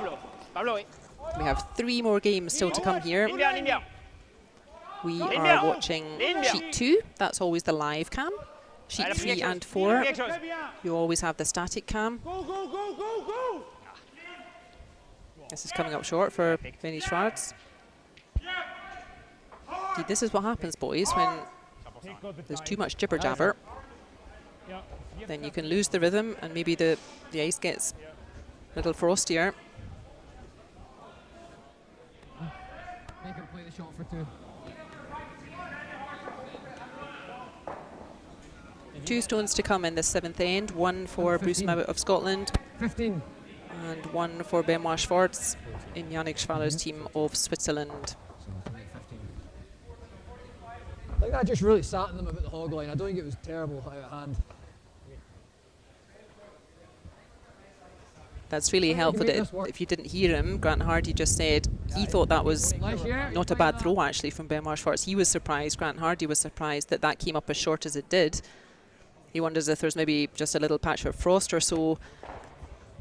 A: We have 3 more games still to come here. We are watching sheet 2. That's always the live cam. Sheet 3 and 4, you always have the static cam. This is coming up short for Vinny Schwartz. See, this is what happens, boys, when there's too much jibber jabber. Then you can lose the rhythm, and maybe the ice gets a little frostier.
B: They can play the shot for 2.
A: 2 stones to come in the 7th end. 1 for Bruce Mouat of Scotland.
B: 15.
A: And 1 for Benoit Schwartz in Yannick Schwaller's team of Switzerland.
B: think I just really sat in them about the hog line. I don't think it was terrible out of hand.
A: That's really helpful. That if you didn't hear him, Grant Hardy just said he thought that was not a bad throw actually from Benoit Schwartz. He was surprised, Grant Hardy was surprised that that came up as short as it did. He wonders if there's maybe just a little patch of frost or so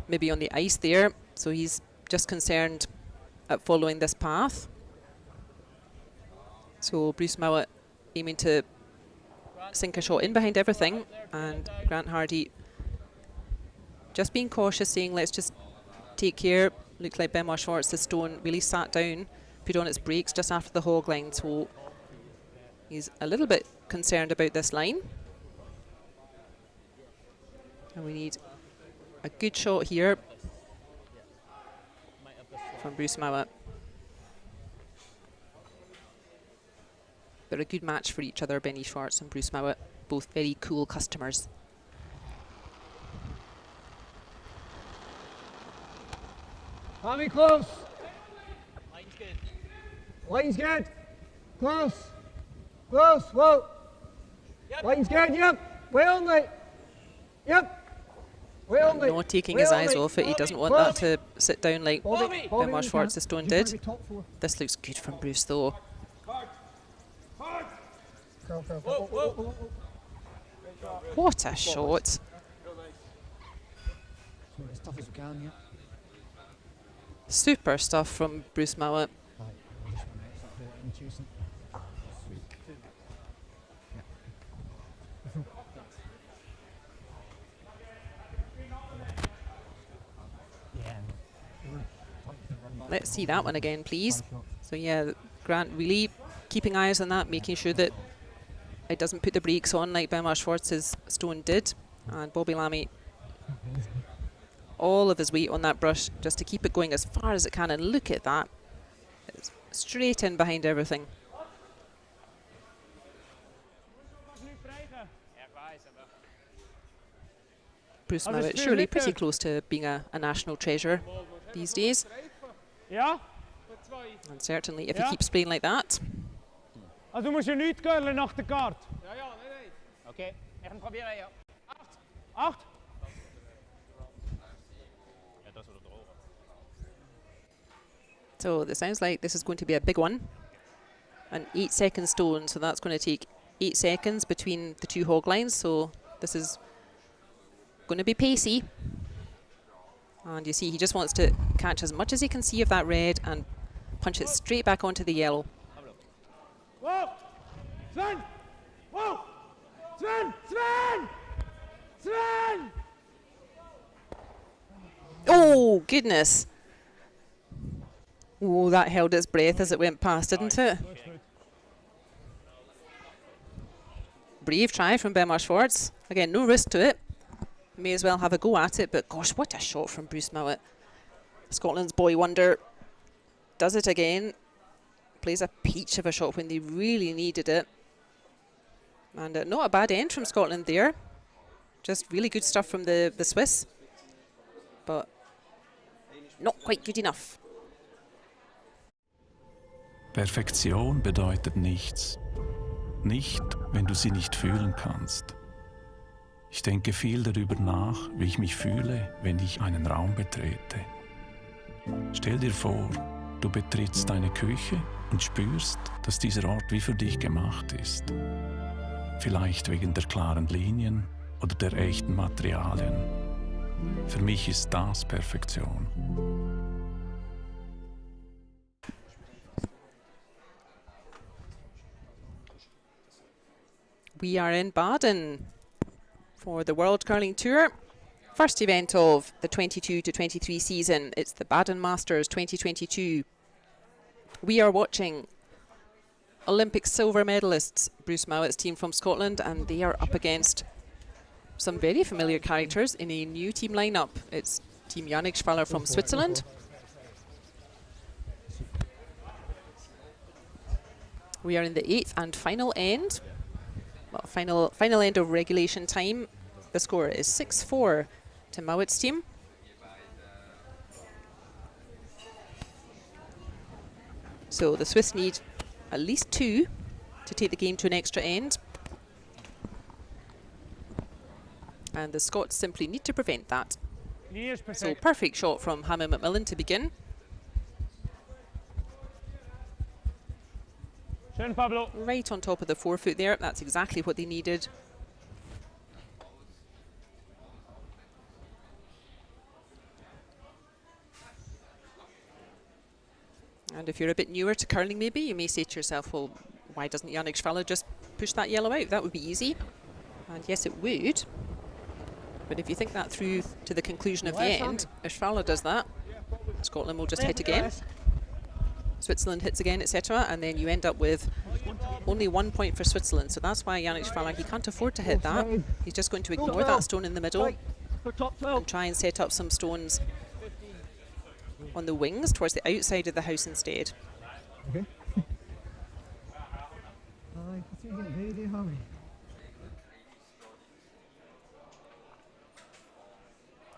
A: maybe on the ice there. So he's just concerned at following this path. So Bruce Mouat aiming to sink a shot in behind everything, and Grant Hardy just being cautious, saying let's just take care. Looks like Benoit Schwartz, the stone, really sat down, put on its brakes just after the hog line, so he's a little bit concerned about this line. And we need a good shot here from Bruce Mouat. But a good match for each other, Benny Schwartz and Bruce Mouat, both very cool customers.
B: Tommy, close. Line's good. Line's good. Close. Close. Whoa. Yep. Line's good. Yep. Way only. Yep. Way only.
A: Not taking his eyes off it. He doesn't want that to sit down like Benoit Schwartz, the stone, did. This looks good from Bruce, though. What a shot.
B: As tough as we can, yeah.
A: Super stuff from Bruce Mouat. Let's see that one again, please. So yeah, Grant really keeping eyes on that, making sure that it doesn't put the brakes on like Benoit Schwartz's stone did. And Bobby Lammy, all of his weight on that brush just to keep it going as far as it can, and look at that. It's straight in behind everything. Bruce Mouat surely pretty close to being a national treasure these days.
C: Ja?
A: And certainly if he keeps playing like that.
C: Also musst du nicht gehen nach der Karte.
G: Ja, ja, nee. Okay, ich kann probieren, ja.
C: 8.
G: Ja, das oder drauf.
A: So this sounds like this is going to be a big one. An 8-second stone, so that's going to take 8 seconds between the two hog lines. So this is going to be pacey. And you see he just wants to catch as much as he can see of that red and punch it straight back onto the yellow.
C: Whoa! Sven! Whoa! Sven! Sven! Sven!
A: Oh, goodness. Oh, that held its breath as it went past, didn't it? Brave try from Benoit Schwartz. Again, no risk to it. May as well have a go at it, but gosh, what a shot from Bruce Mouat. Scotland's boy wonder does it again. Plays a peach of a shot when they really needed it. And not a bad end from Scotland there. Just really good stuff from the Swiss. But not quite good enough.
F: Perfektion bedeutet nichts. Nicht, wenn du sie nicht fühlen kannst. Ich denke viel darüber nach, wie ich mich fühle, wenn ich einen Raum betrete. Stell dir vor, du betrittst deine Küche und spürst, dass dieser Ort wie für dich gemacht ist. Vielleicht wegen der klaren Linien oder der echten Materialien. Für mich ist das Perfektion.
A: We are in Baden for the World Curling Tour. First event of the 22 to 23 season. It's the Baden Masters 2022. We are watching Olympic silver medalists, Bruce Mouat's team from Scotland, and they are up against some very familiar characters in a new team lineup. It's Team Yannick Schwaller from Switzerland. We are in the 8th and final end. Well, final end of regulation time. The score is 6-4 to Mouat's team. So the Swiss need at least 2 to take the game to an extra end. And the Scots simply need to prevent that. So perfect shot from Hammer McMillan to begin.
C: Pablo.
A: Right on top of the forefoot there. That's exactly what they needed. And if you're a bit newer to curling maybe, you may say to yourself, well, why doesn't Yannick Schwaller just push that yellow out? That would be easy. And yes, it would. But if you think that through to the conclusion of the end, if Schwaller does that, Scotland will just hit again. Switzerland hits again, etc. And then you end up with only 1 point for Switzerland. So that's why Yannick Schwaller, he can't afford to hit that. He's just going to ignore that stone in the middle and try and set up some stones on the wings towards the outside of the house instead.
B: Okay.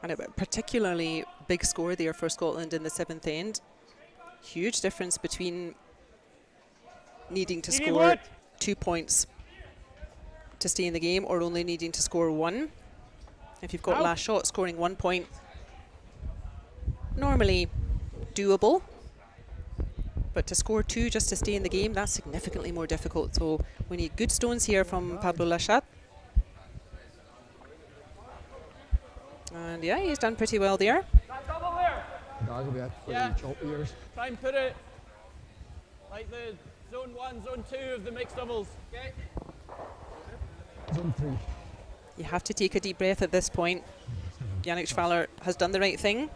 A: And a particularly big score there for Scotland in the 7th end. Huge difference between needing to score 2 points to stay in the game or only needing to score 1. If you've got last shot, scoring 1 point, normally doable. But to score 2 just to stay in the game, that's significantly more difficult. So we need good stones here from Pablo Lachat. And yeah, he's done pretty well there.
E: Yeah. Try and put it like the zone 1, zone 2 of the mixed doubles. Okay.
B: Zone 3.
A: You have to take a deep breath at this point. Yannick Schwaller has done the right thing.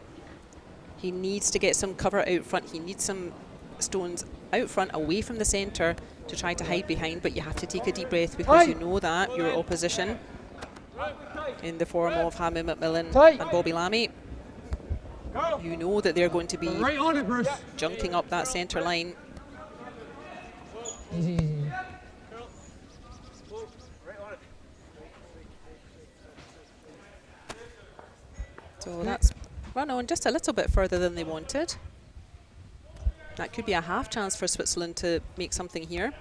A: He needs to get some cover out front. He needs some stones out front, away from the centre, to try to hide behind, but you have to take a deep breath because you know that your opposition, in the form of Hammer McMillan and Bobby Lammy, you know that they're going to be junking up that centre line. So that's run on just a little bit further than they wanted. That could be a half chance for Switzerland to make something here.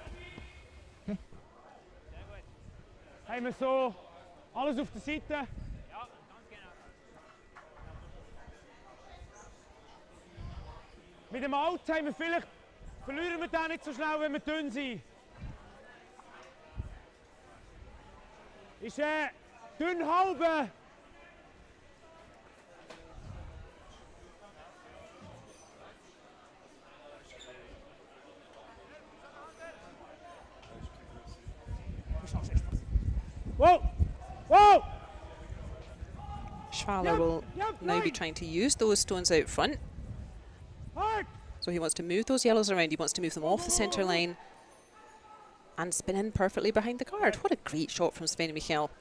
C: Hey, so alles auf der Seite. Mit dem Outtime vielleicht verlieren wir den nicht so schnell, wenn wir dünn sind. Ist dünn halbe. Whoa! Whoa!
A: Schwaller will now be trying to use those stones out front. So he wants to move those yellows around. He wants to move them off the centre line and spin in perfectly behind the guard. What a great shot from Sven Michael.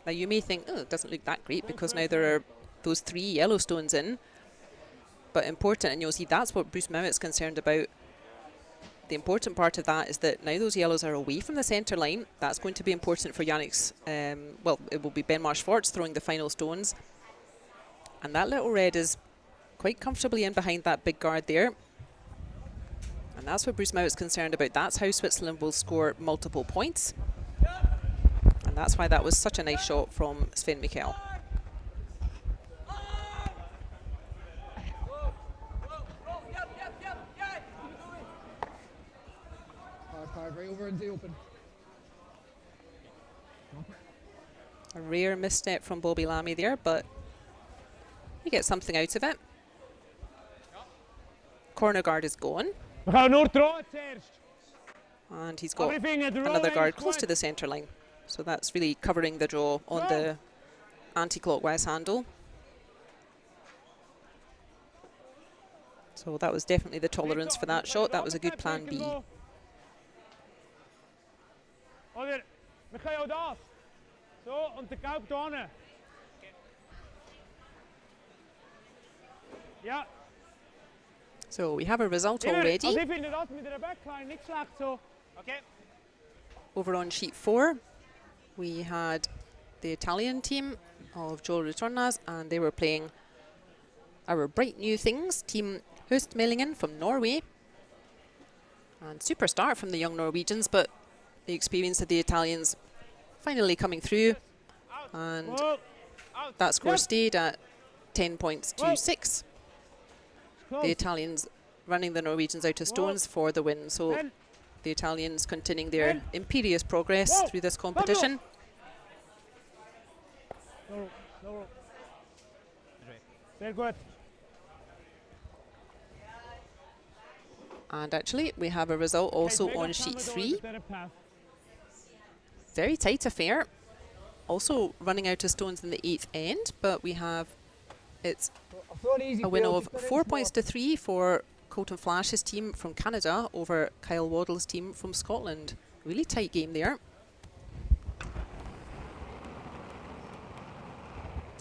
A: Now you may think, oh, it doesn't look that great because now there are those 3 yellow stones in. But important, and you'll see that's what Bruce Mouat's concerned about. The important part of that is that now those yellows are away from the centre line. That's going to be important for Yannick's, well, it will be Ben Marshfort's throwing the final stones. And that little red is quite comfortably in behind that big guard there. And that's what Bruce Mouat's concerned about. That's how Switzerland will score multiple points. And that's why that was such a nice shot from Sven Michael.
B: Right over in the open.
A: A rare misstep from Bobby Lammy there, but he gets something out of it. Corner guard is gone. And he's got another guard close to the centre line. So that's really covering the draw on the anti-clockwise handle. So that was definitely the tolerance for that shot. That was a good plan B.
C: So, und der Gelb da hinten. Ja.
A: So we have a result already.
C: Also ich finde das mit der Backline nicht schlecht so. Okay.
A: Over on sheet 4, we had the Italian team of Joel Retornaz, and they were playing our bright new things, team Hoestmaelingen from Norway. And super start from the young Norwegians, but the experience of the Italians finally coming through. And that score stayed at 10 points to 6. The Italians running the Norwegians out of stones for the win. So the Italians continuing their imperious progress through this competition.
C: Very good.
A: And actually, we have a result also on sheet 3. Very tight affair. Also running out of stones in the 8th end, but we have, it's a win of 4 points to 3 for Colton Flash's team from Canada over Kyle Waddell's team from Scotland. Really tight game there.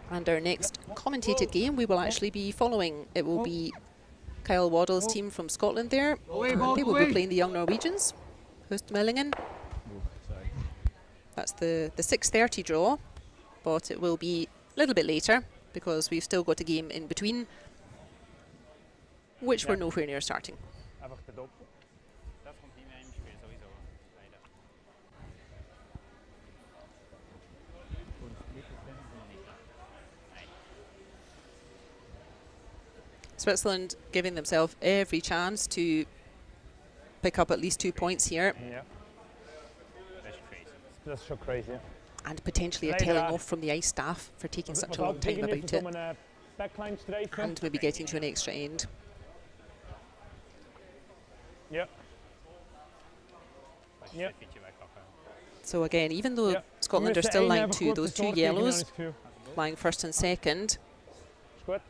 A: And our next commentated game we will actually be following. It will be Kyle Waddell's team from Scotland there. And they will be playing the young Norwegians, Hoestmaelingen. That's the 6:30 draw, but it will be a little bit later because we've still got a game in between, which we're nowhere near starting. Switzerland giving themselves every chance to pick up at least 2 points here.
C: Yeah. That's so crazy.
A: And potentially a telling off from the ice staff for taking such a long time about it. And maybe getting to an extra end.
C: Yep. Yep.
A: So again, even though Scotland are still lying to those 2 yellows, lying first and second, but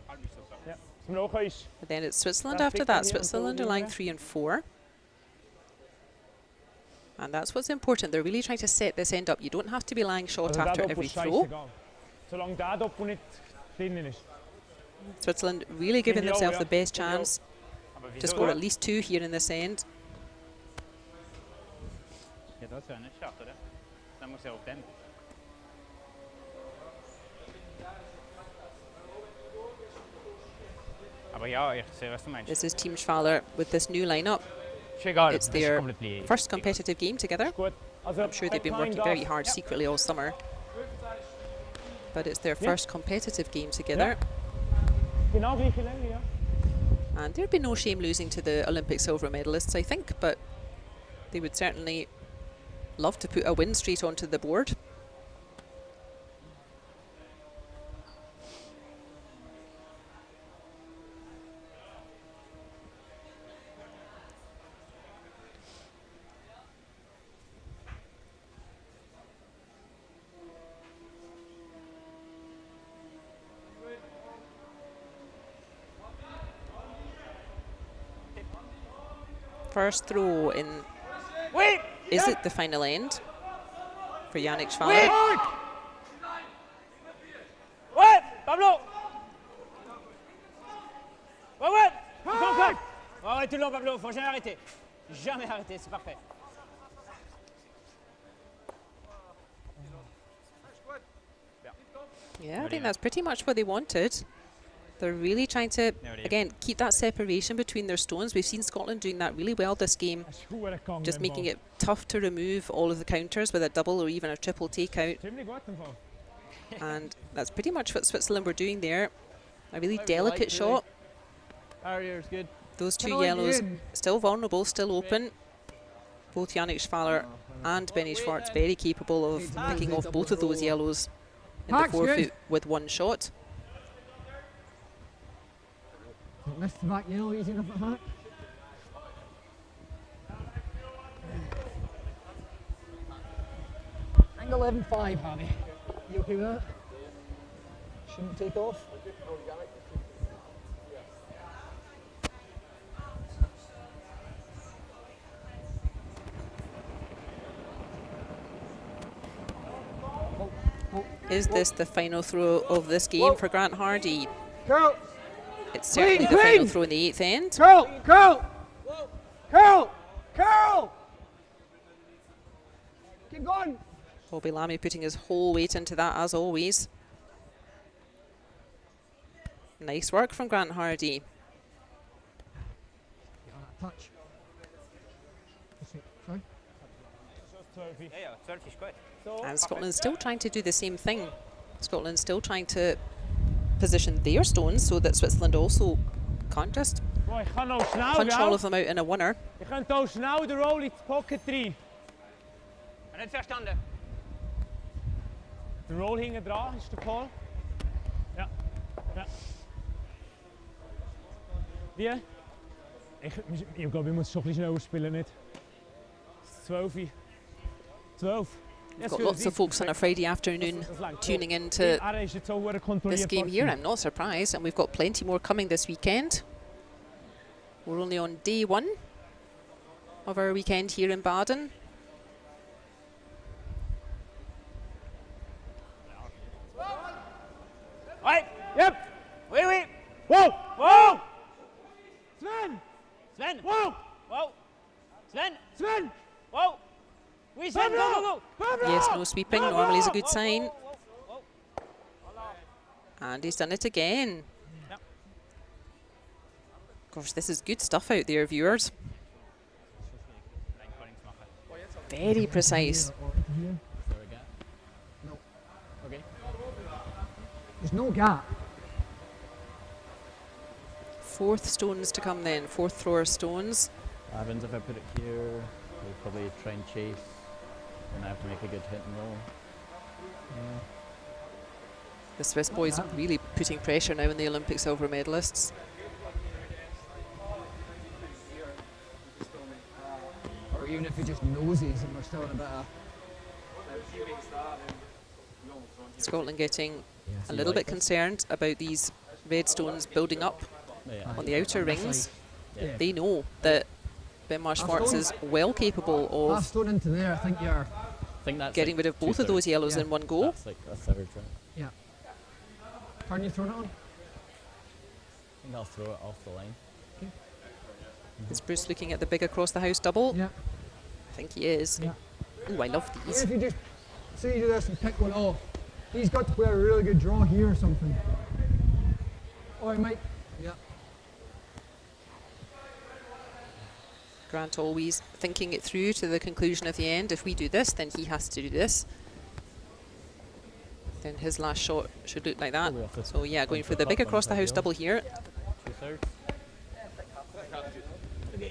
A: then it's Switzerland after that. Switzerland are lying 3 and 4. And that's what's important. They're really trying to set this end up. You don't have to be lying short after every throw. Switzerland really giving themselves the best chance to score at least 2 here in this end. This is Team Schwaller with this new lineup. It's their first competitive game together. I'm sure they've been working very hard secretly all summer. But it's their first competitive game together. And there'd be no shame losing to the Olympic silver medalists, I think, but they would certainly love to put a win straight onto the board. First throw in. Is it the final end for Yannick Schwaller?
D: Ouais, Pablo. Ouais. Arrête tout le long, Pablo. Faut jamais arrêter. Jamais arrêter, c'est parfait.
A: Yeah, I think that's pretty much what they wanted. They're really trying to, again, keep that separation between their stones. We've seen Scotland doing that really well this game, just making it tough to remove all of the counters with a double or even a triple takeout. And that's pretty much what Switzerland were doing there. A really delicate shot.
E: Barrier's good.
A: Those 2 yellows still vulnerable, still open. Both Yannick Schwaller and Benny Schwartz very capable of picking off both of those yellows in the forefoot with 1 shot.
B: Missed the back yellow easy enough at that. I think 11-5, Harvey. You okay with that? Shouldn't take off.
A: Is this the final throw of this game for Grant Hardy?
B: Go!
A: It's certainly the final throw in the 8th end.
B: Carl! Keep going!
A: Bobby Lammy putting his whole weight into that as always. Nice work from Grant Hardy.
B: Touch.
G: Ja, ja, 12 is goed.
A: And Scotland's still trying to do the same thing. Scotland's still trying to position their stones so that Switzerland also can't just
C: Boah, ich kann auch schnell,
A: punch all
C: gell?
A: of them out in a winner.
C: Ich könnte auch schnell den Roll in die Pocket rein.
D: Nicht verstanden.
C: Der Roll hinten dran ist der Call. Ja, ja. Wie? Ich glaube, ich muss schon ein bisschen schneller spielen, nicht? 12. 12.
A: We've got lots of folks on a Friday afternoon tuning into this game here. I'm not surprised, and we've got plenty more coming this weekend. We're only on day 1 of our weekend here in Baden.
D: Right.
C: Yep.
D: Oui, oui.
C: Whoa!
D: Whoa.
C: Sven!
D: Sven.
C: Whoa!
D: Whoa. Sven.
C: Sven!
D: Whoa. Oui, Sven, go, go, go.
A: Yes, no sweeping, normally is a good sign. And he's done it again.
D: Yep.
A: Gosh, this is good stuff out there, viewers. Very precise.
B: No. Okay. There's no gap.
A: 4th stones to come then, 4th thrower stones.
H: Evans, if I put it here, we'll probably try and chase, and I have to make a good hit and roll. Yeah.
A: The Swiss boys really putting pressure now on the Olympic silver medalists.
B: Or even if he just noses and we're still in a bit of...
A: Scotland getting a little bit concerned about these red stones building up on the outer rings.
B: Yeah.
A: They know that Benoit Schwartz is well capable
B: Half
A: of
B: stone into there, I think you're...
H: I think that's
A: getting
H: like
A: rid of both of those yellows in one go.
H: That's like a third round.
B: Yeah. Turn you throw it on?
H: I think I'll throw it off the line.
A: Is Bruce looking at the big across the house double?
B: Yeah.
A: I think he is.
B: Yeah.
A: Oh, I love these.
B: If you just say you do this and pick one off, he's got to play a really good draw here or something. Oh, he might. Yeah.
A: Grant always thinking it through to the conclusion at the end. If we do this, then he has to do this. Then his last shot should look like that. So yeah, going for the big across the house double here.
H: 2/3. I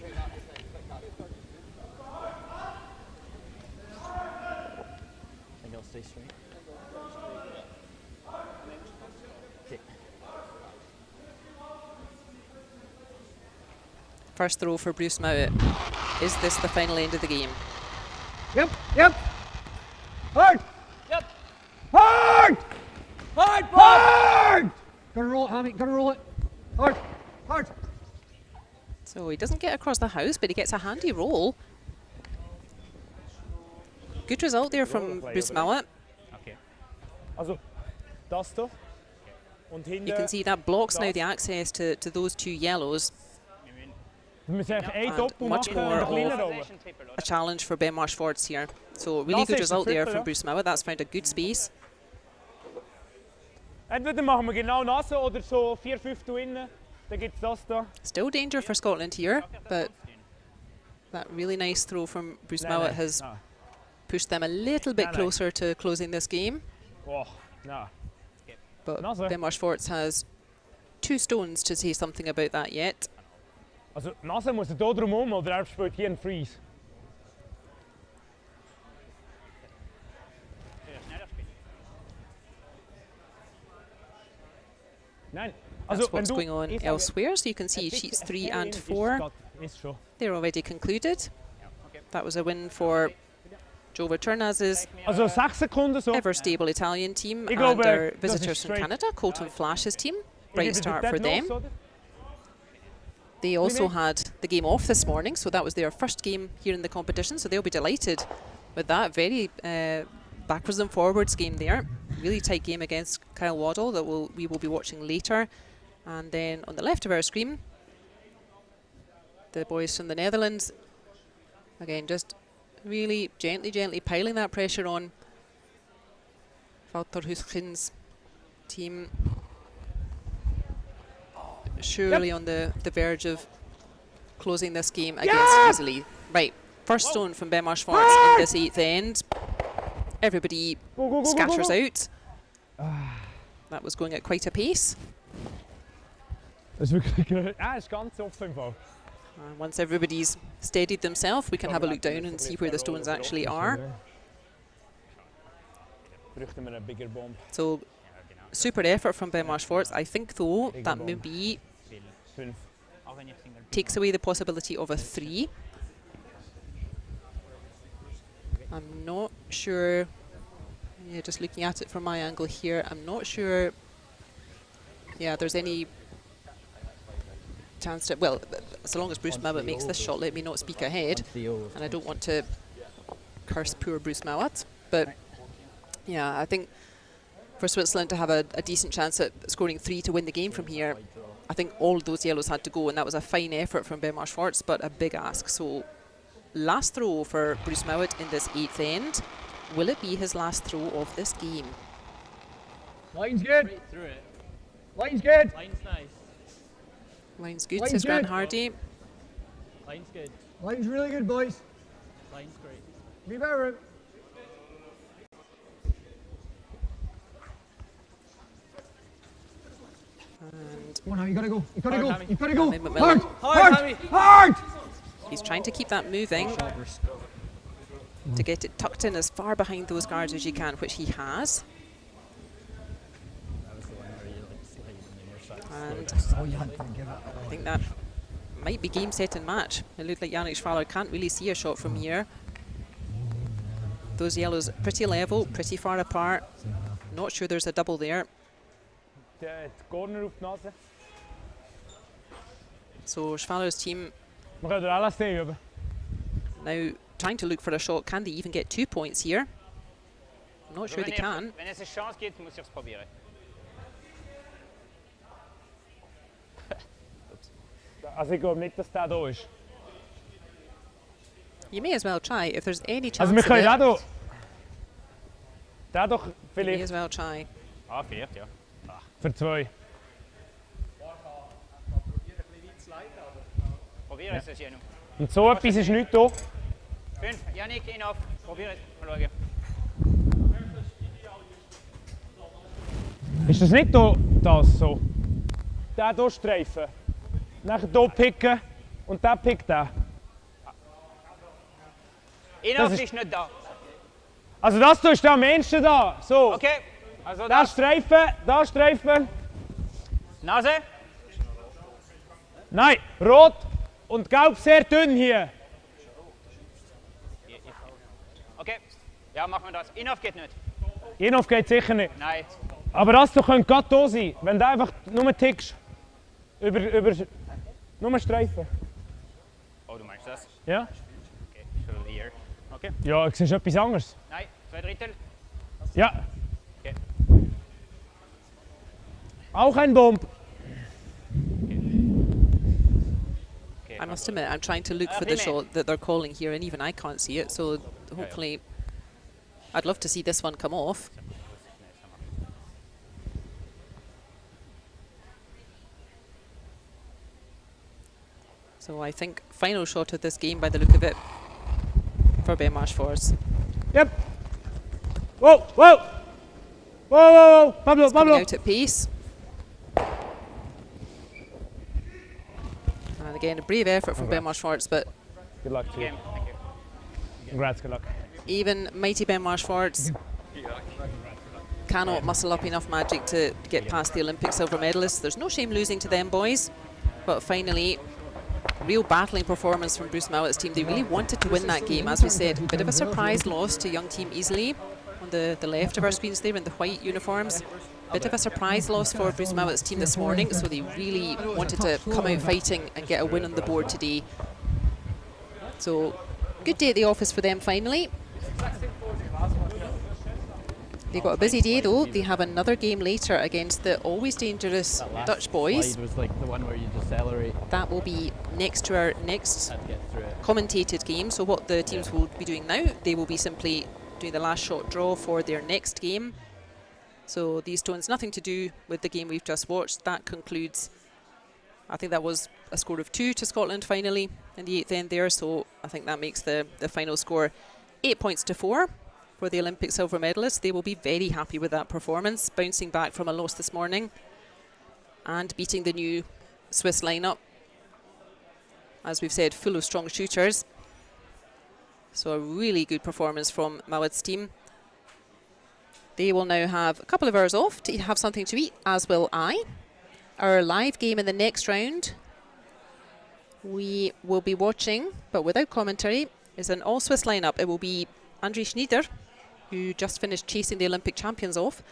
H: think I'll stay straight. Okay.
A: First throw for Bruce Mouat. Is this the final end of the game?
B: Yep, yep. Hard!
D: Yep.
B: Hard!
D: Hard, Bob.
B: Hard! Gotta roll it, Hammy, gotta roll it. Hard, hard.
A: So he doesn't get across the house, but he gets a handy roll. Good result there from Bruce Mouat.
C: Okay. Also, das da. Und hinten...
A: You can see that blocks now the access to those 2 yellows.
C: Wir müssen eigentlich ein
A: And
C: Doppel
A: much
C: machen und
A: more
C: einen kleinen
A: of
C: Rollen.
A: a challenge for Benoit Schwartz here. So really
C: Das
A: good
C: ist
A: result
C: der
A: there
C: Triple,
A: from
C: ja.
A: Bruce Mouat. That's found a good space.
C: Entweder machen wir genau nass oder so 4/5 innen, dann gibt es das da.
A: Still danger for Scotland here, but that really nice throw from Bruce Mouat has pushed them a little bit closer to closing this game.
C: Oh, no.
A: But
C: Nasse.
A: Benoit Schwartz has 2 stones to say something about that yet.
C: Also, Nase muss er hier drum oder er spielt hier einen Freeze. Nein. Also,
A: That's what's going on elsewhere. So you can see sheets 3 and 4. They're already concluded. That was a win for Joe Retornaz's
C: Also 6 Sekunden so.
A: ever stable Italian team
C: Ich
A: and
C: glaube,
A: our
C: das ist
A: visitors from
C: straight.
A: Canada, Colton Flash's team.
C: Ich
A: Bright
C: gebe
A: start
C: dir
A: for
C: den
A: them.
C: los, oder?
A: They also had the game off this morning, so that was their first game here in the competition, so they'll be delighted with that. Very backwards and forwards game there. Really tight game against Kyle Waddell that we will be watching later. And then on the left of our screen, the boys from the Netherlands, again, just really gently piling that pressure on Walter Hoesgens' team. Surely on the verge of closing this game against Iseli. Right, first stone from Ben Schwartz in this 8th end. Everybody scatters out. That was going at quite a pace.
C: Das ist wirklich gut. Ist ganz offen im Fall.
A: Once everybody's steadied themselves, we can have a look down and see where the stones actually are. So, super effort from Ben Schwartz. I think though that maybe takes away the possibility of a 3. I'm not sure, yeah, just looking at it from my angle here, I'm not sure, yeah, there's any chance to, well, so long as Bruce Mouat makes this shot, let me not speak ahead, and I don't want to curse poor Bruce Mouat, but yeah, I think for Switzerland to have a decent chance at scoring 3 to win the game from here, I think all of those yellows had to go, and that was a fine effort from Ben Schwartz, but a big ask. So last throw for Bruce Mouat in this 8th end. Will it be his last throw of this game?
E: Line's good. Straight through it. Line's good. Line's nice.
A: Line's good, says Grant Hardy.
E: Line's good.
B: Line's really good, boys.
E: Line's great.
B: Be better.
A: And
B: come on now, you gotta go. You gotta
E: hard,
B: go.
E: Hammy.
B: You gotta go.
A: Hard,
B: hard,
E: Hammy.
B: hard.
A: He's trying to keep that moving to get it tucked in as far behind those guards as you can, which he has. And I think that might be game, set and match. It looked like Yannick Schwaller can't really see a shot from here. Those yellows pretty level, pretty far apart. Not sure there's a double there. So Schwaller's team now trying to look for a shot. Can they even get 2 points here? I'm not sure they can.
G: Wenn es eine Chance gibt, muss ich es probieren.
C: Also ich glaube nicht, dass der da ist.
A: You may as well try if there's any chance.
C: Also wir können
A: of
C: auch
A: it,
C: da doch
A: you may
C: vielleicht
A: as well try.
G: Ah, vielleicht, ja.
C: für 2.
G: Probieren es ja noch.
C: Und so etwas ist nicht da.
G: 5, Yannick, ihn auf. Probieren es. Mal schauen.
C: Ist das nicht da, das so? Der hier streifen. Nachher hier picken und der pickt den.
G: Ihn auf ist nicht da.
C: Also das hier ist der am ehesten da. So.
G: Okay, also
C: Da
G: das.
C: streifen, da streifen.
G: Nase.
C: Nein, rot und gelb sehr dünn hier.
G: Okay, ja, machen wir das. Ihn auf geht nicht.
C: Inhof geht sicher nicht.
G: Nein.
C: Aber das hier könnte gerade da sein, wenn du einfach nur tickst. Nur streifen.
G: Oh, du meinst das?
C: Ja?
G: Okay, schon hier. Okay.
C: Ja, ich sehe etwas anderes.
G: Nein, 2/3.
C: Ja.
G: Okay.
C: Auch ein Bomb.
G: Okay,
A: I must admit, I'm trying to look for the shot that they're calling here, and even I can't see it. So hopefully, I'd love to see this one come off. So I think final shot of this game, by the look of it, for Ben Schwartz.
C: Yep. Whoa, whoa. Whoa, whoa, whoa. Pablo,
A: It's coming
C: Pablo.
A: out at pace. And again, a brave effort from Ben Schwartz, but
C: Good luck to you.
G: Game. Thank you.
C: Congrats, good luck.
A: even mighty Ben Schwartz cannot muscle up enough magic to get past the Olympic silver medalists. There's no shame losing to them, boys. But finally, real battling performance from Bruce Mouat's team. They really wanted to win that game, as we said. Bit of a surprise loss to young team Iseli on the left of our screens there in the white uniforms. Bit of a surprise loss for Bruce Mouat's team this morning, so they really wanted to come out fighting and get a win on the board today. So, good day at the office for them finally. They've got a busy day though. They have another game later against the always dangerous Dutch boys.
H: Was like the one where you decelerate.
A: That will be next to our next
H: Had to get through it.
A: commentated game. So what the teams will be doing now, they will be simply doing the last shot draw for their next game. So these stones, nothing to do with the game we've just watched. That concludes I think that was a score of 2 to Scotland finally in the 8th end there, so I think that makes the final score 8 points to 4 for the Olympic silver medalists. They will be very happy with that performance, bouncing back from a loss this morning and beating the new Swiss lineup. As we've said, full of strong shooters. So a really good performance from Mouat's team. They will now have a couple of hours off to have something to eat, as will I. Our live game in the next round, we will be watching, but without commentary, is an all-Swiss lineup. It will be Andre Schnider, who just finished chasing the Olympic champions off,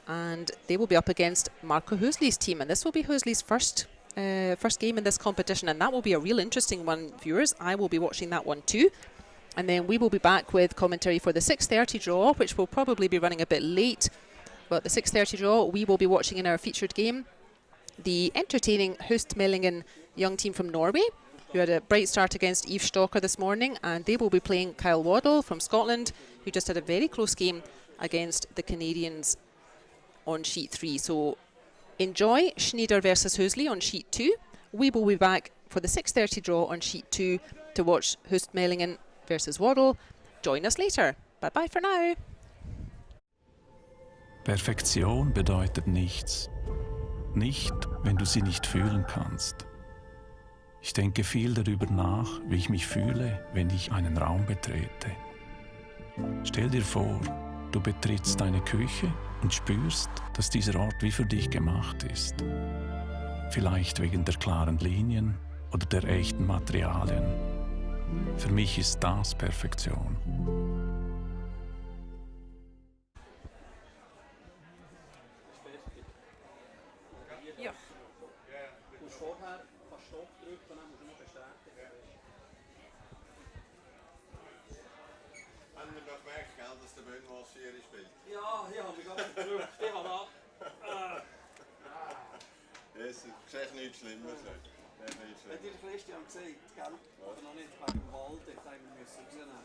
A: and they will be up against Marco Hoesli's team, and this will be Hoesli's first game in this competition, and that will be a real interesting one, viewers. I will be watching that one too. And then we will be back with commentary for the 6:30 draw, which will probably be running a bit late. But the 6:30 draw, we will be watching in our featured game the entertaining Hoestmaelingen young team from Norway, who had a bright start against Eve Stocker this morning, and they will be playing Kyle Waddell from Scotland, who just had a very close game against the Canadians on sheet 3. So enjoy Schnider versus Hoesli on sheet 2. We will be back for the 6:30 draw on sheet 2 to watch Hoestmaelingen versus Waddell. Join us later. Bye-bye for now.
F: Perfektion bedeutet nichts. Nicht, wenn du sie nicht fühlen kannst. Ich denke viel darüber nach, wie ich mich fühle, wenn ich einen Raum betrete. Stell dir vor, du betrittst deine Küche und spürst, dass dieser Ort wie für dich gemacht ist. Vielleicht wegen der klaren Linien oder der echten Materialien. Für mich ist das Perfektion.
A: Ja.
I: Haben wir doch gemerkt, dass der Brunner spielt?
E: Ja, ich habe mich gerade gedrückt. Ich habe da.
I: Es ist nichts Schlimmes.
E: Wenn dir Christian gesagt, gell? Aber noch nicht wegen dem Wald, da haben wir rausnehmen.